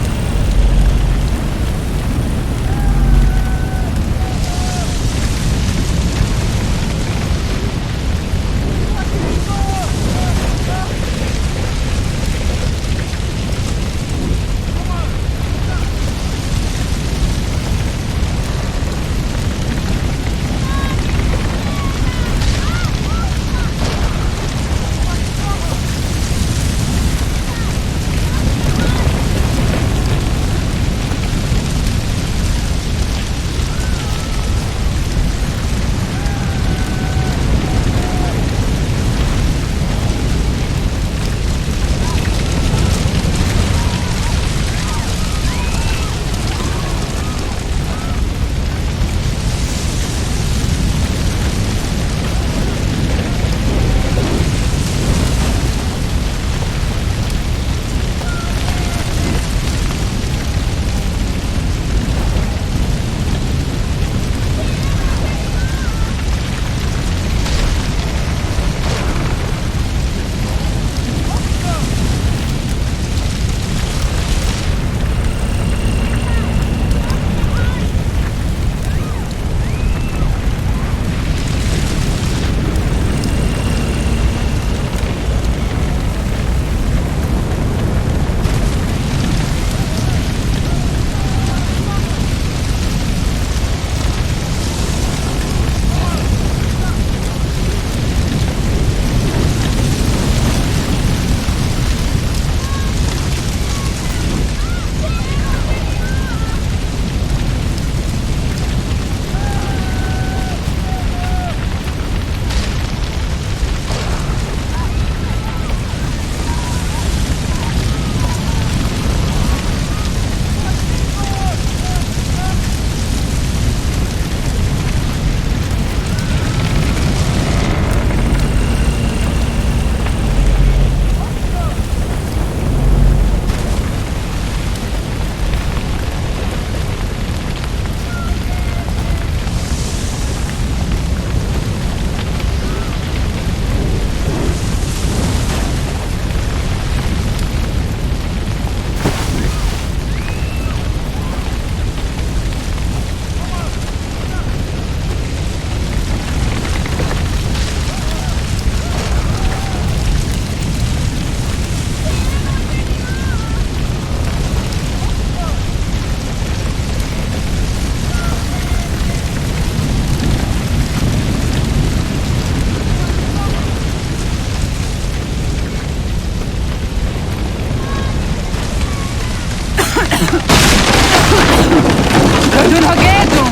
Radun hagedo.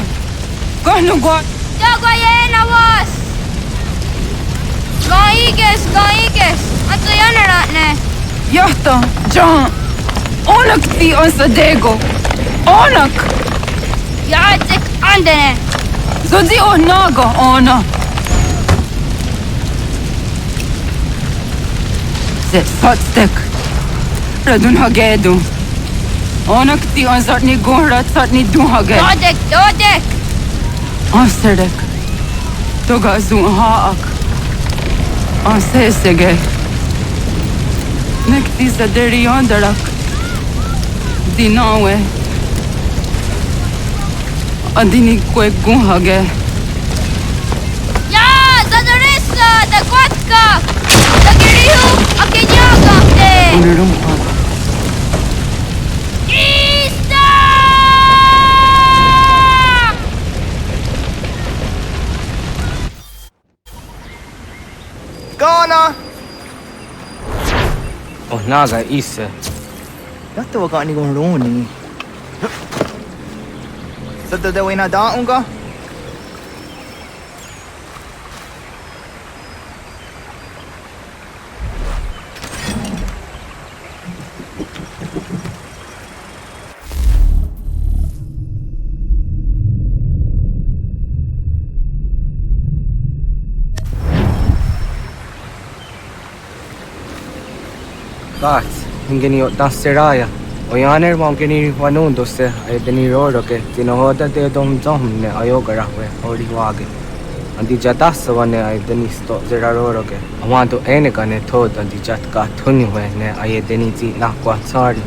Kohnu go. Jagoyena was. Gaiges. Atso yanaratne. Johto, John. Onak ti on sadego. Onak. Jacek andene. Zodzi onago ona. Zet fatstek. Radun hagedo. Onak ti on zartni gonrat zartni duhage. Dodek. Ansterdek. Toga zun haak. Ansesege. Nekti sa deri ondarak. Dinawe. Adini kwe gunhage. Ja, zadorissa, da kwatka. Da girihu, akenyaga te. Unirumpa. Ghana! Oh, naga isse. Yatta wa kani gon roni. Sadda da wena da unga? Ingeni da seraya. Oyaner mongeni wanundo se edeni roro ke tinohoda de dom ne ayogara we ori wage. Andi jatas wane edeni sto zeraro ke. Awanto ene kane thod andi jatka thuni we ne ayedeni ji na kwa sorry.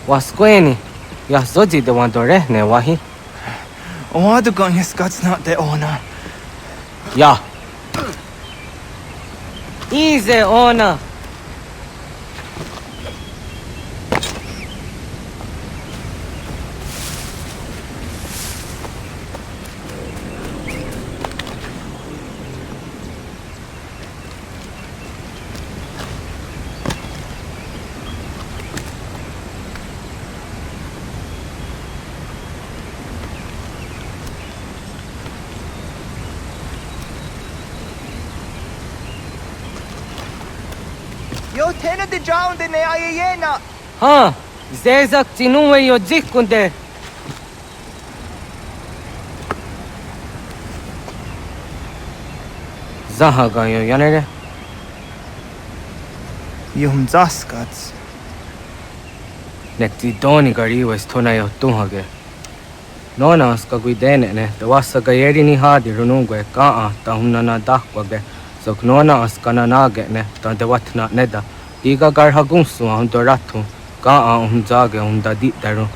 Wasqueni, ya zoji de wandore ne wahi. Wadu gon his guts not the owner. Ya. Easy owner. Yo tena de drowned in the ayena. Huh? Zezak tinuwe yo jikunde. Zahaga yo yanere. Yum zaskats. Nekti doni gari was tona yo tuhage. Nona ska guidene ne, the wasa gayeri ni hadi runungwe kaa ta hunana dakwage. So knona askana nage ne, ta de watna neda. Iga garha gunsu hundo ratu, kaa hunzage hunda di daru.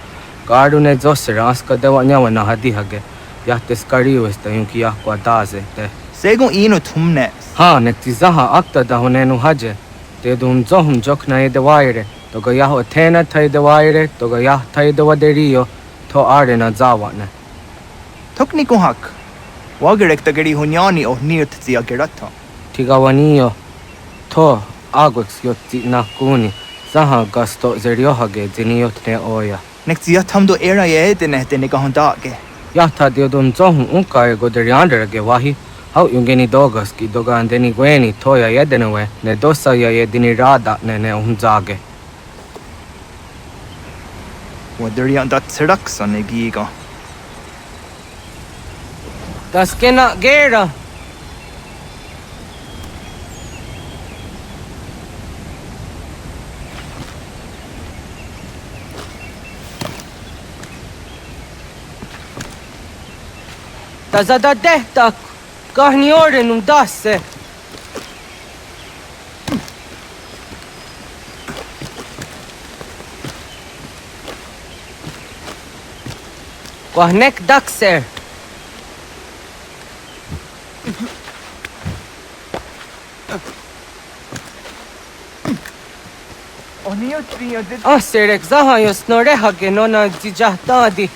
Garu ne zosera aska de wanyawa na hadihage. Yahtes kariu esta yunki yakwa daze te. Segun ino tumne. Ha, nekti zaha akta da hunenu haje. Te dun zohum jokna e de waire. Toga yaho tena tai de waire, toga yah tai de waderio. To are na zawane. Tokni kuhak. Wagerek tagari hunyani o nirt zia gerato. Tigawanio. To agwex yotti na kuni. Zaha gasto zeriohage ziniotne oya. Nekzia tamdo era ye dene dene gahondage. Yahta diodun zohum unka e goderianderage wahi. Hau yung geni dogas ki doga andeni gweni toya yedenewe ne dosa ya yedini rada ne unzage. Wadari ang datsirak sa negiga. Das kena gera. Tazada dehtak. Kahni ore nung dasse. Kahnek dakser. Serek zahayos norehage nona zijahtadi.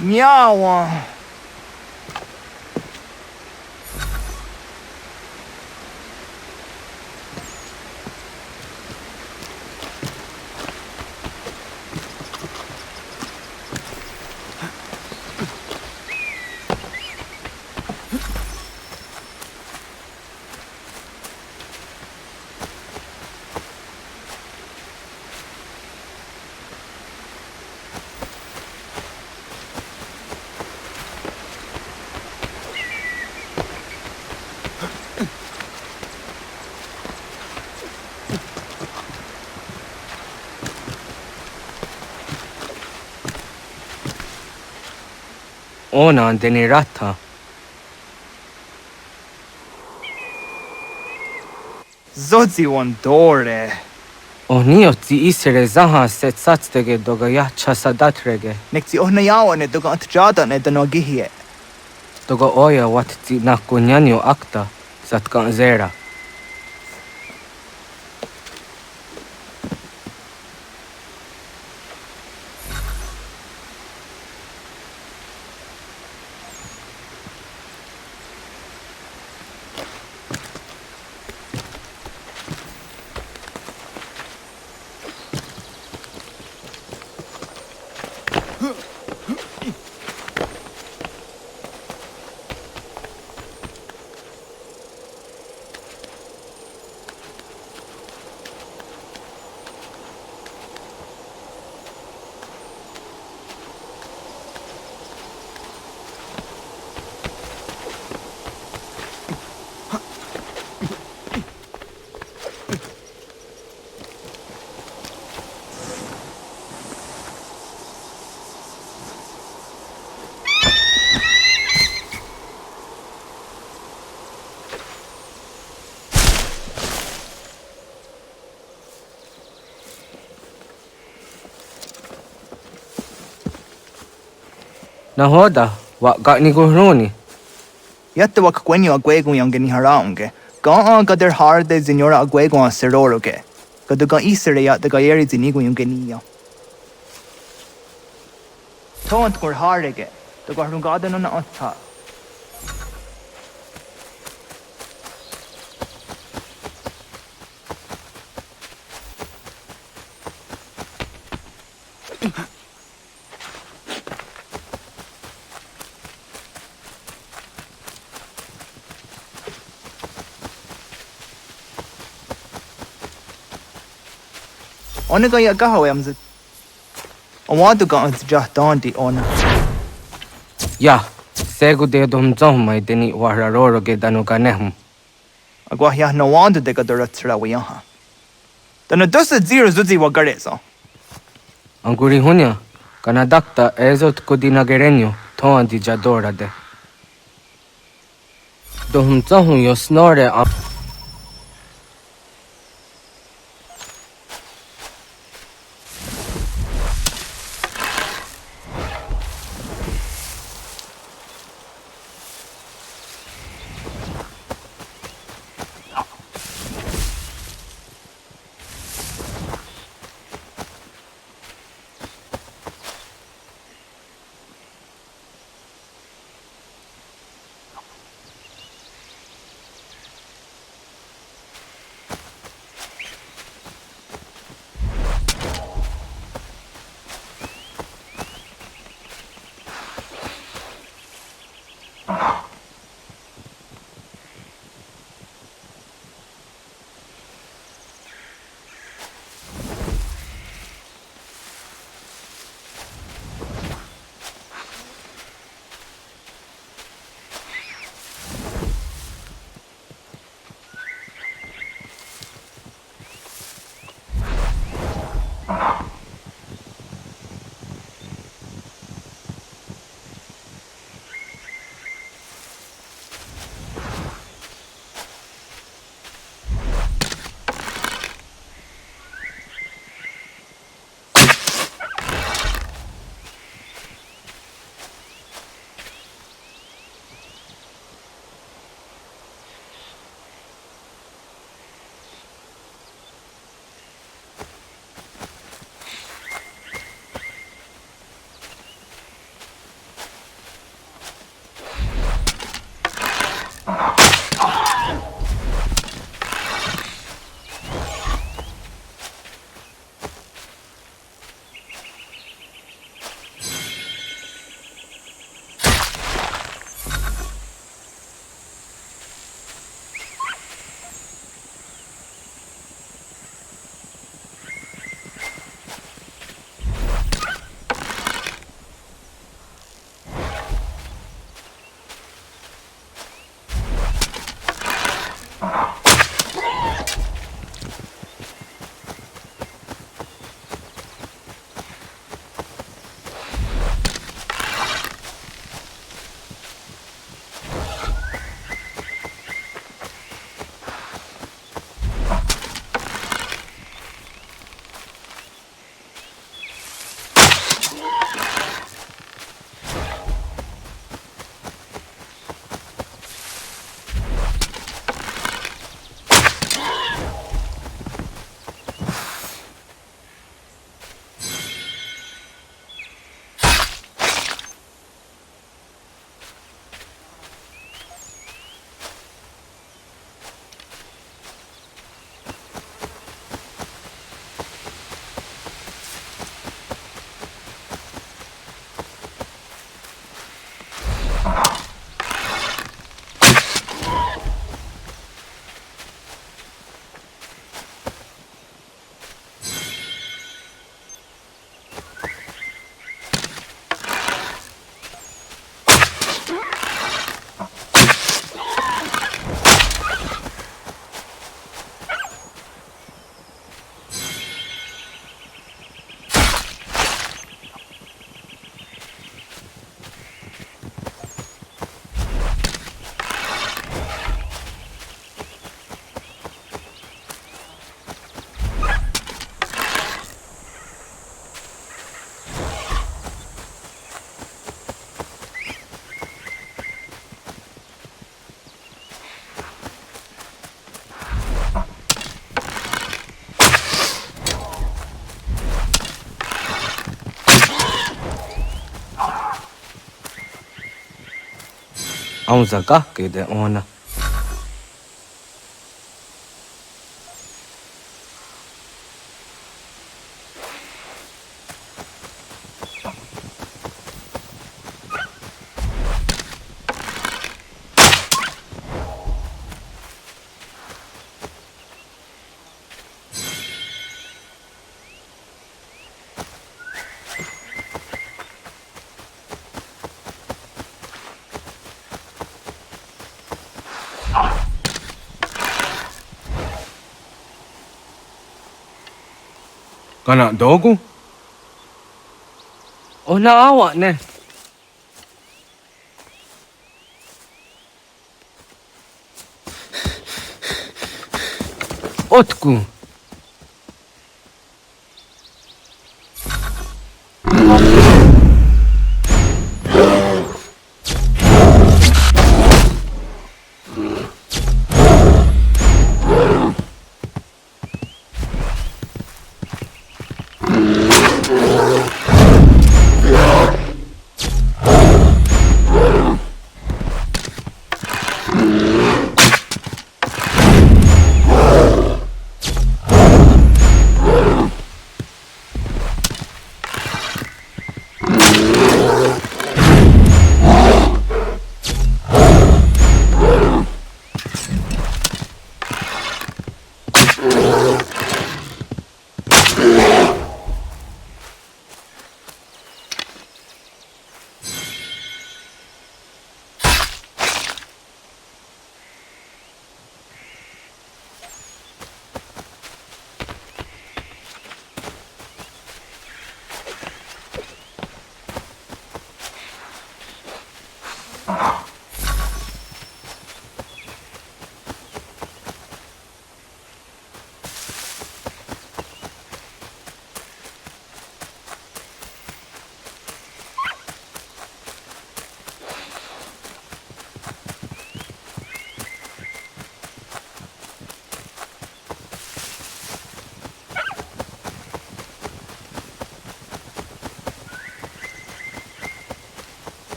Miawa. Ona andeni rata. Zodzi wan dore. Onio zi isere zaha set satstege doga yacha sadatrege. Nekzi ohnayawa ne doga antjada ne danogihie. Doga oya wat zi nakunyanyo akta satkan zera. Nahoda, wa ga ni guruni. Yatte wa kwenyo agwego yang geni haraunge. Ga gader harde zinora agwego a seroroge. Gaduga isere ya daga yeri zinigo yung geniya. Tont gur harege. Daga harungada no na otta. Ona ga ya gahawe amzit. Awadu ga antjahtandi ona. Ya, segu de dom zomai deni wahraroroge danuga nehum. Agwa ya no wandu de gadaratsra wiyaha. Dana dosa zero zuzi wa garezo. Anguri hunya, kana dakta ezot kodina gerenyo, toan di jadora de. Dohum zohum yosnore am. Ông già cả cái để ona. Kana dogu? Ona awa ne. Otku.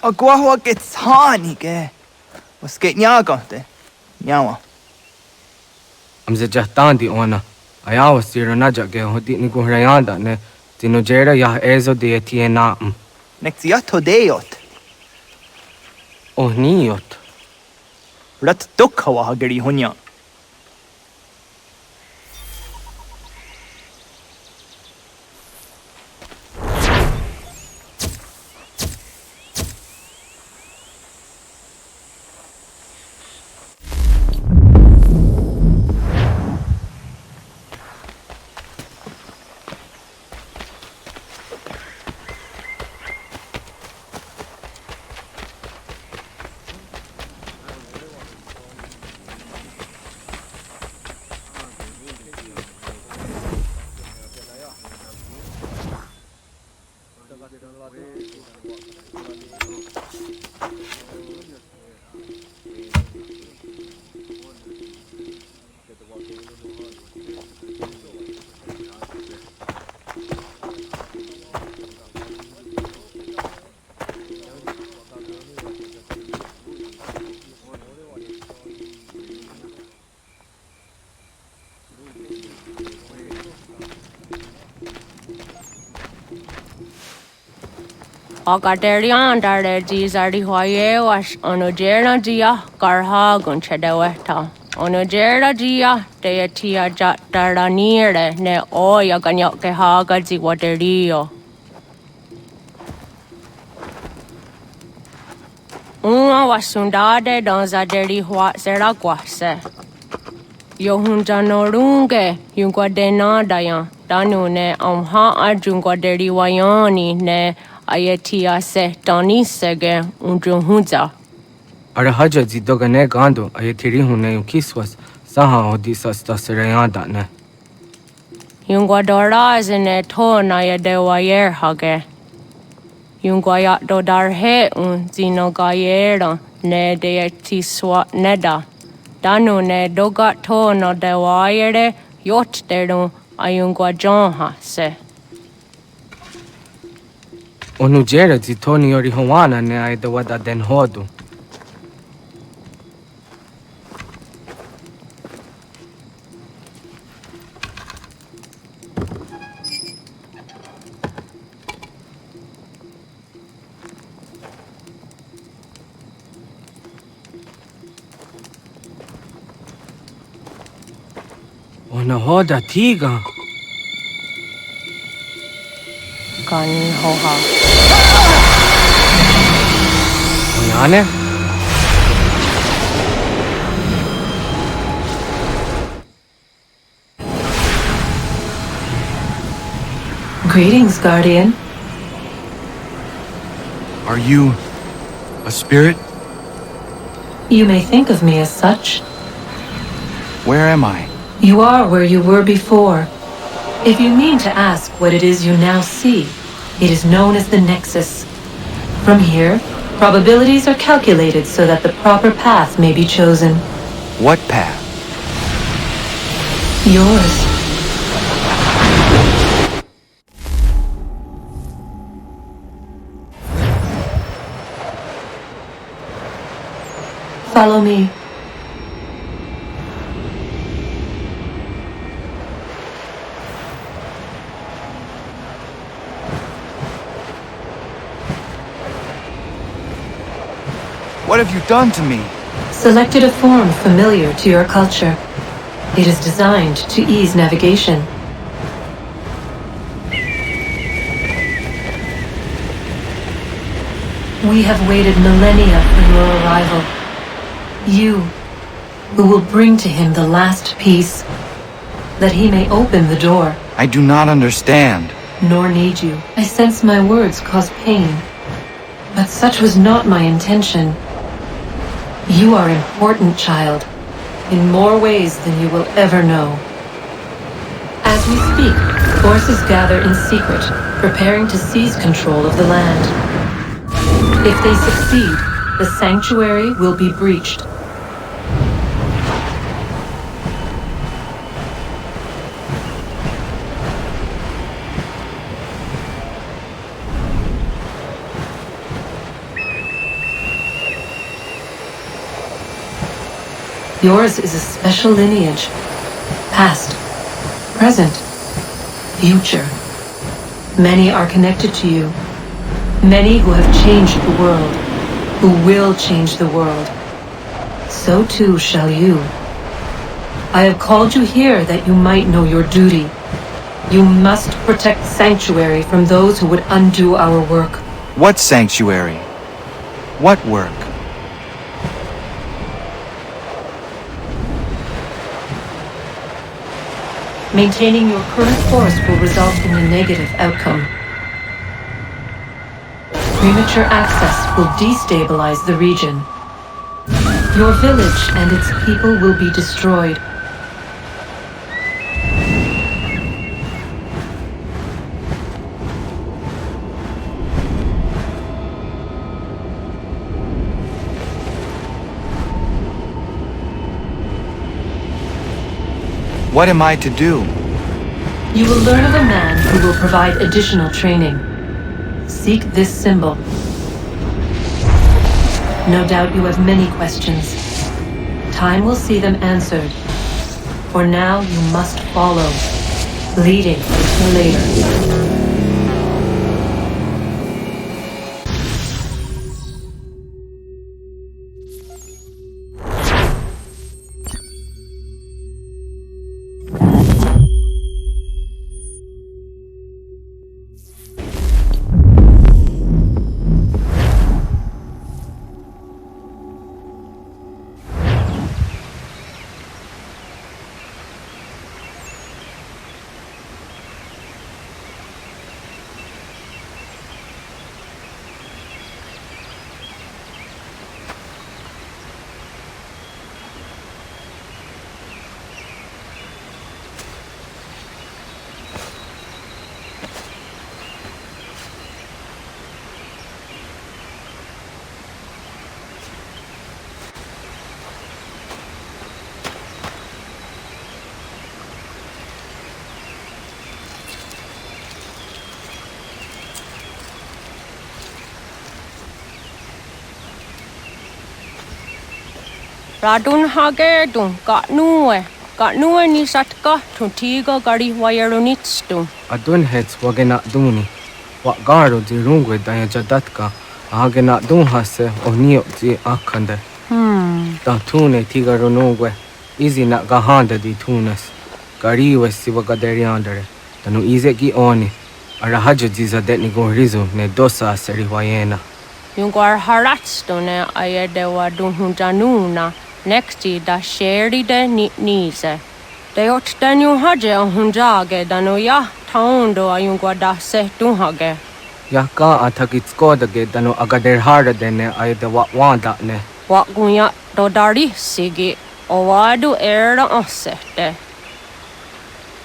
Agua que tsani ke. Was geht nyagante? Nyawa. Am ze jahtan di ona. Ayawa siro na jage hodi ni guhrayanda ne. Tino jera yah ezo de tiena. Nexiato deot. Oh niot. Rat dukhawa hageri hunya. Agaderian dare Gizardi Hoye was onogera gia garha gunchedeweta. Onogera gia deatia jataranire ne oya ganyoke haga ziwaderio. Uma wasundade donzaderi hua seraguase. Yohunjanorunge yunguadenadayan danune amha ajunguaderi wayani ne Ayatia se Dani sege unjunhuza. Arahaja zidogane gando ayatiri hune yukiswas saha odisa stasirayanda ne. Yunguadora zine to na yadewayer hage. Yunguayat dodarhe zinogayera ne deetiswa neda. Danu ne dogat to no dewayere yot deru ayunguajonha se. Onujera zitoni yori Hawana ne ai the wada den hodu. Ona hoda tiga. Gun hoha. Onane? Greetings, Guardian. Are you a spirit? You may think of me as such. Where am I? You are where you were before. If you mean to ask what it is you now see, it is known as the Nexus. From here, probabilities are calculated so that the proper path may be chosen. What path? Yours. Follow me. What have you done to me? Selected a form familiar to your culture. It is designed to ease navigation. We have waited millennia for your arrival. You, who will bring to him the last piece, that he may open the door. I do not understand. Nor need you. I sense my words cause pain. But such was not my intention. You are important, child, in more ways than you will ever know. As we speak, forces gather in secret, preparing to seize control of the land. If they succeed, the sanctuary will be breached. Yours is a special lineage. Past, present, future. Many are connected to you. Many who have changed the world, who will change the world. So too shall you. I have called you here that you might know your duty. You must protect Sanctuary from those who would undo our work. What sanctuary? What work? Maintaining your current force will result in a negative outcome. Premature access will destabilize the region. Your village and its people will be destroyed. What am I to do? You will learn of a man who will provide additional training. Seek this symbol. No doubt you have many questions. Time will see them answered. For now, you must follow, leading until later. Radun hagerdun, got nuwe ni satka, tuntigo gari wayarunitstu. Adun heads wagena duni. Wa garo di rungwe daya jadatka. Agena dun hase o nio di akande. Da tune tiga runungwe. Izi na gahanda di tunes. Gariwe siwa gaderiandere. Danu ize gi oni. Arahajo diza detni gorizo ne dosa seri wayena. Yungwar haratstu ne ayedewa dunhunjanuna. Nexti da sheri de nize. De ot danu haje hunjage danu ya taundo ayungwa da se dunhage. Ya ka atakitskoda danu agader harda dene ayedewa wanda ne. Wa gunya dodari sigi. Owadu era osete.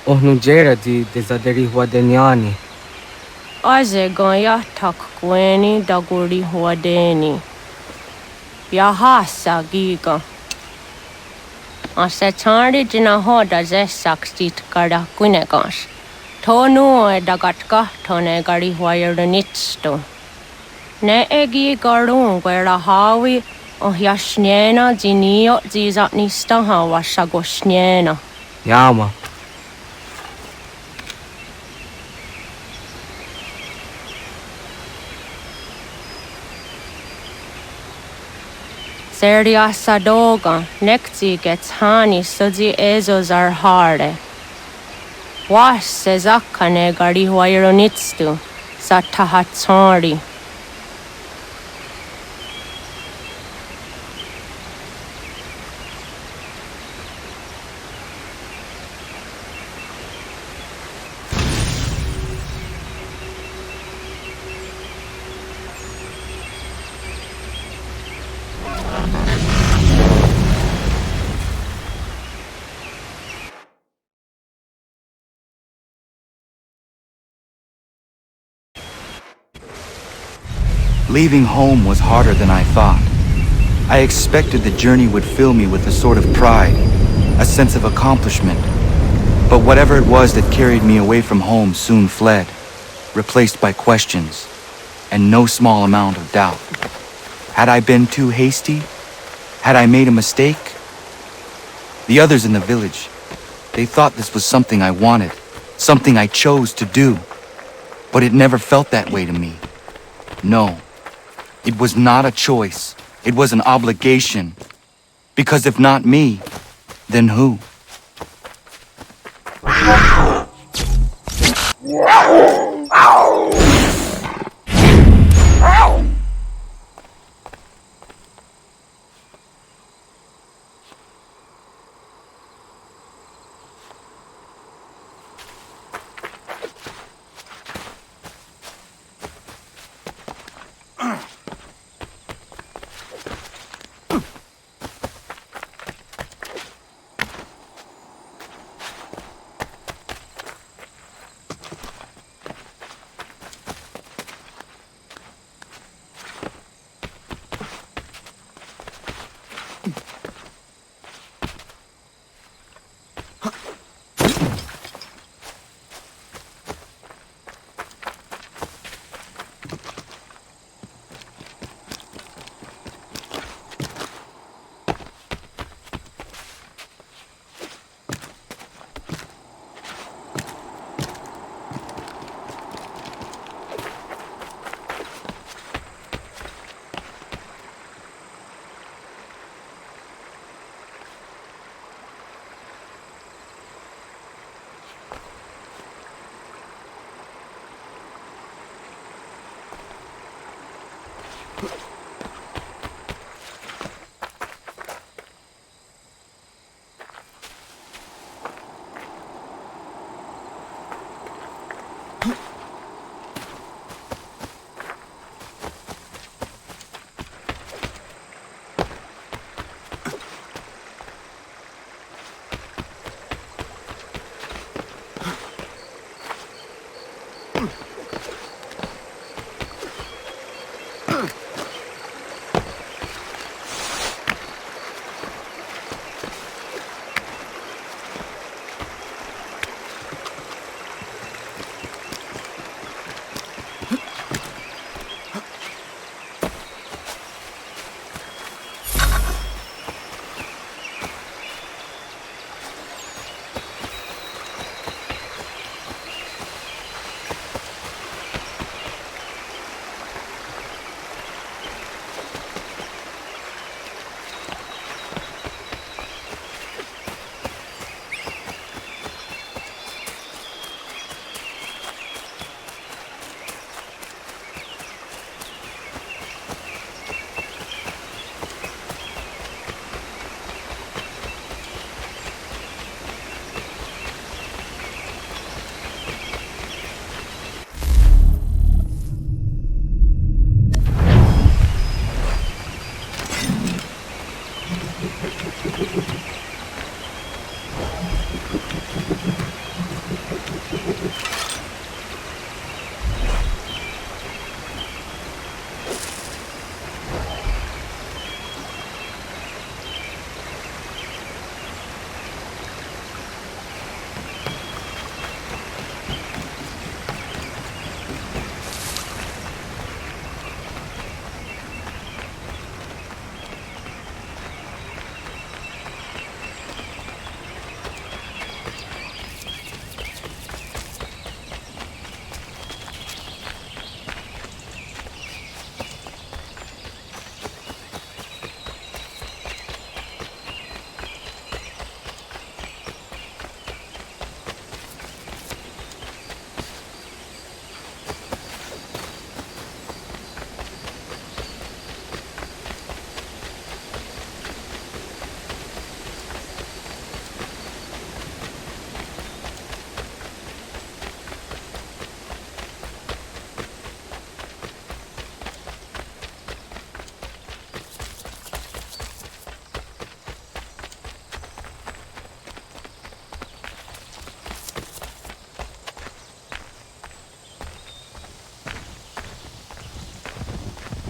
Ohnu jera di dezaderi huadenyani. Aze goya tak gweni daguri huadeni. Yahasa giga. Ase chari jina hoda ze saksit kada kunegas. Tonu e dagatka tone gari huayernitsto. Ne egi garung gwera hawi o yashnena zinio zizatnista hawa shagoshnena. Yama. Seria sadoga, nekti gets hani sudzi ezos are harde. Was sezakane gari huayronitstu, satahatsari. Leaving home was harder than I thought. I expected the journey would fill me with a sort of pride, a sense of accomplishment. But whatever it was that carried me away from home soon fled, replaced by questions, and no small amount of doubt. Had I been too hasty? Had I made a mistake? The others in the village, they thought this was something I wanted, something I chose to do. But it never felt that way to me. No. It was not a choice. It was an obligation. Because if not me, then who?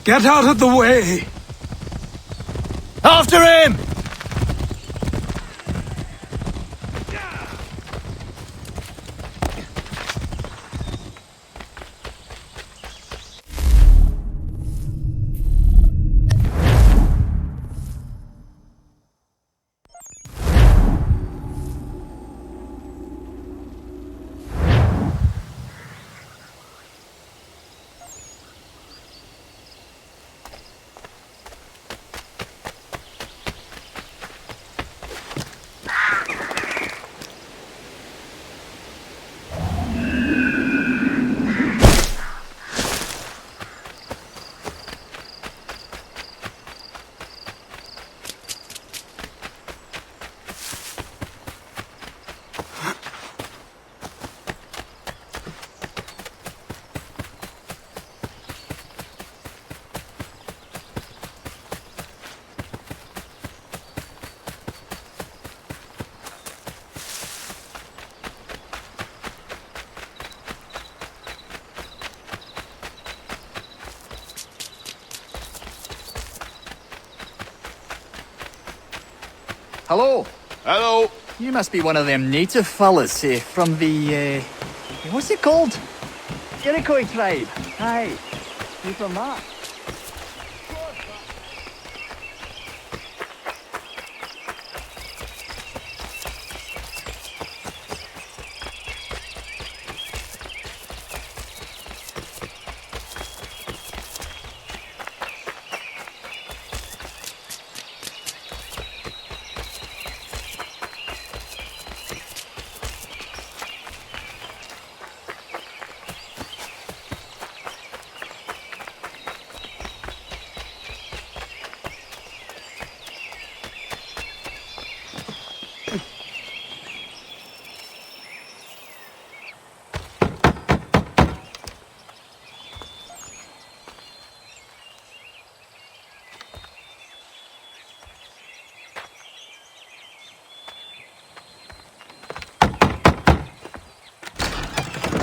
Get out of the way! After him! Hello. Hello. You must be one of them native fellas, from the, what's it called? Iroquois tribe. Aye. You from that?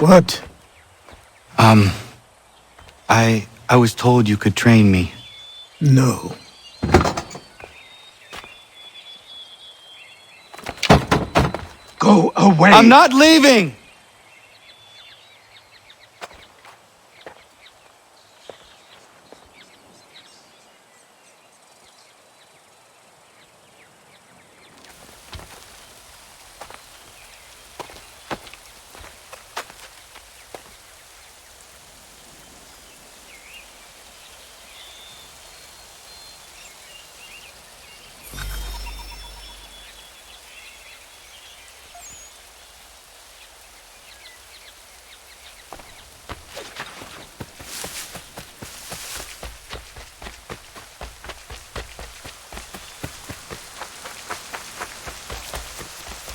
What? I was told you could train me. No. Go away! I'm not leaving!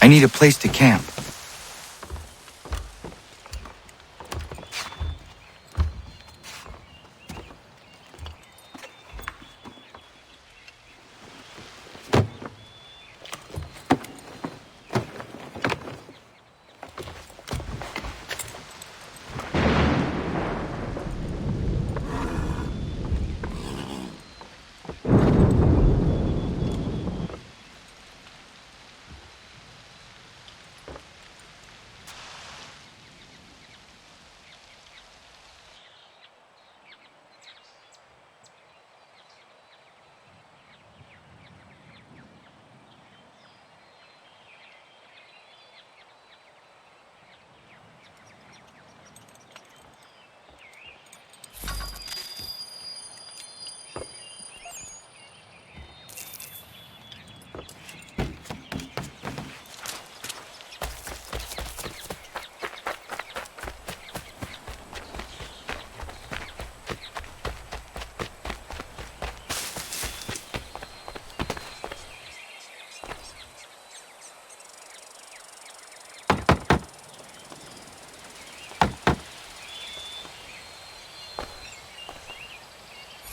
I need a place to camp.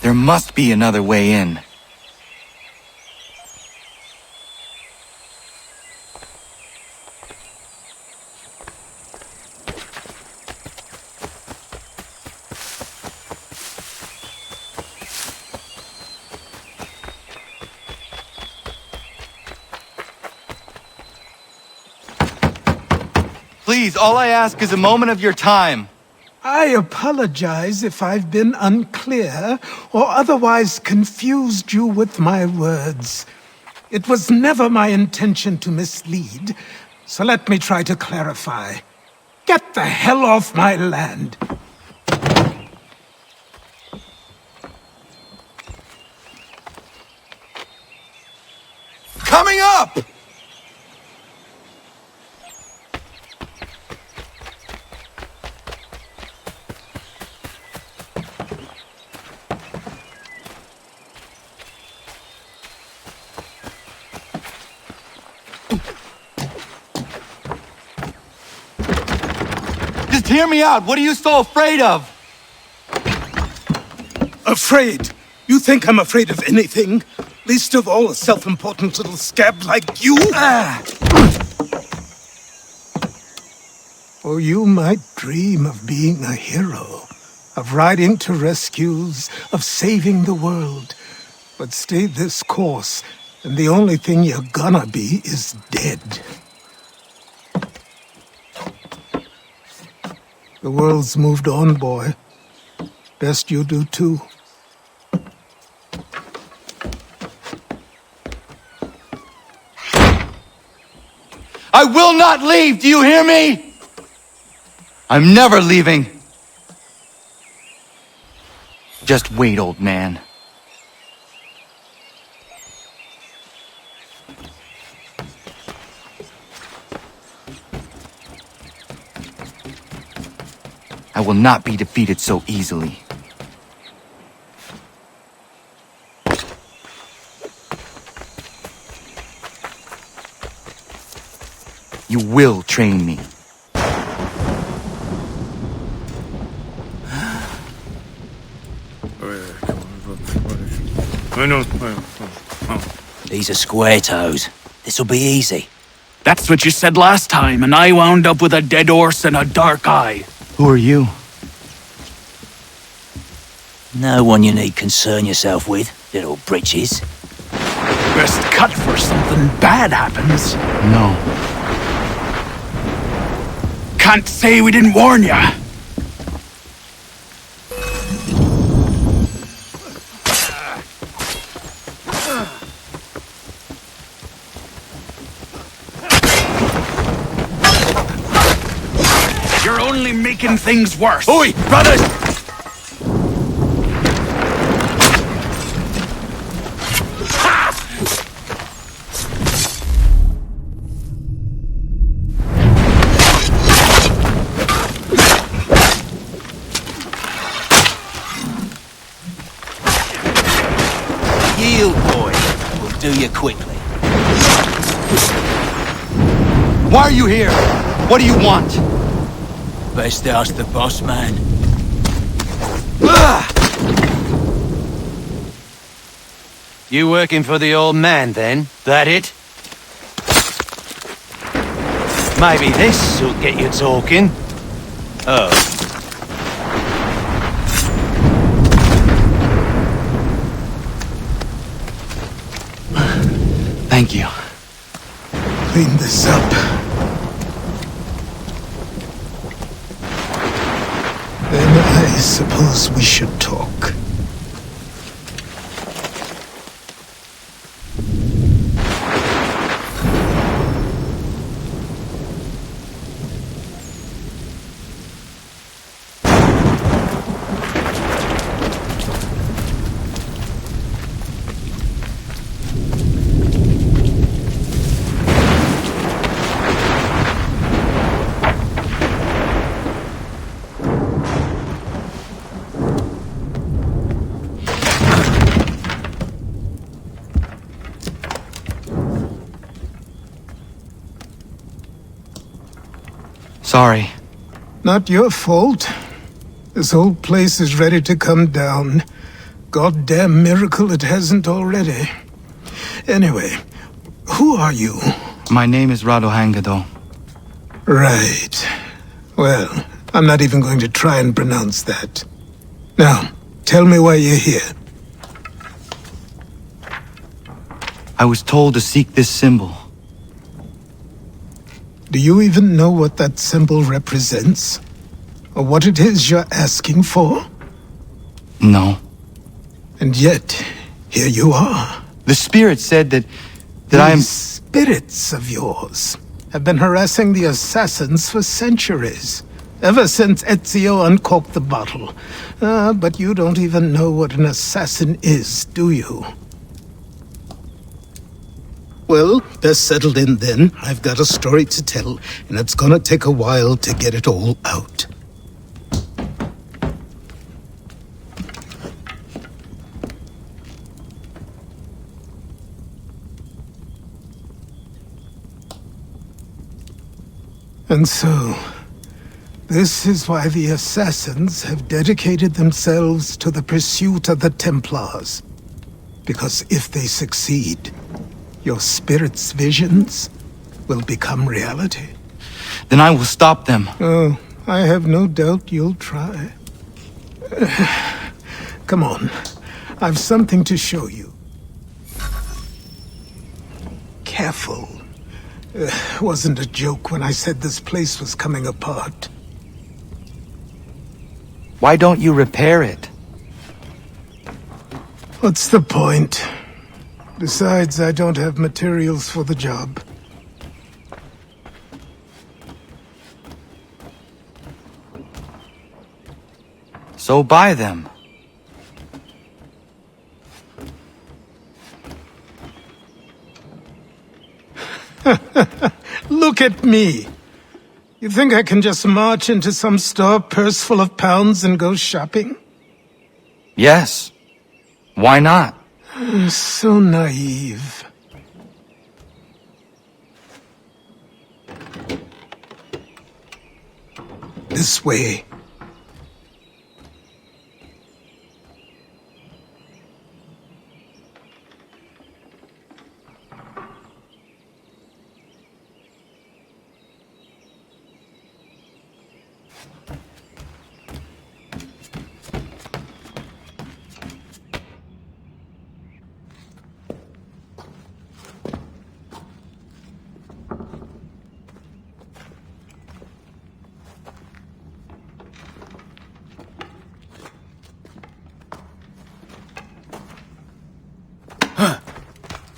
There must be another way in. Please, all I ask is a moment of your time. I apologize if I've been unclear or otherwise confused you with my words. It was never my intention to mislead, so let me try to clarify. Get the hell off my land! Coming up! Just hear me out. What are you so afraid of? Afraid? You think I'm afraid of anything? Least of all a self-important little scab like you? Or you might dream of being a hero, of riding to rescues, of saving the world. But stay this course, and the only thing you're gonna be is dead. The world's moved on, boy. Best you do too. I will not leave, do you hear me? I'm never leaving. Just wait, old man. I will not be defeated so easily. You will train me. These are square toes. This'll be easy. That's what you said last time, and I wound up with a dead horse and a dark eye. Who are you? No one you need concern yourself with, little britches. Best cut for something bad happens. No. Can't say we didn't warn ya. You're only making things worse. Oi, brothers! Yield, boy. We'll do you quickly. Why are you here? What do you want? Best ask the boss man. You working for the old man, then? That it? Maybe this'll get you talking. Oh. Thank you. Clean this up. Then I suppose we should talk. Sorry. Not your fault. This whole place is ready to come down. Goddamn miracle it hasn't already. Anyway, who are you? My name is Radohangado. Right. Well, I'm not even going to try and pronounce that. Now, tell me why you're here. I was told to seek this symbol. Do you even know what that symbol represents? Or what it is you're asking for? No. And yet, here you are. The spirit said that These spirits of yours have been harassing the assassins for centuries. Ever since Ezio uncorked the bottle. But you don't even know what an assassin is, do you? Well, best settled in then. I've got a story to tell, and it's gonna take a while to get it all out. And so, this is why the assassins have dedicated themselves to the pursuit of the Templars. Because if they succeed, your spirit's visions will become reality. Then I will stop them. Oh, I have no doubt you'll try. Come on, I've something to show you. Careful. Wasn't a joke when I said this place was coming apart. Why don't you repair it? What's the point? Besides, I don't have materials for the job. So buy them. Look at me! You think I can just march into some store, purse full of pounds, and go shopping? Yes. Why not? So naive. This way.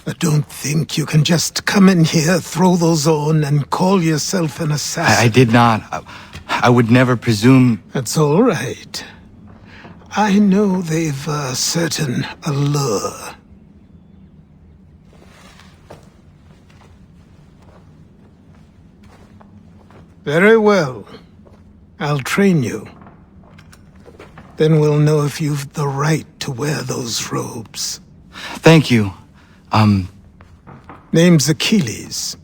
I don't think you can just come in here, throw those on, and call yourself an assassin. I did not. I would never presume... That's all right. I know they've a certain allure. Very well. I'll train you. Then we'll know if you've the right to wear those robes. Thank you. Name's Achilles.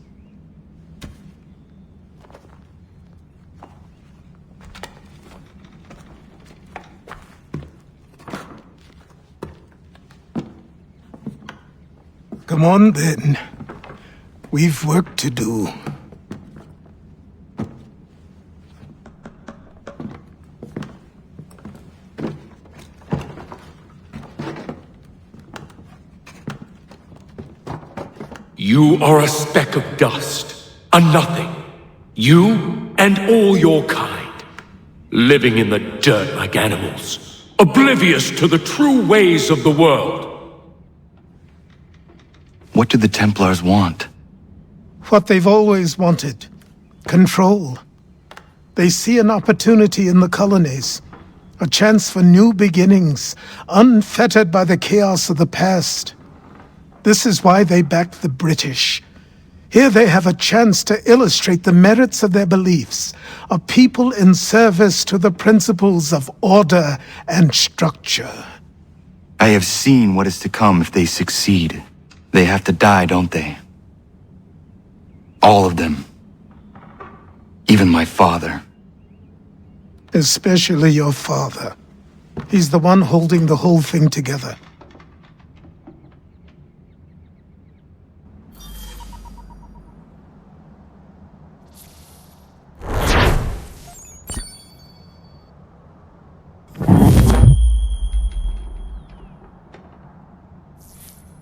Come on, then. We've work to do. You are a speck of dust, a nothing. You and all your kind, living in the dirt like animals, oblivious to the true ways of the world. What do the Templars want? What they've always wanted. Control. They see an opportunity in the colonies. A chance for new beginnings, unfettered by the chaos of the past. This is why they backed the British. Here they have a chance to illustrate the merits of their beliefs, a people in service to the principles of order and structure. I have seen what is to come if they succeed. They have to die, don't they? All of them. Even my father. Especially your father. He's the one holding the whole thing together.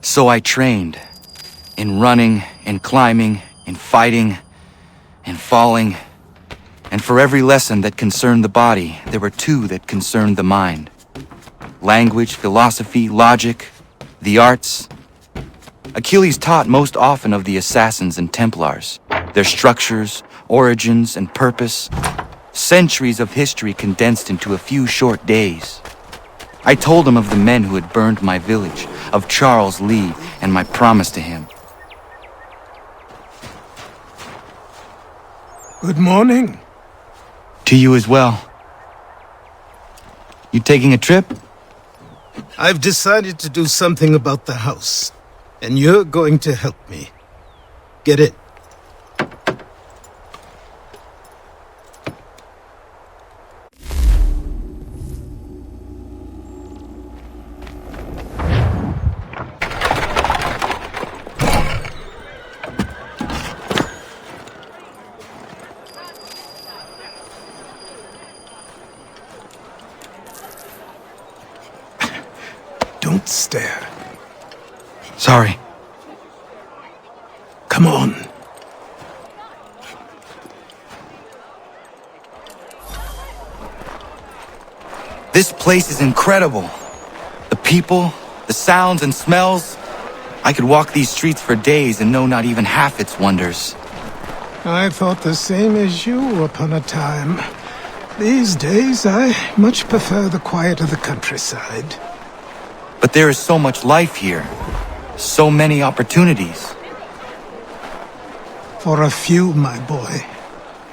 So I trained. In running, in climbing, in fighting, in falling. And for every lesson that concerned the body, there were two that concerned the mind. Language, philosophy, logic, the arts. Achilles taught most often of the assassins and Templars, their structures, origins, and purpose. Centuries of history condensed into a few short days. I told him of the men who had burned my village, of Charles Lee, and my promise to him. Good morning. To you as well. You taking a trip? I've decided to do something about the house, and you're going to help me. Get it? Don't stare. Sorry. Come on. This place is incredible. The people, the sounds and smells. I could walk these streets for days and know not even half its wonders. I thought the same as you upon a time. These days, I much prefer the quiet of the countryside. But there is so much life here. So many opportunities. For a few, my boy.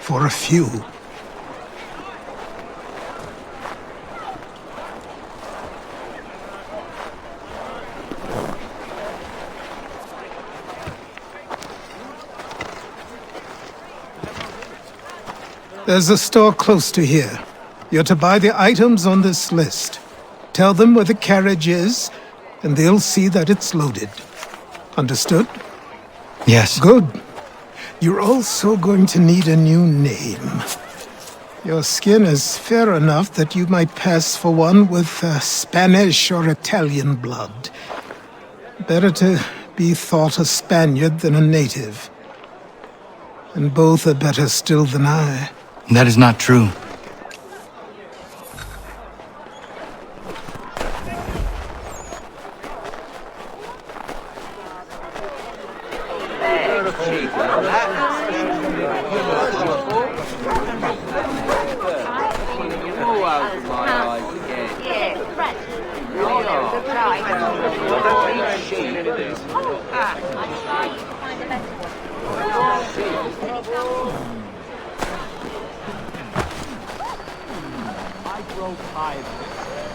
For a few. There's a store close to here. You're to buy the items on this list. Tell them where the carriage is, and they'll see that it's loaded. Understood? Yes. Good. You're also going to need a new name. Your skin is fair enough that you might pass for one with Spanish or Italian blood. Better to be thought a Spaniard than a native. And both are better still than I. That is not true.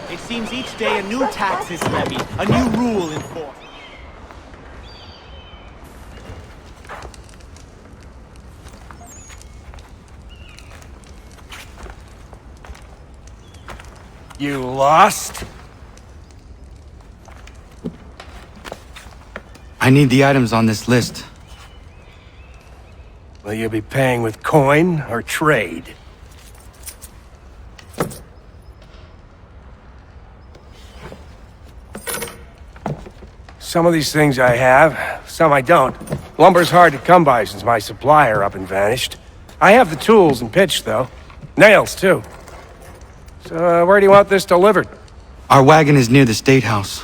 It seems each day a new tax is levied, a new rule enforced. You lost? I need the items on this list. Will you be paying with coin or trade? Some of these things I have, some I don't. Lumber's hard to come by since my supplier up and vanished. I have the tools and pitch, though. Nails, too. So, where do you want this delivered? Our wagon is near the State House.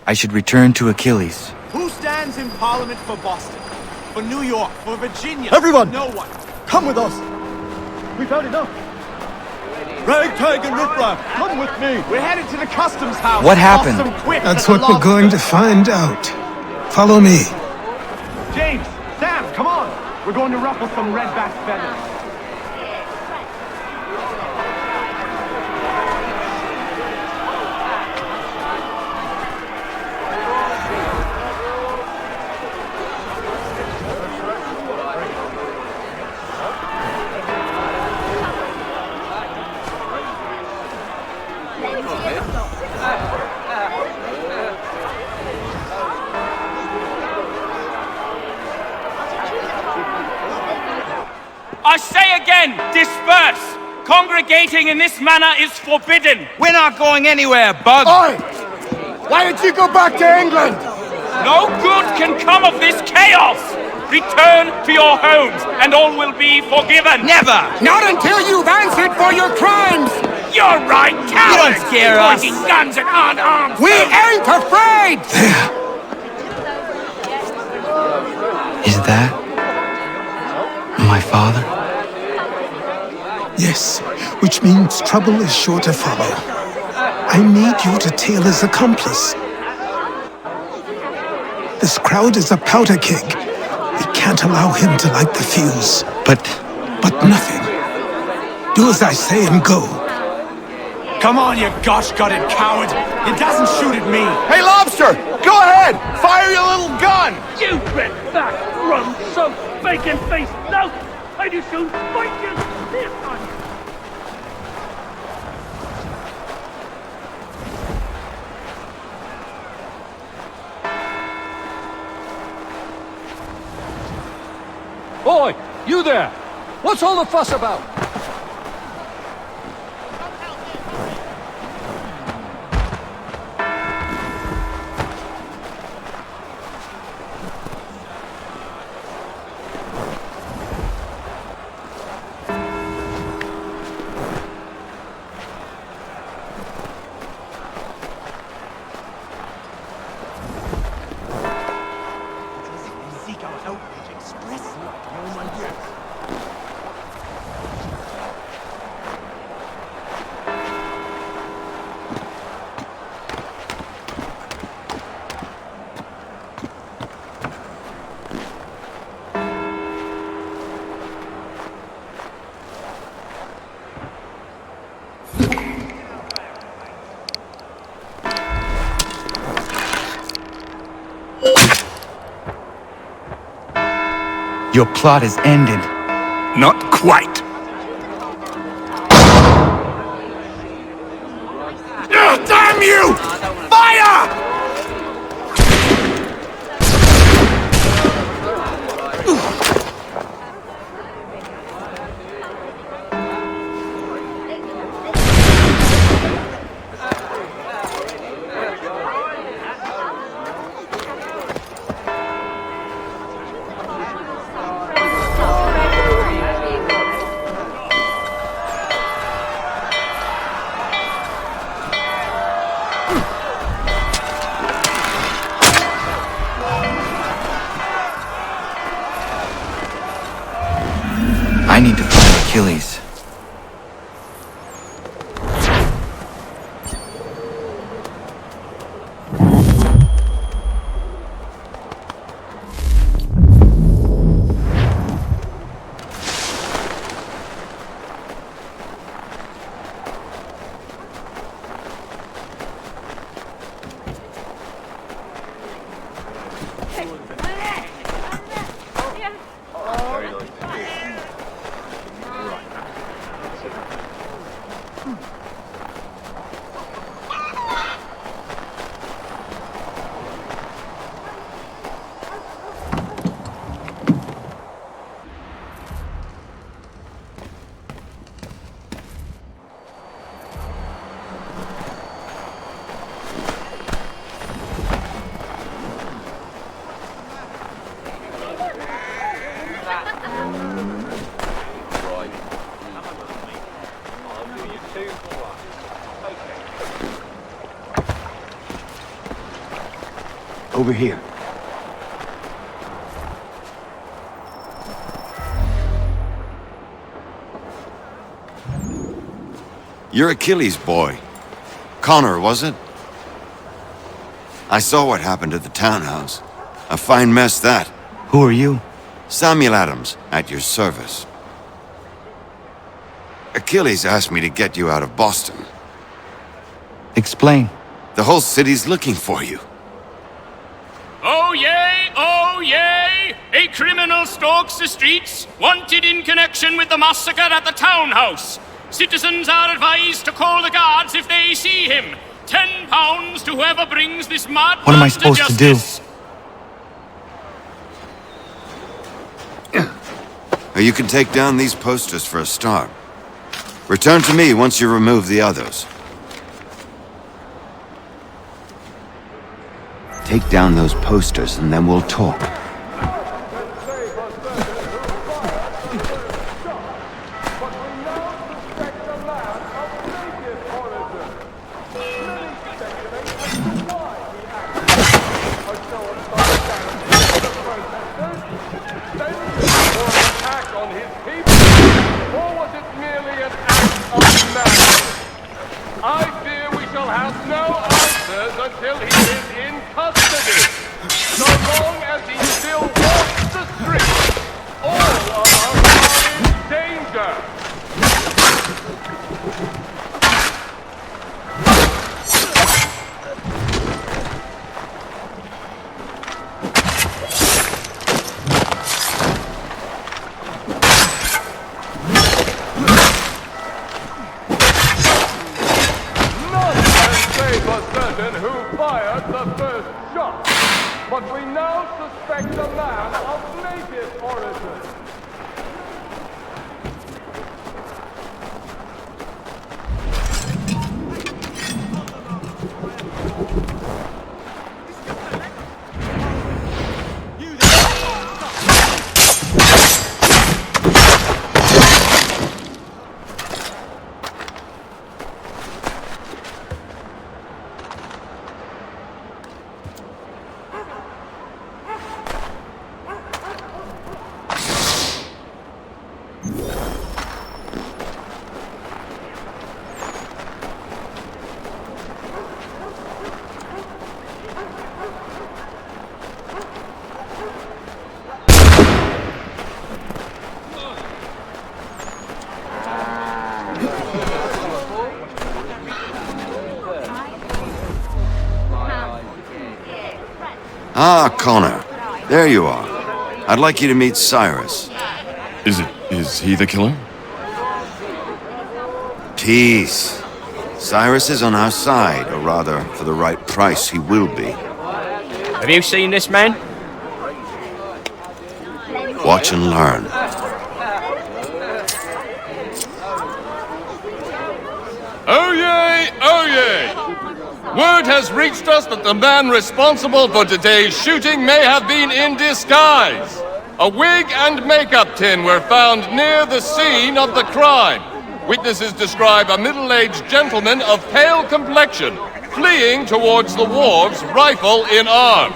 I should return to Achilles. Who stands in Parliament for Boston? For New York? For Virginia? Everyone! No one. Come with us! We've had enough! Ragtag and riffraff, come with me! We're headed to the customs house. What happened? That's what we're going to find out. Follow me. James, Sam, come on! We're going to ruffle some redback feathers. I say again, disperse! Congregating in this manner is forbidden! We're not going anywhere, Bug! Oi! Why don't you go back to England? No good can come of this chaos! Return to your homes, and all will be forgiven! Never! Not until you've answered for your crimes! You're right, cowards! You don't scare us! Pointing guns and unarmed! We ain't afraid! Is that my father? Yes, which means trouble is sure to follow. I need you to tail his accomplice. This crowd is a powder keg. We can't allow him to light the fuse. But nothing. Do as I say and go. Come on, you gosh-gutted coward! It doesn't shoot at me! Hey, Lobster! Go ahead! Fire your little gun! You bet back, rum-soaked, bacon-faced lout! I do soon fight you this time! Boy, you there! What's all the fuss about? your plot is ended. Not quite. Damn you! Fire! I need to find Achilles. Over here. You're Achilles' boy. Connor, was it? I saw what happened at the townhouse. A fine mess, that. Who are you? Samuel Adams, at your service. Achilles asked me to get you out of Boston. Explain. The whole city's looking for you. Oh yay, oh yay! A criminal stalks the streets, wanted in connection with the massacre at the townhouse. Citizens are advised to call the guards if they see him. £10 to whoever brings this madman What am I supposed to do? You can take down these posters for a start. Return to me once you remove the others. Take down those posters and then we'll talk. I fear we shall have no answers until he is in custody. So long as he still walks the streets, all of us are in danger. Who fired the first shot, but we now suspect a man of native origin. Ah, Connor. There you are. I'd like you to meet Cyrus. Is he the killer? Peace. Cyrus is on our side, or rather, for the right price, he will be. Have you seen this man? Watch and learn. Oh yay! Oh yay! Word has reached us that the man responsible for today's shooting may have been in disguise. A wig and makeup tin were found near the scene of the crime. Witnesses describe a middle-aged gentleman of pale complexion fleeing towards the wharves, rifle in arm.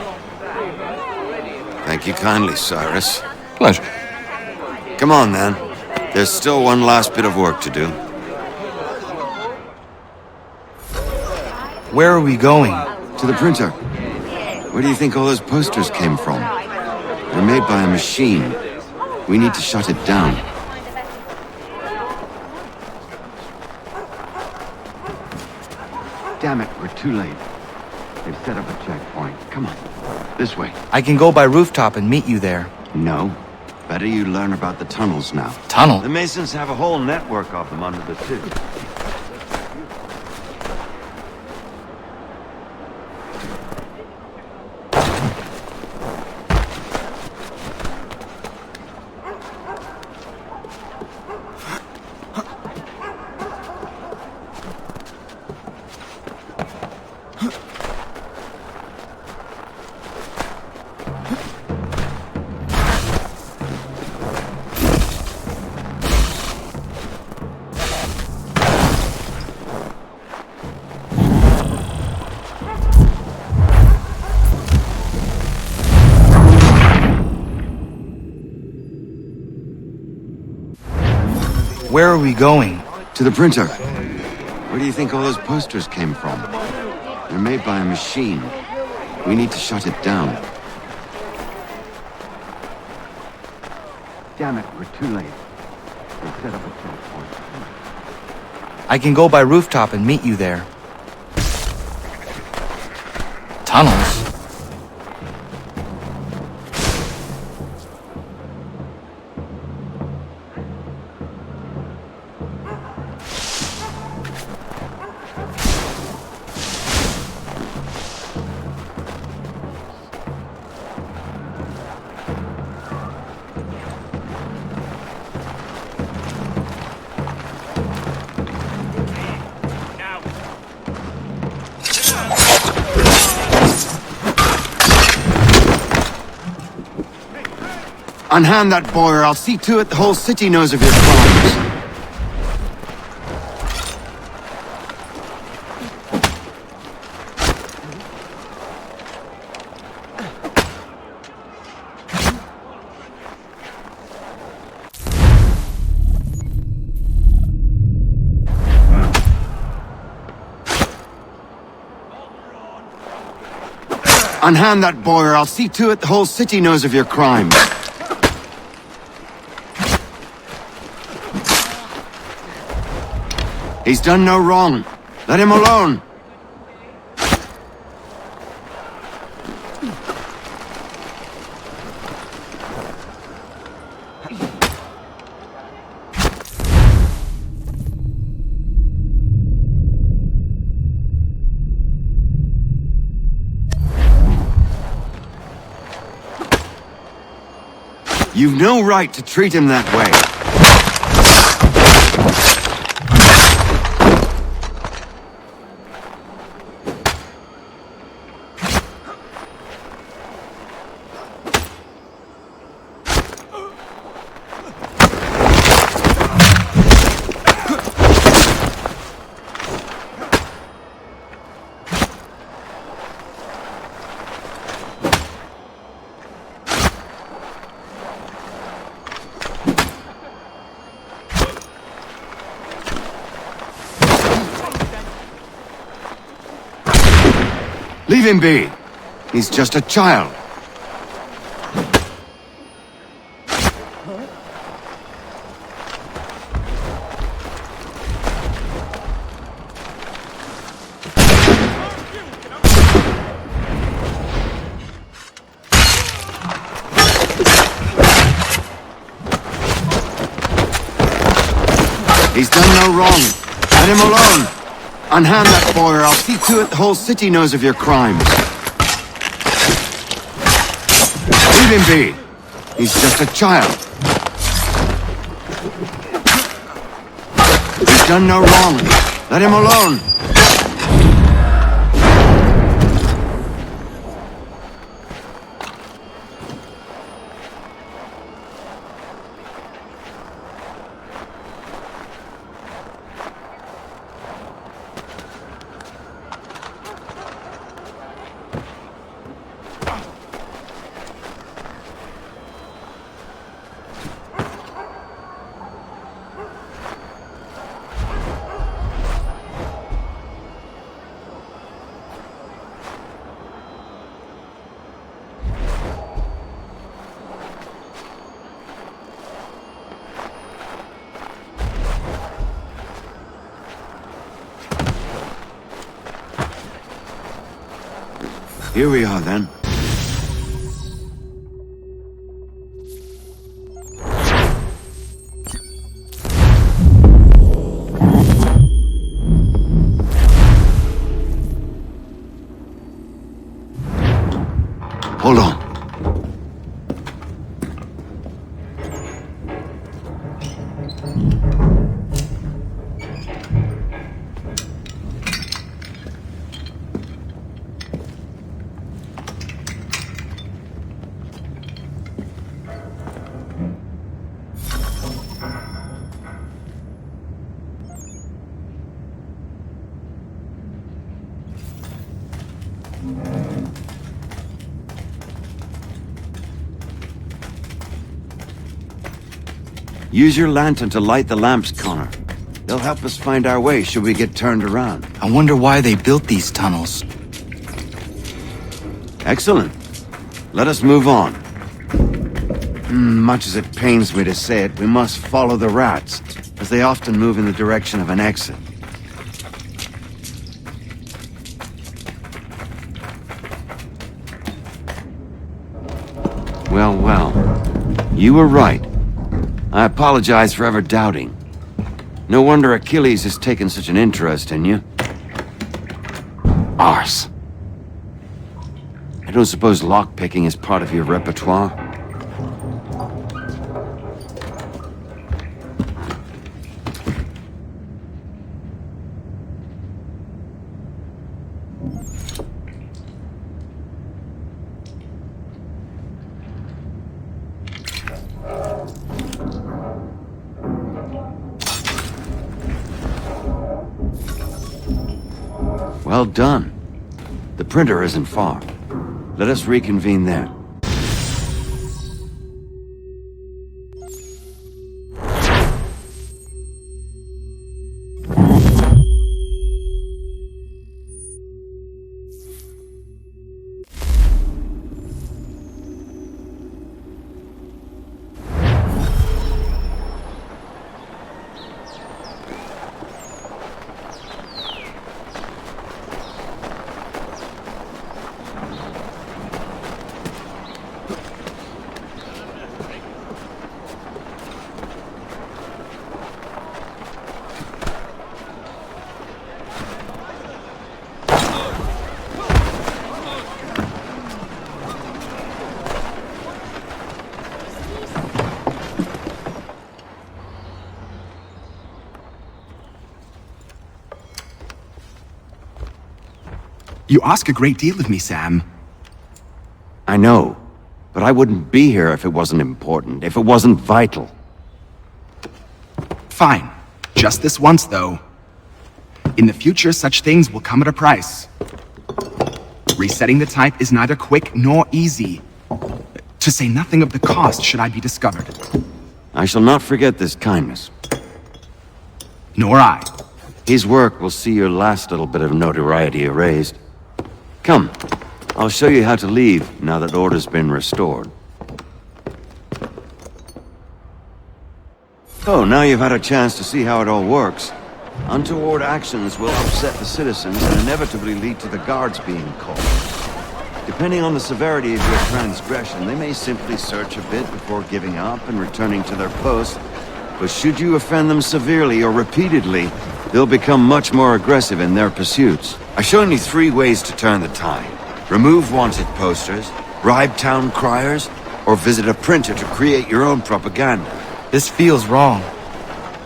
Thank you kindly, Cyrus. Pleasure. Come on, then. There's still one last bit of work to do. Where are we going? To the printer. Where do you think all those posters came from? They're made by a machine. We need to shut it down. Damn it, we're too late. They've set up a checkpoint. Come on. This way. I can go by rooftop and meet you there. No. Better you learn about the tunnels now. Tunnel? The Masons have a whole network of them under the city. Where are we going? To the printer. Where do you think all those posters came from? They're made by a machine. We need to shut it down. Damn it, we're too late. They set up a checkpoint. I can go by rooftop and meet you there. Tunnels? Unhand that boy or I'll see to it the whole city knows of your crimes. Unhand that boy or I'll see to it the whole city knows of your crimes. He's done no wrong. Let him alone. You've no right to treat him that way. Leave him be. He's just a child. He's done no wrong. Let him alone. Unhand that boy or I'll see to it the whole city knows of your crimes. Leave him be. He's just a child. He's done no wrong. Let him alone. Here we are, then. Hold on. Use your lantern to light the lamps, Connor. They'll help us find our way should we get turned around. I wonder why they built these tunnels. Excellent. Let us move on. Much as it pains me to say it, we must follow the rats, as they often move in the direction of an exit. Well, well. You were right. I apologize for ever doubting. No wonder Achilles has taken such an interest in you. Arse. I don't suppose lockpicking is part of your repertoire? Well done. The printer isn't far. Let us reconvene there. You ask a great deal of me, Sam. I know, but I wouldn't be here if it wasn't important, if it wasn't vital. Fine. Just this once, though. In the future, such things will come at a price. Resetting the type is neither quick nor easy. To say nothing of the cost should I be discovered. I shall not forget this kindness. Nor I. His work will see your last little bit of notoriety erased. Come, I'll show you how to leave now that order's been restored. So, now you've had a chance to see how it all works. Untoward actions will upset the citizens and inevitably lead to the guards being called. Depending on the severity of your transgression, they may simply search a bit before giving up and returning to their post. But should you offend them severely or repeatedly, they'll become much more aggressive in their pursuits. I've shown you 3 ways to turn the tide. Remove wanted posters, bribe town criers, or visit a printer to create your own propaganda. This feels wrong.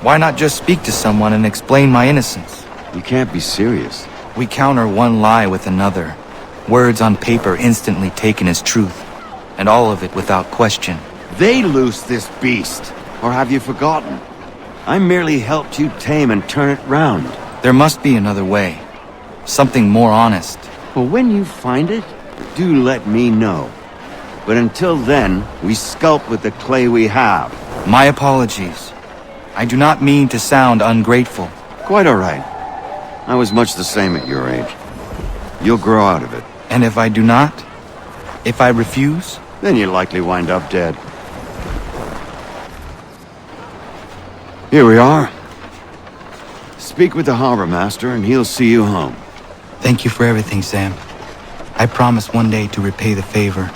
Why not just speak to someone and explain my innocence? You can't be serious. We counter one lie with another. Words on paper instantly taken as truth. And all of it without question. They loose this beast. Or have you forgotten? I merely helped you tame and turn it round. There must be another way. Something more honest. Well, when you find it, do let me know. But until then, we sculpt with the clay we have. My apologies. I do not mean to sound ungrateful. Quite all right. I was much the same at your age. You'll grow out of it. And if I do not? If I refuse? Then you'll likely wind up dead. Here we are. Speak with the harbor master and he'll see you home. Thank you for everything, Sam. I promise one day to repay the favor.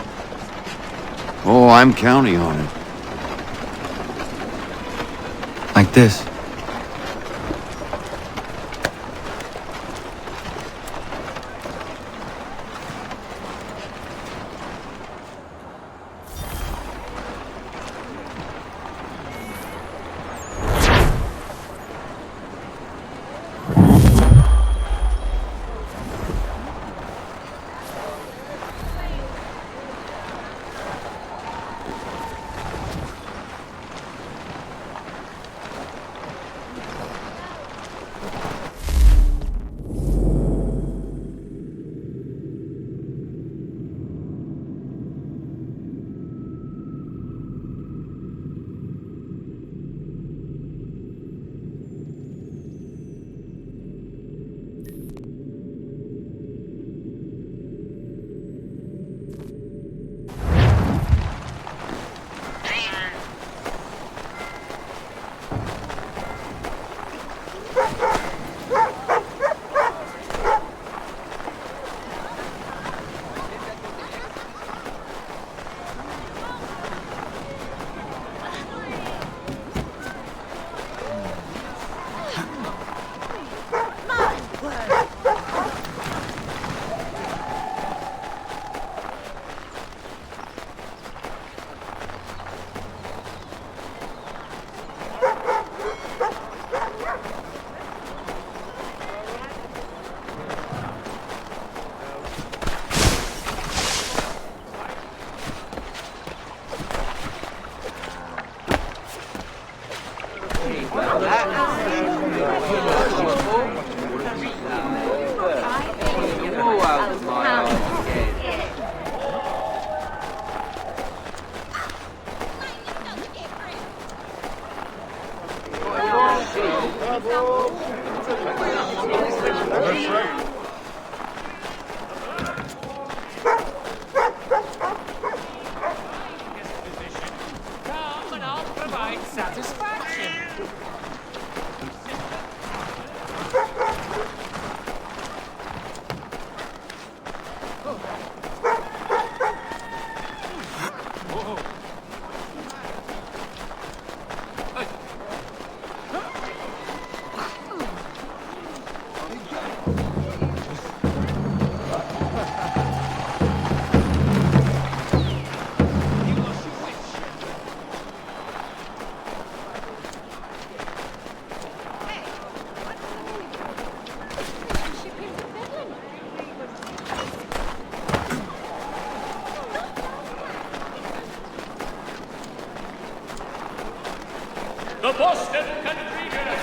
Oh, I'm counting on it. Like this. Boston Country Girl.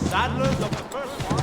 Saddlers of the first one.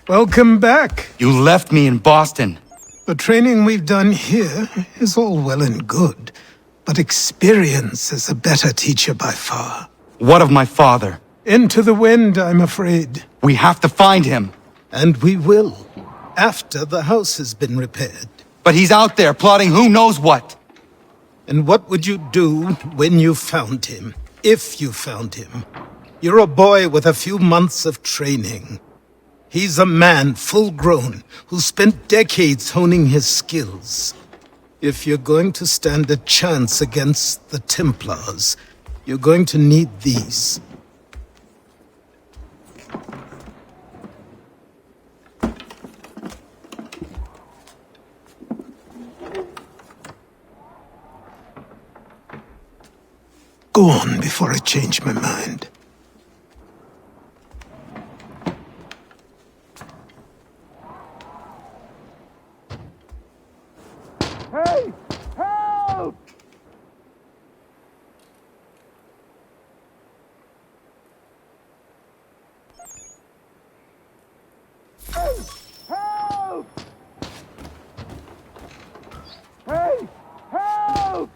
Welcome back. You left me in Boston. The training we've done here is all well and good, but experience is a better teacher by far. What of my father? Into the wind, I'm afraid. We have to find him. And we will, after the house has been repaired. But he's out there plotting who knows what. And what would you do when you found him? If you found him? You're a boy with a few months of training. He's a man full grown who spent decades honing his skills. If you're going to stand a chance against the Templars, you're going to need these. Go on before I change my mind. Hey! Help! Hey! Help! Hey! Help!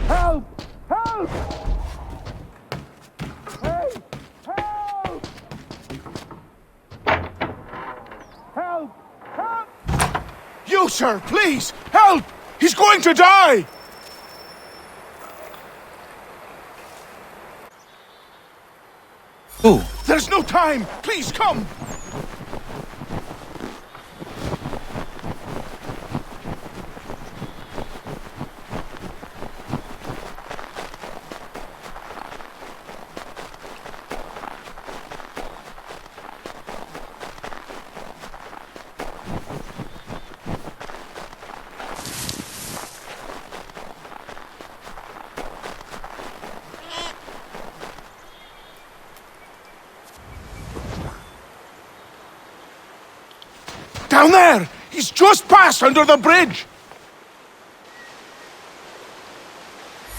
Help! Help! Hey! Help! Help! Help! You, sir, please! Help! He's going to die! Who? There's no time! Please come! Down there! He's just passed under the bridge!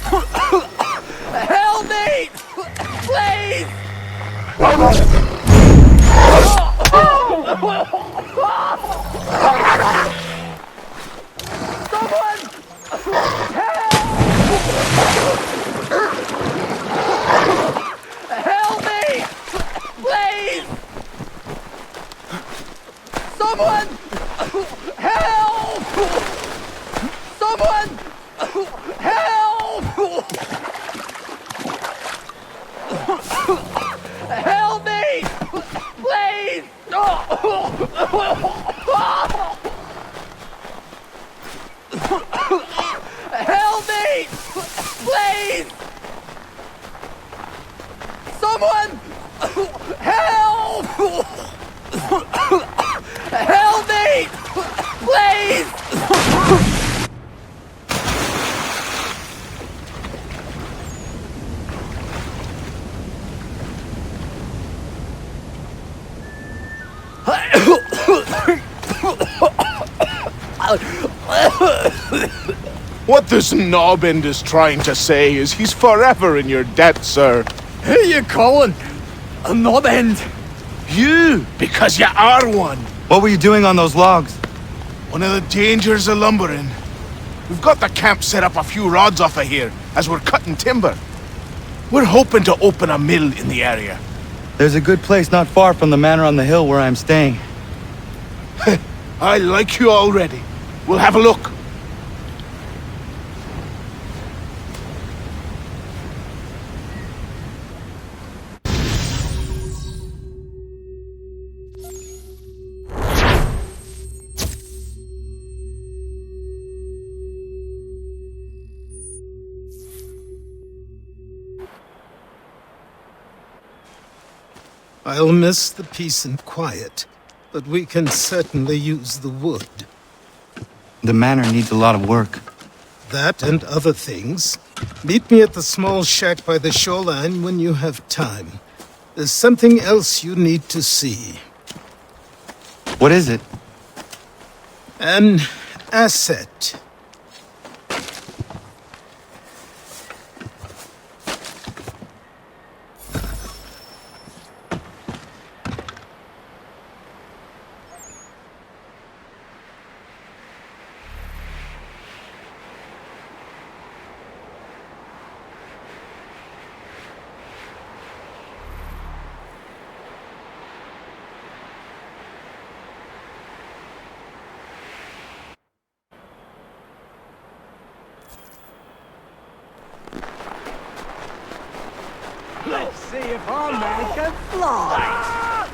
Help me! Please! Someone! Help me! Please! Someone! Help! Someone! Help! Help me! Please! Help me! Please! Someone! Help! Help me! Please! What this knobbend is trying to say is he's forever in your debt, sir. Who you calling? A knob end? You, because you are one. What were you doing on those logs? One of the dangers of lumbering. We've got the camp set up a few rods off of here as we're cutting timber. We're hoping to open a mill in the area. There's a good place not far from the manor on the hill where I'm staying. I like you already. We'll have a look. I'll miss the peace and quiet, but we can certainly use the wood. The manor needs a lot of work. That and other things. Meet me at the small shack by the shoreline when you have time. There's something else you need to see. What is it? An asset. Let's see if our man can fly!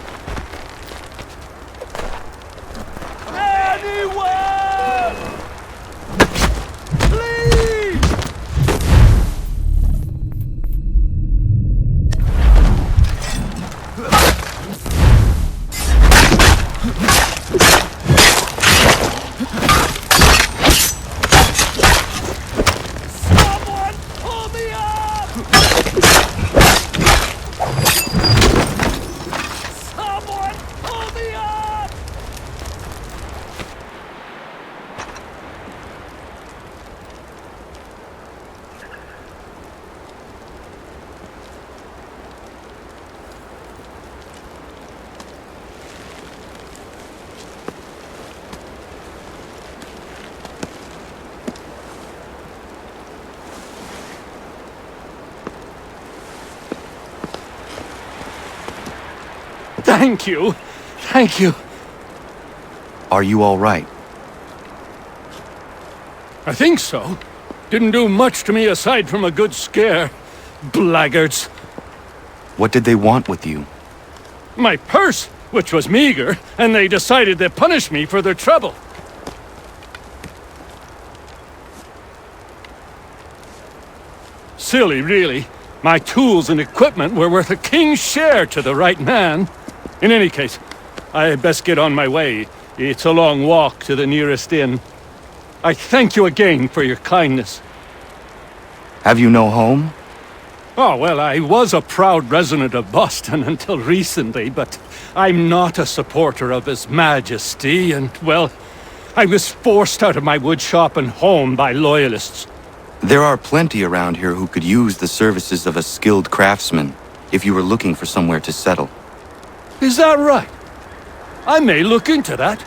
Anyone! Please! Someone pull me up! Someone pull me up! Thank you. Thank you. Are you all right? I think so. Didn't do much to me aside from a good scare. Blackguards. What did they want with you? My purse, which was meager, and they decided to punish me for their trouble. Silly, really. My tools and equipment were worth a king's share to the right man. In any case, I had best get on my way. It's a long walk to the nearest inn. I thank you again for your kindness. Have you no home? Oh, well, I was a proud resident of Boston until recently, but I'm not a supporter of His Majesty, and, well, I was forced out of my woodshop and home by loyalists. There are plenty around here who could use the services of a skilled craftsman if you were looking for somewhere to settle. Is that right? I may look into that.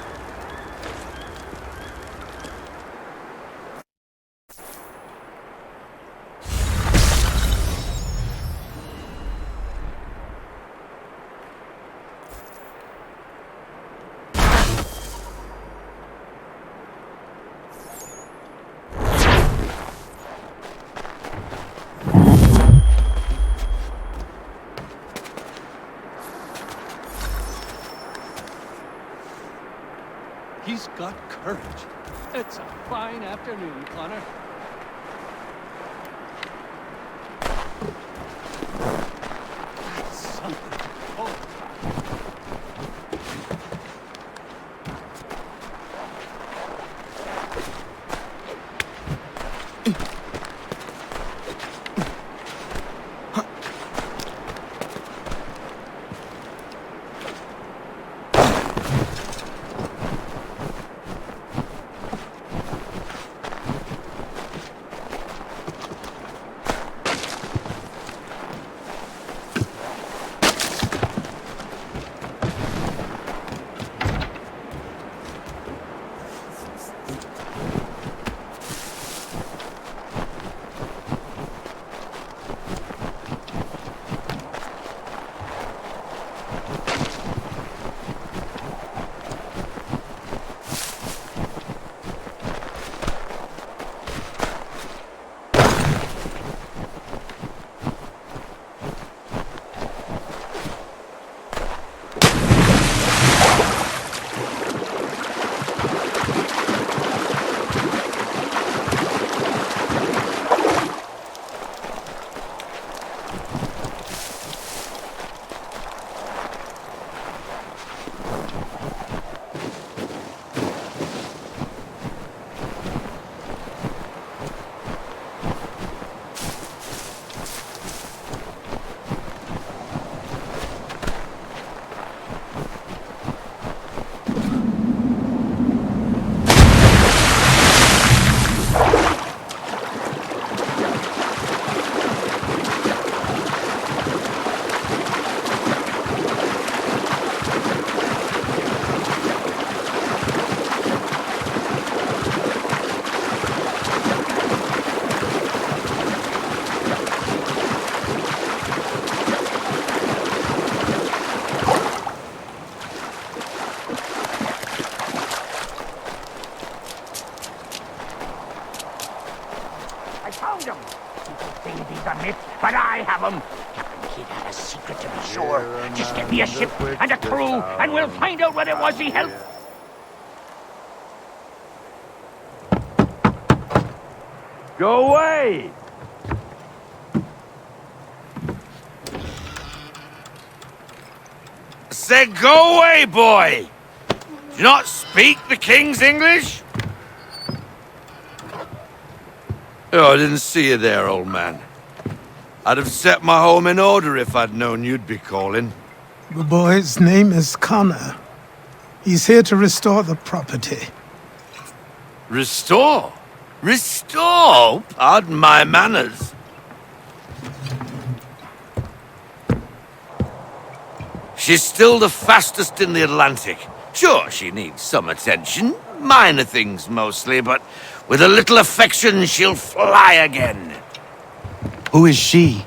He's got courage. It's a fine afternoon, Connor. That's something. Oh. I found him. People say these are myths, but I have them. Captain He'd had a secret to be sure. Just get me a ship and a crew, and we'll find out what it was he helped. Go away! I said go away, boy! Do you not speak the King's English? Oh, I didn't see you there, old man. I'd have set my home in order if I'd known you'd be calling. The boy's name is Connor. He's here to restore the property. Restore? Restore? Pardon my manners. She's still the fastest in the Atlantic. Sure, she needs some attention. Minor things mostly, but with a little affection, she'll fly again. Who is she?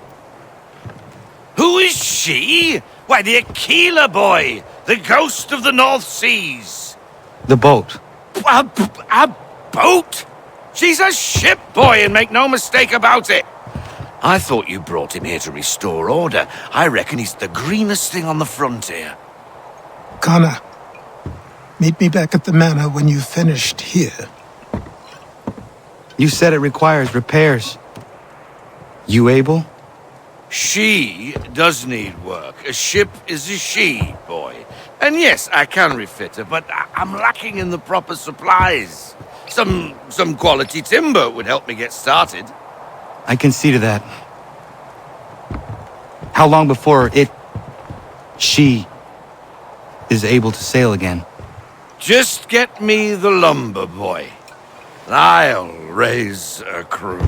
Who is she? Why, the Aquila boy, the ghost of the North Seas. The boat. A boat? She's a ship, boy, and make no mistake about it. I thought you brought him here to restore order. I reckon he's the greenest thing on the frontier. Connor, meet me back at the manor when you've finished here. You said it requires repairs. You able? She does need work. A ship is a she, boy. And yes, I can refit her, but I'm lacking in the proper supplies. Some quality timber would help me get started. I can see to that. How long before she is able to sail again? Just get me the lumber, boy. I'll raise a crew.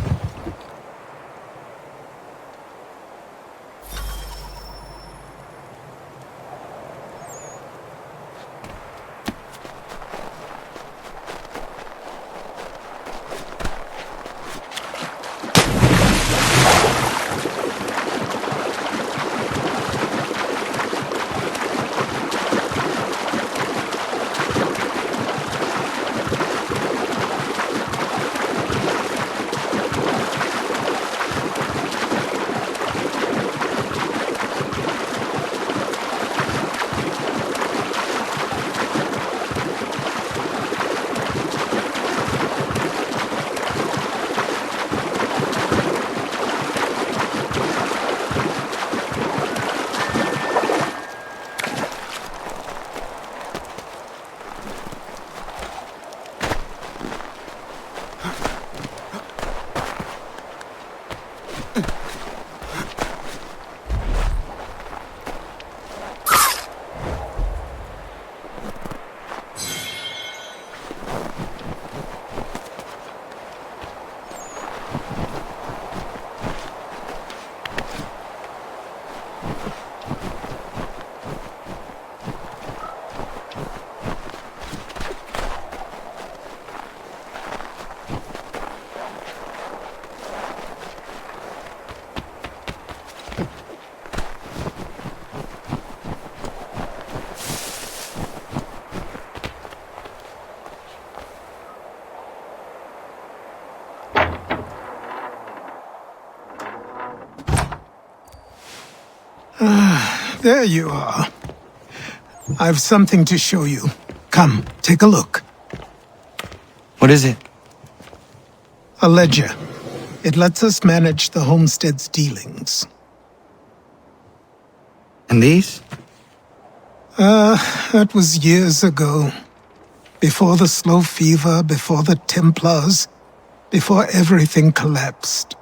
There you are. I've something to show you. Come, take a look. What is it? A ledger. It lets us manage the homestead's dealings. And these? That was years ago. Before the slow fever, before the Templars, before everything collapsed.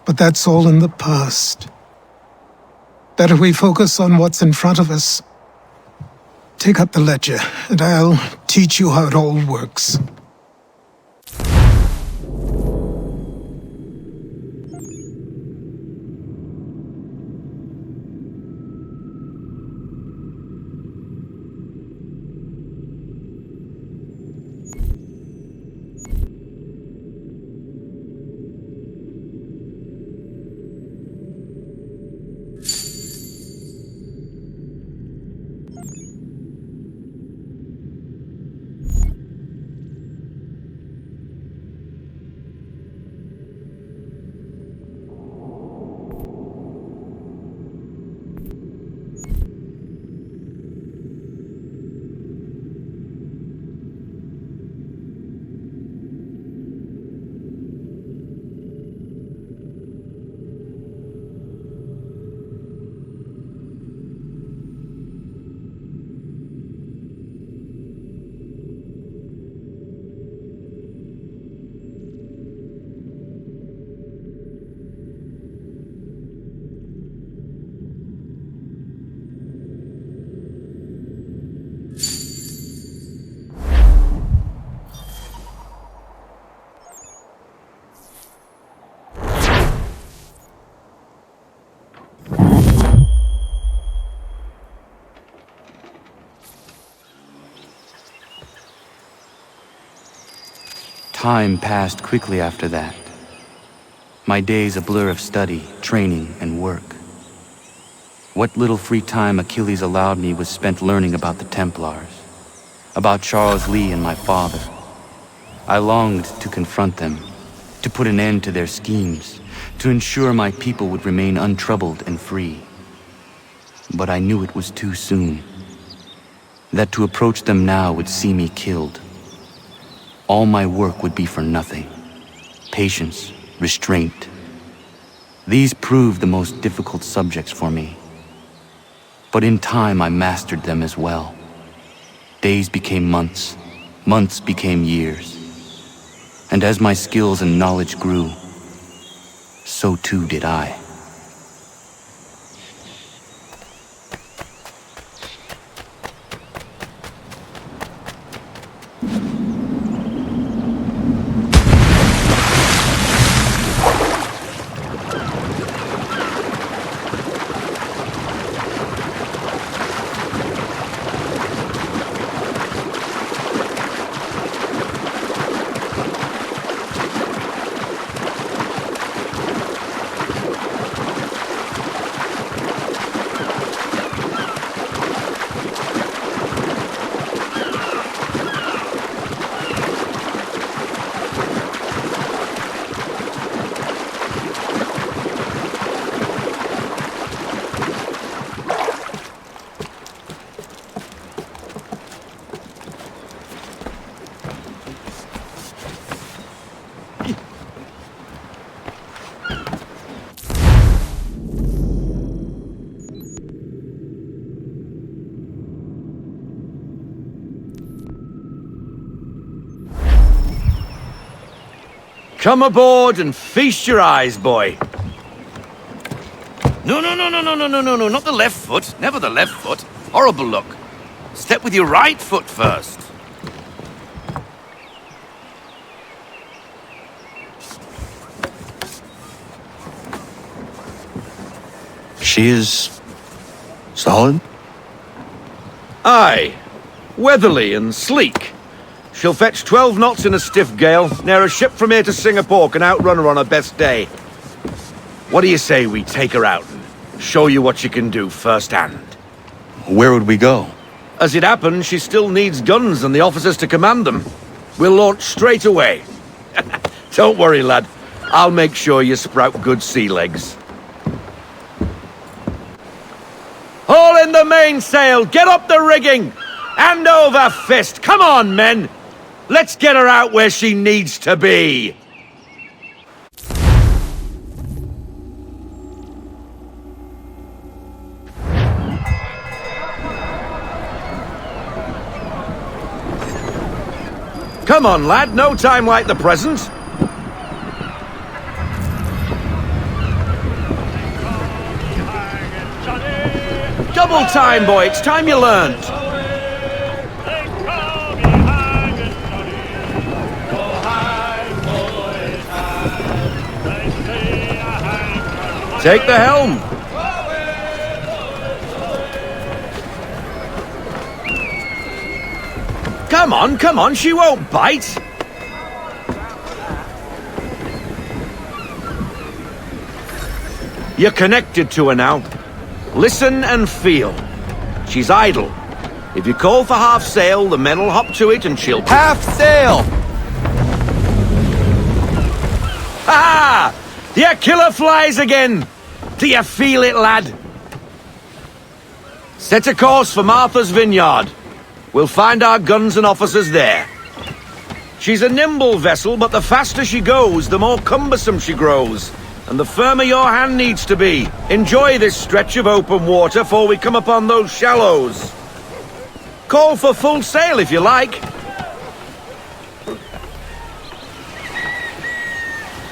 But that's all in the past. Better we focus on what's in front of us. Take up the ledger, and I'll teach you how it all works. Time passed quickly after that. My days a blur of study, training, and work. What little free time Achilles allowed me was spent learning about the Templars, about Charles Lee and my father. I longed to confront them, to put an end to their schemes, to ensure my people would remain untroubled and free. But I knew it was too soon, that to approach them now would see me killed. All my work would be for nothing. Patience, restraint. These proved the most difficult subjects for me. But in time I mastered them as well. Days became months, months became years. And as my skills and knowledge grew, so too did I. Come aboard and feast your eyes, boy. No, not the left foot. Never the left foot. Horrible look. Step with your right foot first. She is solid? Aye. Weatherly and sleek. She'll fetch 12 knots in a stiff gale, near a ship from here to Singapore can outrun her on her best day. What do you say we take her out and show you what she can do firsthand? Where would we go? As it happens, she still needs guns and the officers to command them. We'll launch straight away. Don't worry, lad. I'll make sure you sprout good sea legs. Haul in the mainsail! Get up the rigging! Hand over fist! Come on, men! Let's get her out where she needs to be! Come on, lad, no time like the present. Double time, boy, it's time you learned. Take the helm. Come on, she won't bite. You're connected to her now. Listen and feel. She's idle. If you call for half sail, the men will hop to it and she'll... Half sail! Ah! The killer flies again! Do you feel it, lad? Set a course for Martha's Vineyard. We'll find our guns and officers there. She's a nimble vessel, but the faster she goes, the more cumbersome she grows. And the firmer your hand needs to be. Enjoy this stretch of open water before we come upon those shallows. Call for full sail if you like.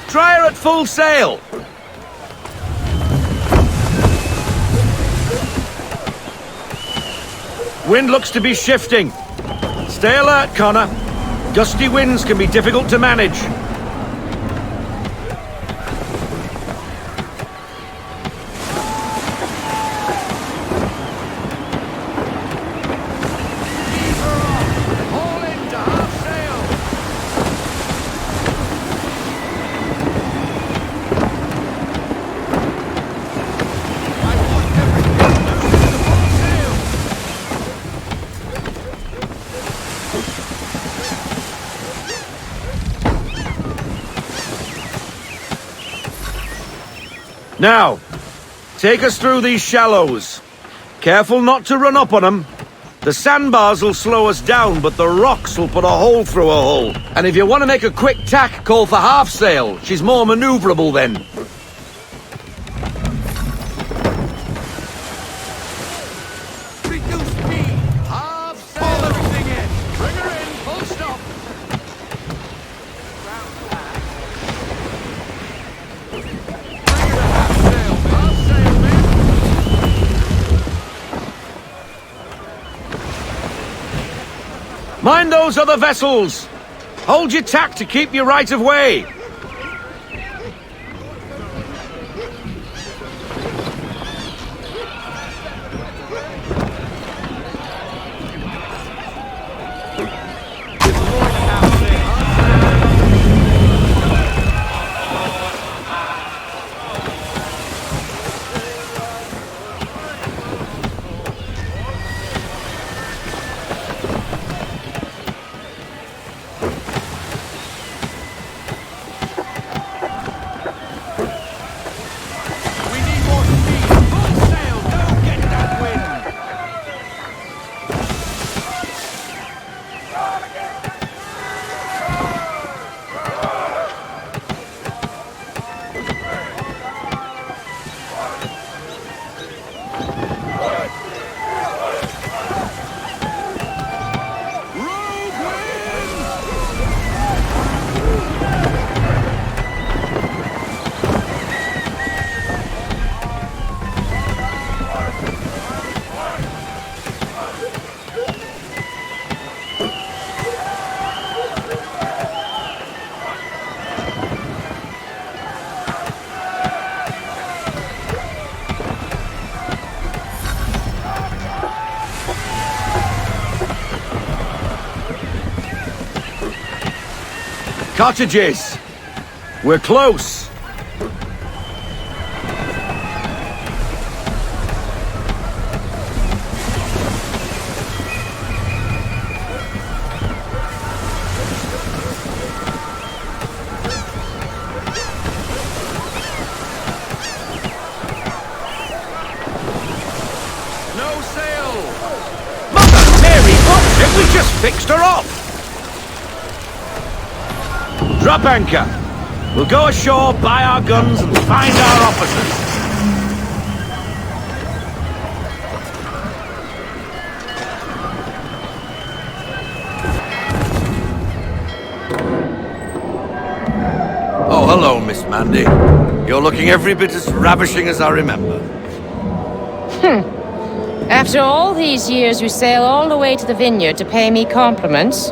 Try her at full sail. Wind looks to be shifting. Stay alert, Connor. Gusty winds can be difficult to manage. Now, take us through these shallows. Careful not to run up on them. The sandbars will slow us down, but the rocks will put a hole through a hole. And if you want to make a quick tack, call for half sail. She's more maneuverable then. Reduce speed! Half sail everything in! Bring her in, full stop! Round back. Bring her to half sail, men! Half sail, men! Mind those other vessels! Hold your tack to keep your right of way! Cottages! We're close! No sail! Mother Mary, what's it? We just fixed her off! Drop anchor. We'll go ashore, buy our guns, and find our officers. Oh, hello, Miss Mandy. You're looking every bit as ravishing as I remember. After all these years, you sail all the way to the vineyard to pay me compliments?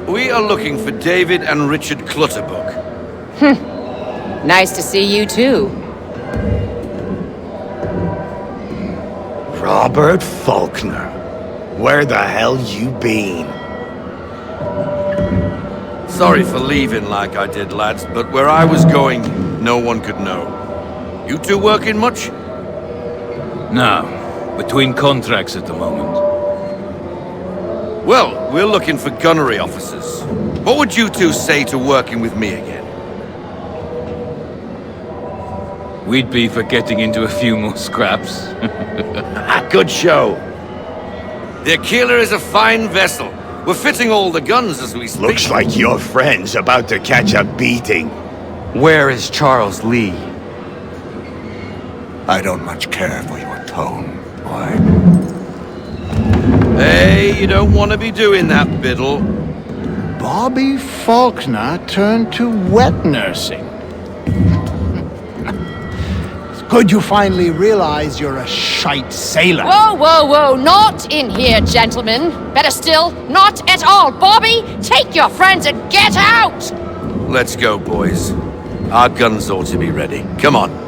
We are looking for David and Richard Clutterbuck. Nice to see you too. Robert Faulkner. Where the hell you been? Sorry for leaving like I did, lads, but where I was going, no one could know. You two working much? No. Between contracts at the moment. Well, we're looking for gunnery officers. What would you two say to working with me again? We'd be for getting into a few more scraps. Good show. The Aquila is a fine vessel. We're fitting all the guns as we speak. Looks like your friend's about to catch a beating. Where is Charles Lee? I don't much care for your tone, boy. Hey, you don't want to be doing that, Biddle. Bobby Faulkner turned to wet nursing. It's good you finally realize you're a shite sailor. Whoa, whoa, whoa, not in here, gentlemen. Better still, not at all. Bobby, take your friends and get out! Let's go, boys. Our guns ought to be ready. Come on.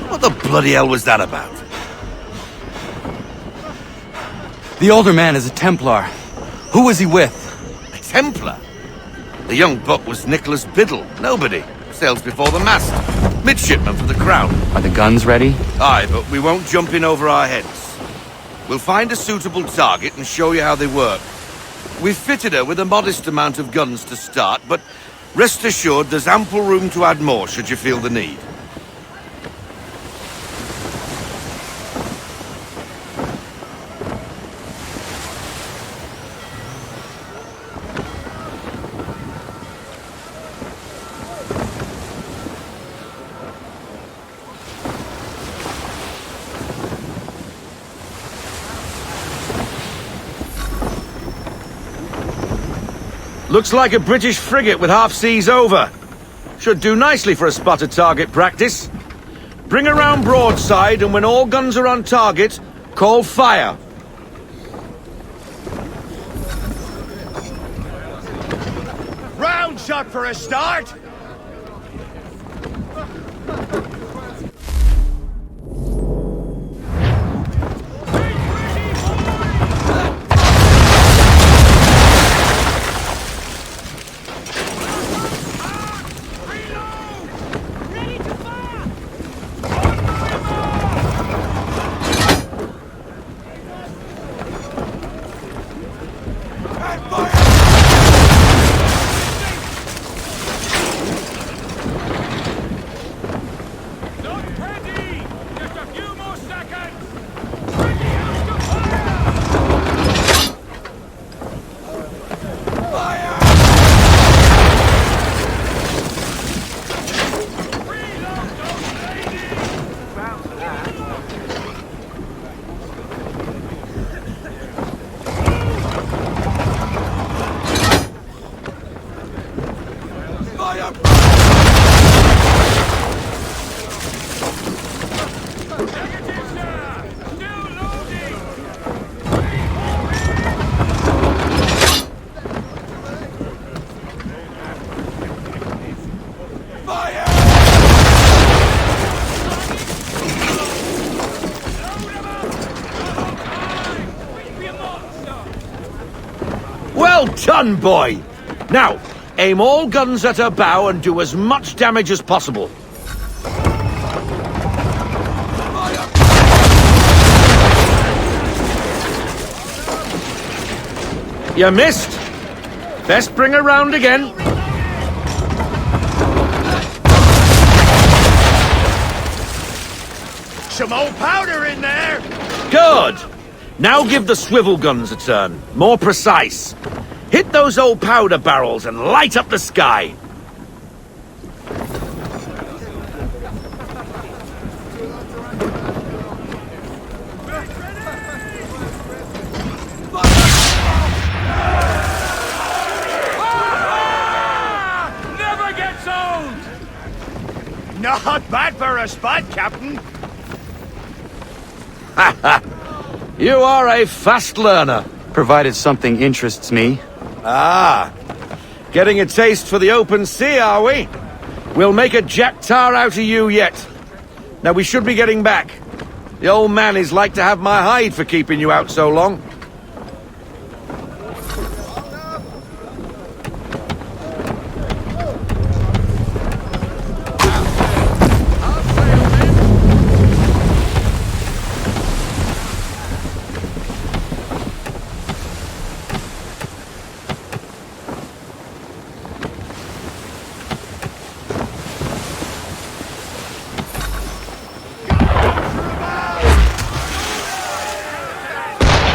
What the bloody hell was that about? The older man is a Templar. Who was he with? A Templar? The young buck was Nicholas Biddle. Nobody. Sails before the mast. Midshipman for the Crown. Are the guns ready? Aye, but we won't jump in over our heads. We'll find a suitable target and show you how they work. We've fitted her with a modest amount of guns to start, but rest assured there's ample room to add more should you feel the need. Looks like a British frigate with half seas over. Should do nicely for a spotted target practice. Bring around broadside, and when all guns are on target, call fire. Round shot for a start! Well done, boy! Now, aim all guns at her bow and do as much damage as possible. You missed. Best bring her round again. Some old powder in there! Good! Now give the swivel guns a turn. More precise. Hit those old powder barrels and light up the sky. Never gets old! Not bad for a spud, Captain. You are a fast learner. Provided something interests me. Ah, getting a taste for the open sea, are we? We'll make a jack tar out of you yet. Now we should be getting back. The old man is like to have my hide for keeping you out so long.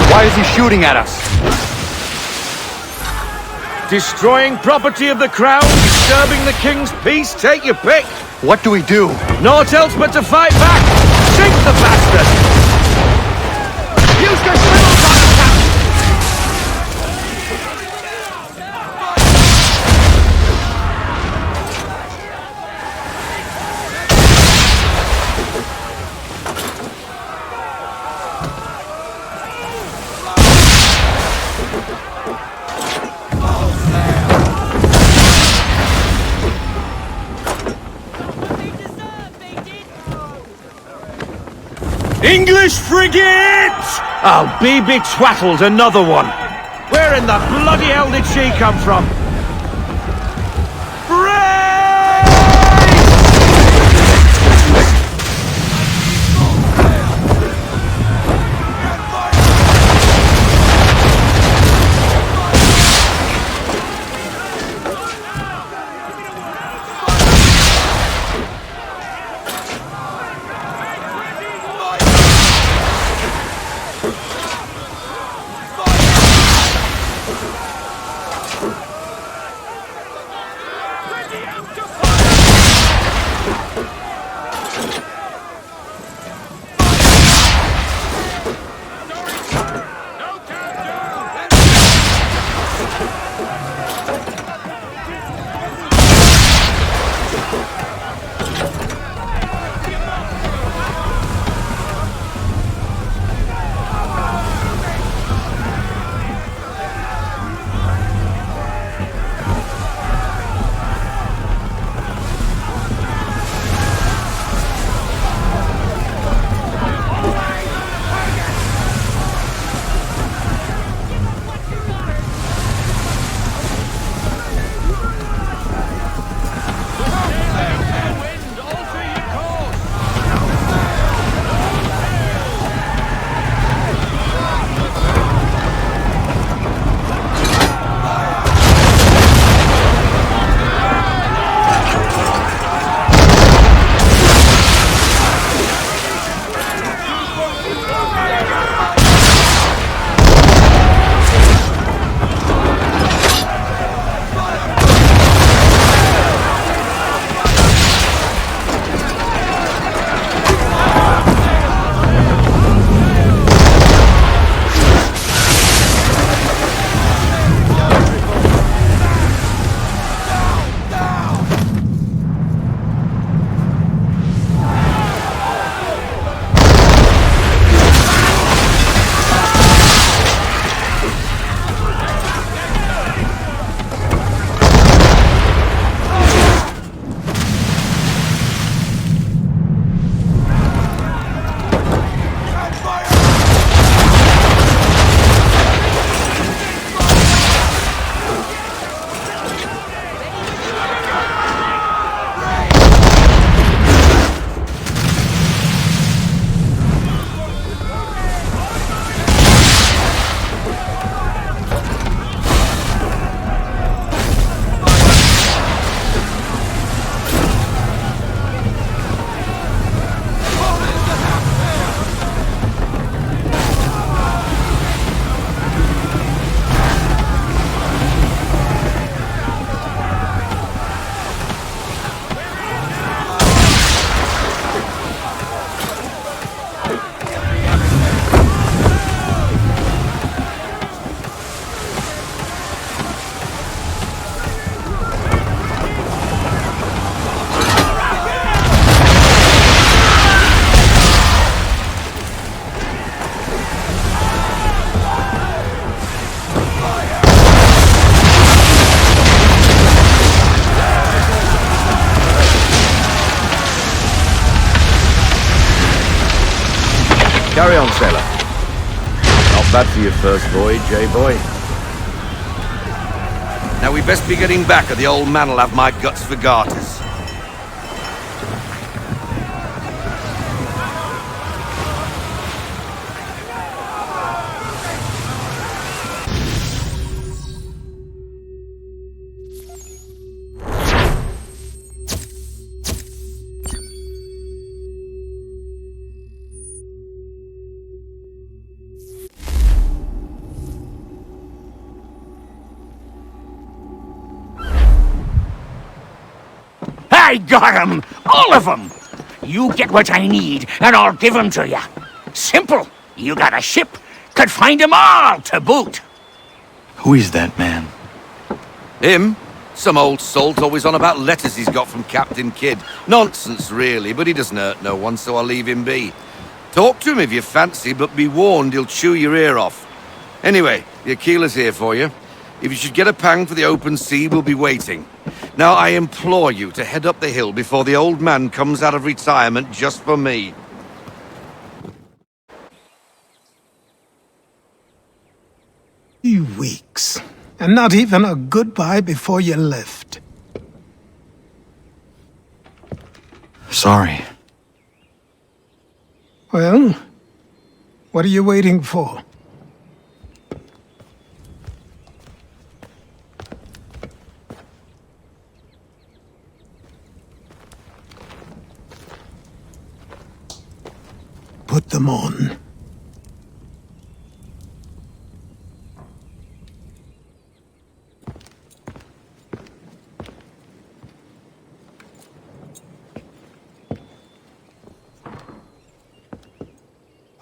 Why is he shooting at us? Destroying property of the crown, disturbing the king's peace, take your pick. What do we do? Naught else but to fight back. Sink the bastard! Use your swivels on him, Captain! English frigate! I'll be betwattled, another one. Where in the bloody hell did she come from? Carry on, sailor. Not bad for your first voyage, eh, boy? Now we best be getting back, or the old man'll have my guts for garters. I got 'em! All of 'em! You get what I need, and I'll give 'em to you. Simple. You got a ship, could find 'em all to boot. Who is that man? Him? Some old salt always on about letters he's got from Captain Kidd. Nonsense, really, but he doesn't hurt no one, so I'll leave him be. Talk to him if you fancy, but be warned he'll chew your ear off. Anyway, the Aquila's here for you. If you should get a pang for the open sea, we'll be waiting. Now, I implore you to head up the hill before the old man comes out of retirement just for me. And not even a goodbye before you left. Sorry. Well, what are you waiting for? Put them on.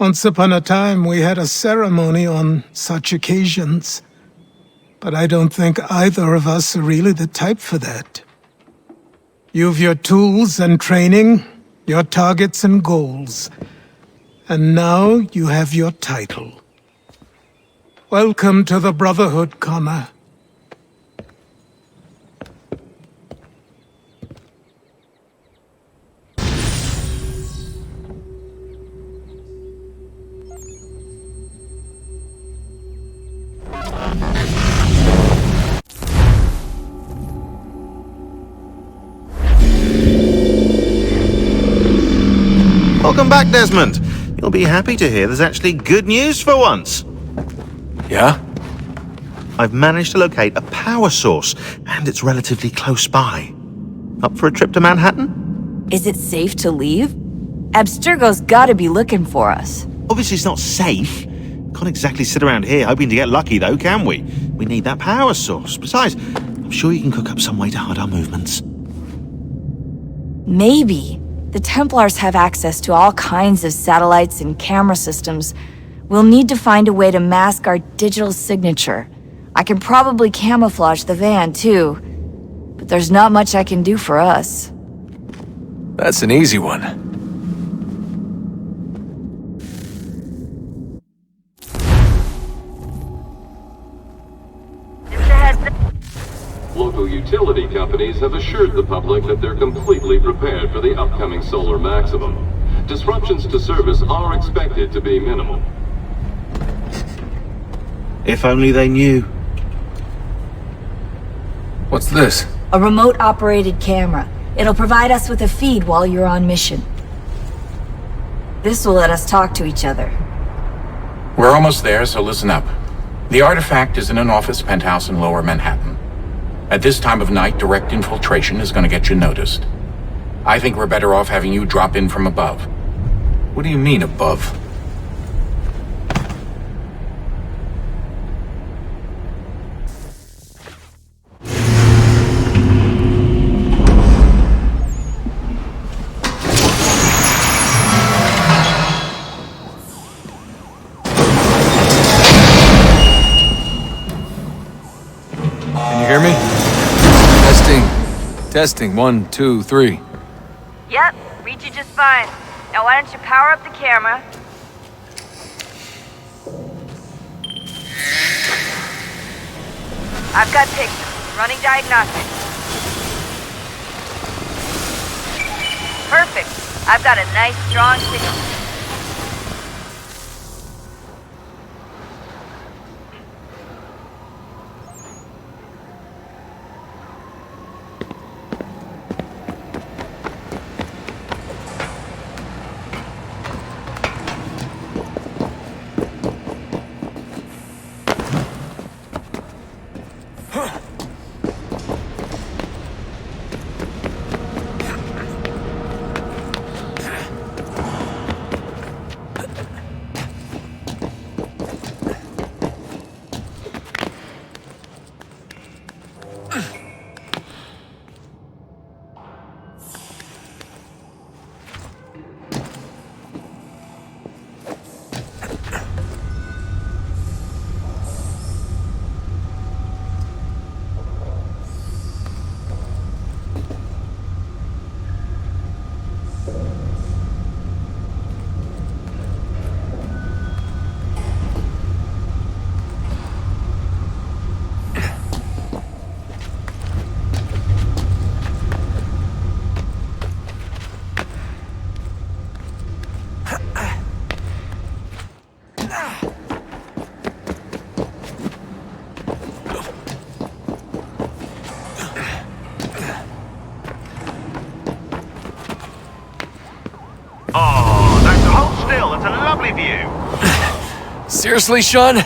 Once upon a time, we had a ceremony on such occasions. But I don't think either of us are really the type for that. You've your tools and training, your targets and goals. And now you have your title. Welcome to the Brotherhood, Connor. Welcome back, Desmond. You'll be happy to hear there's actually good news for once. Yeah? I've managed to locate a power source, and it's relatively close by. Up for a trip to Manhattan? Is it safe to leave? Abstergo's gotta be looking for us. Obviously it's not safe. Can't exactly sit around here hoping to get lucky, though, can we? We need that power source. Besides, I'm sure you can cook up some way to hide our movements. Maybe. The Templars have access to all kinds of satellites and camera systems. We'll need to find a way to mask our digital signature. I can probably camouflage the van, too. But there's not much I can do for us. That's an easy one. Local utility companies have assured the public that they're completely prepared for the upcoming solar maximum. Disruptions to service are expected to be minimal. If only they knew. What's this? A remote-operated camera. It'll provide us with a feed while you're on mission. This will let us talk to each other. We're almost there, so listen up. The artifact is in an office penthouse in Lower Manhattan. At this time of night, direct infiltration is going to get you noticed. I think we're better off having you drop in from above. What do you mean, above? Can you hear me? Testing, 1, 2, 3. Yep, read you just fine. Now why don't you power up the camera? I've got pictures. Running diagnostics. Perfect. I've got a nice strong signal. Seriously, Sean?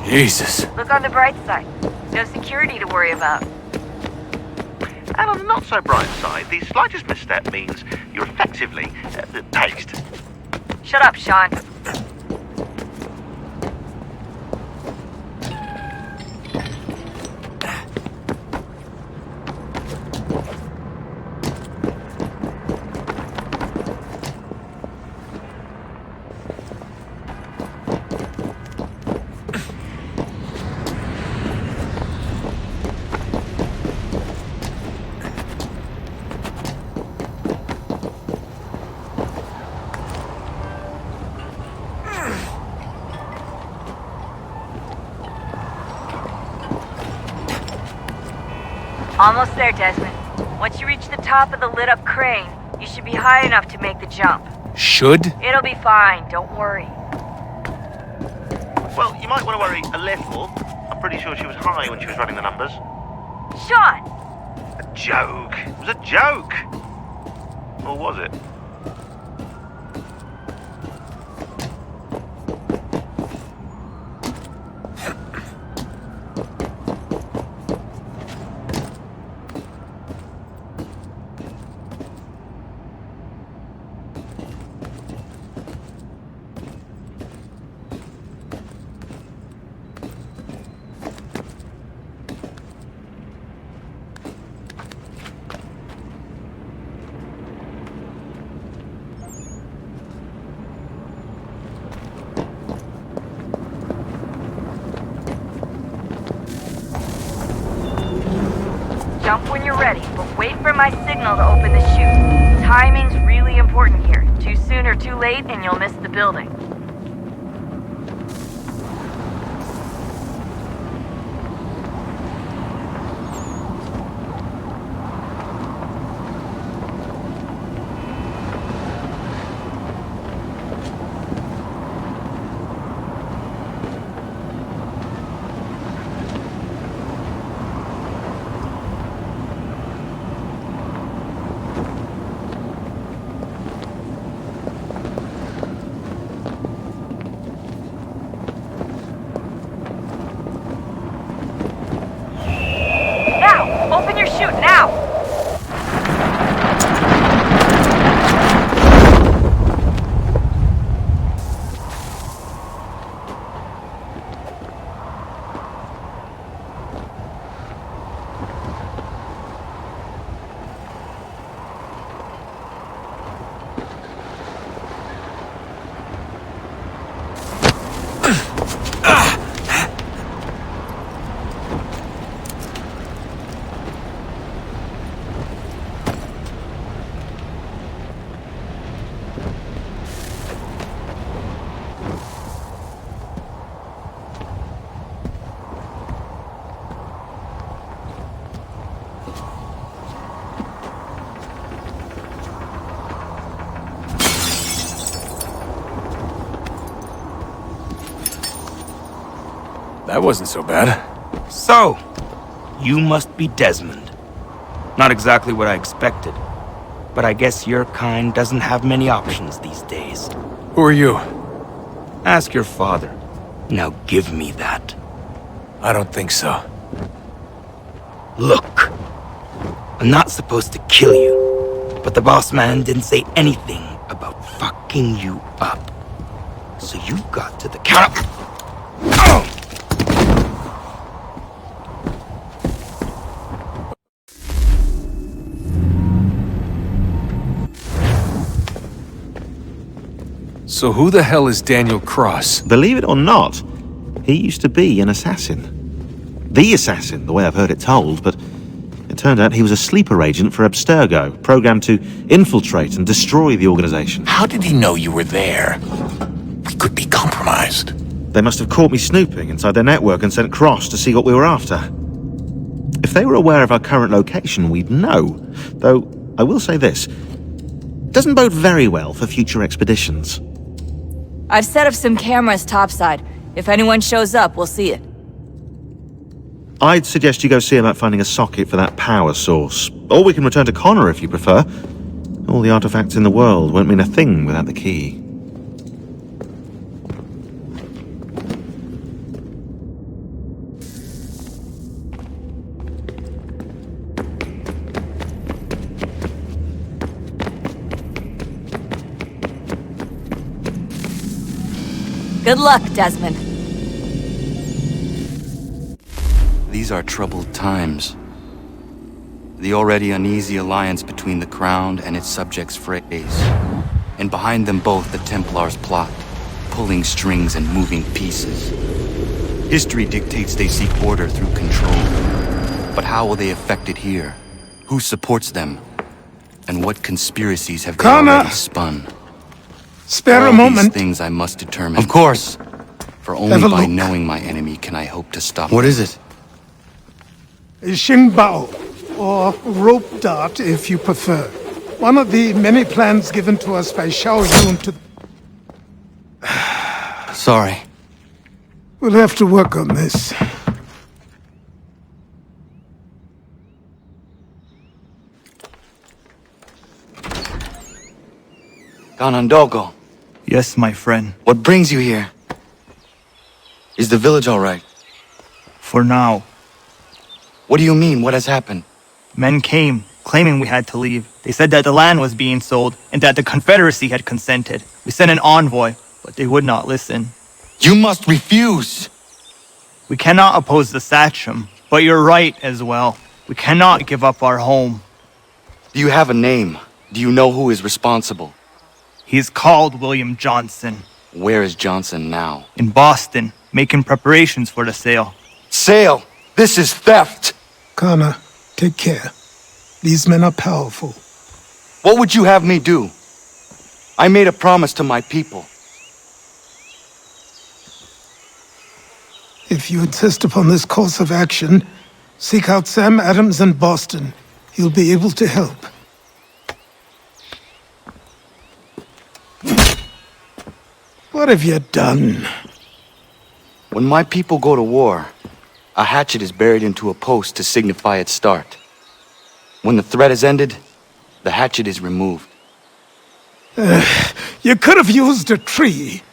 Jesus. Look on the bright side. No security to worry about. And on the not so bright side, the slightest misstep means you're effectively tased. Shut up, Sean. Almost there, Desmond. Once you reach the top of the lit-up crane, you should be high enough to make the jump. Should? It'll be fine, don't worry. Well, you might want to worry a little. I'm pretty sure she was high when she was running the numbers. Sean! A joke. It was a joke. Or was it? Jump when you're ready, but wait for my signal to open the chute. Timing's really important here. Too soon or too late, and you'll miss the building. Open your chute now! That wasn't so bad. So, you must be Desmond. Not exactly what I expected, but I guess your kind doesn't have many options these days. Who are you? Ask your father. Now give me that. I don't think so. Look, I'm not supposed to kill you, but the boss man didn't say anything about fucking you up. So you've got to the count up. So who the hell is Daniel Cross? Believe it or not, he used to be an assassin. The assassin, the way I've heard it told, but it turned out he was a sleeper agent for Abstergo, programmed to infiltrate and destroy the organization. How did he know you were there? We could be compromised. They must have caught me snooping inside their network and sent Cross to see what we were after. If they were aware of our current location, we'd know. Though, I will say this. Doesn't bode very well for future expeditions. I've set up some cameras topside. If anyone shows up, we'll see it. I'd suggest you go see about finding a socket for that power source. Or we can return to Connor if you prefer. All the artifacts in the world won't mean a thing without the key. Good luck, Desmond. These are troubled times. The already uneasy alliance between the Crown and its subjects frays. And behind them both the Templars plot, pulling strings and moving pieces. History dictates they seek order through control. But how will they affect it here? Who supports them? And what conspiracies have they already spun? Spare a All moment. these things I must determine. Of course. For only Have a by look. knowing my enemy can I hope to stop What them. is it? A Xingbao, or rope dart if you prefer. One of the many plans given to us by Xiao Yun to... Sorry. We'll have to work on this. Ganondogo. Yes, my friend. What brings you here? Is the village all right? For now. What do you mean? What has happened? Men came, claiming we had to leave. They said that the land was being sold, and that the Confederacy had consented. We sent an envoy, but they would not listen. You must refuse! We cannot oppose the Sachem, but you're right as well. We cannot give up our home. Do you have a name? Do you know who is responsible? He is called William Johnson. Where is Johnson now? In Boston, making preparations for the sale. Sale! This is theft! Connor, take care. These men are powerful. What would you have me do? I made a promise to my people. If you insist upon this course of action, seek out Sam Adams in Boston. He'll be able to help. What have you done? When my people go to war, a hatchet is buried into a post to signify its start. When the threat is ended, the hatchet is removed. You could have used a tree.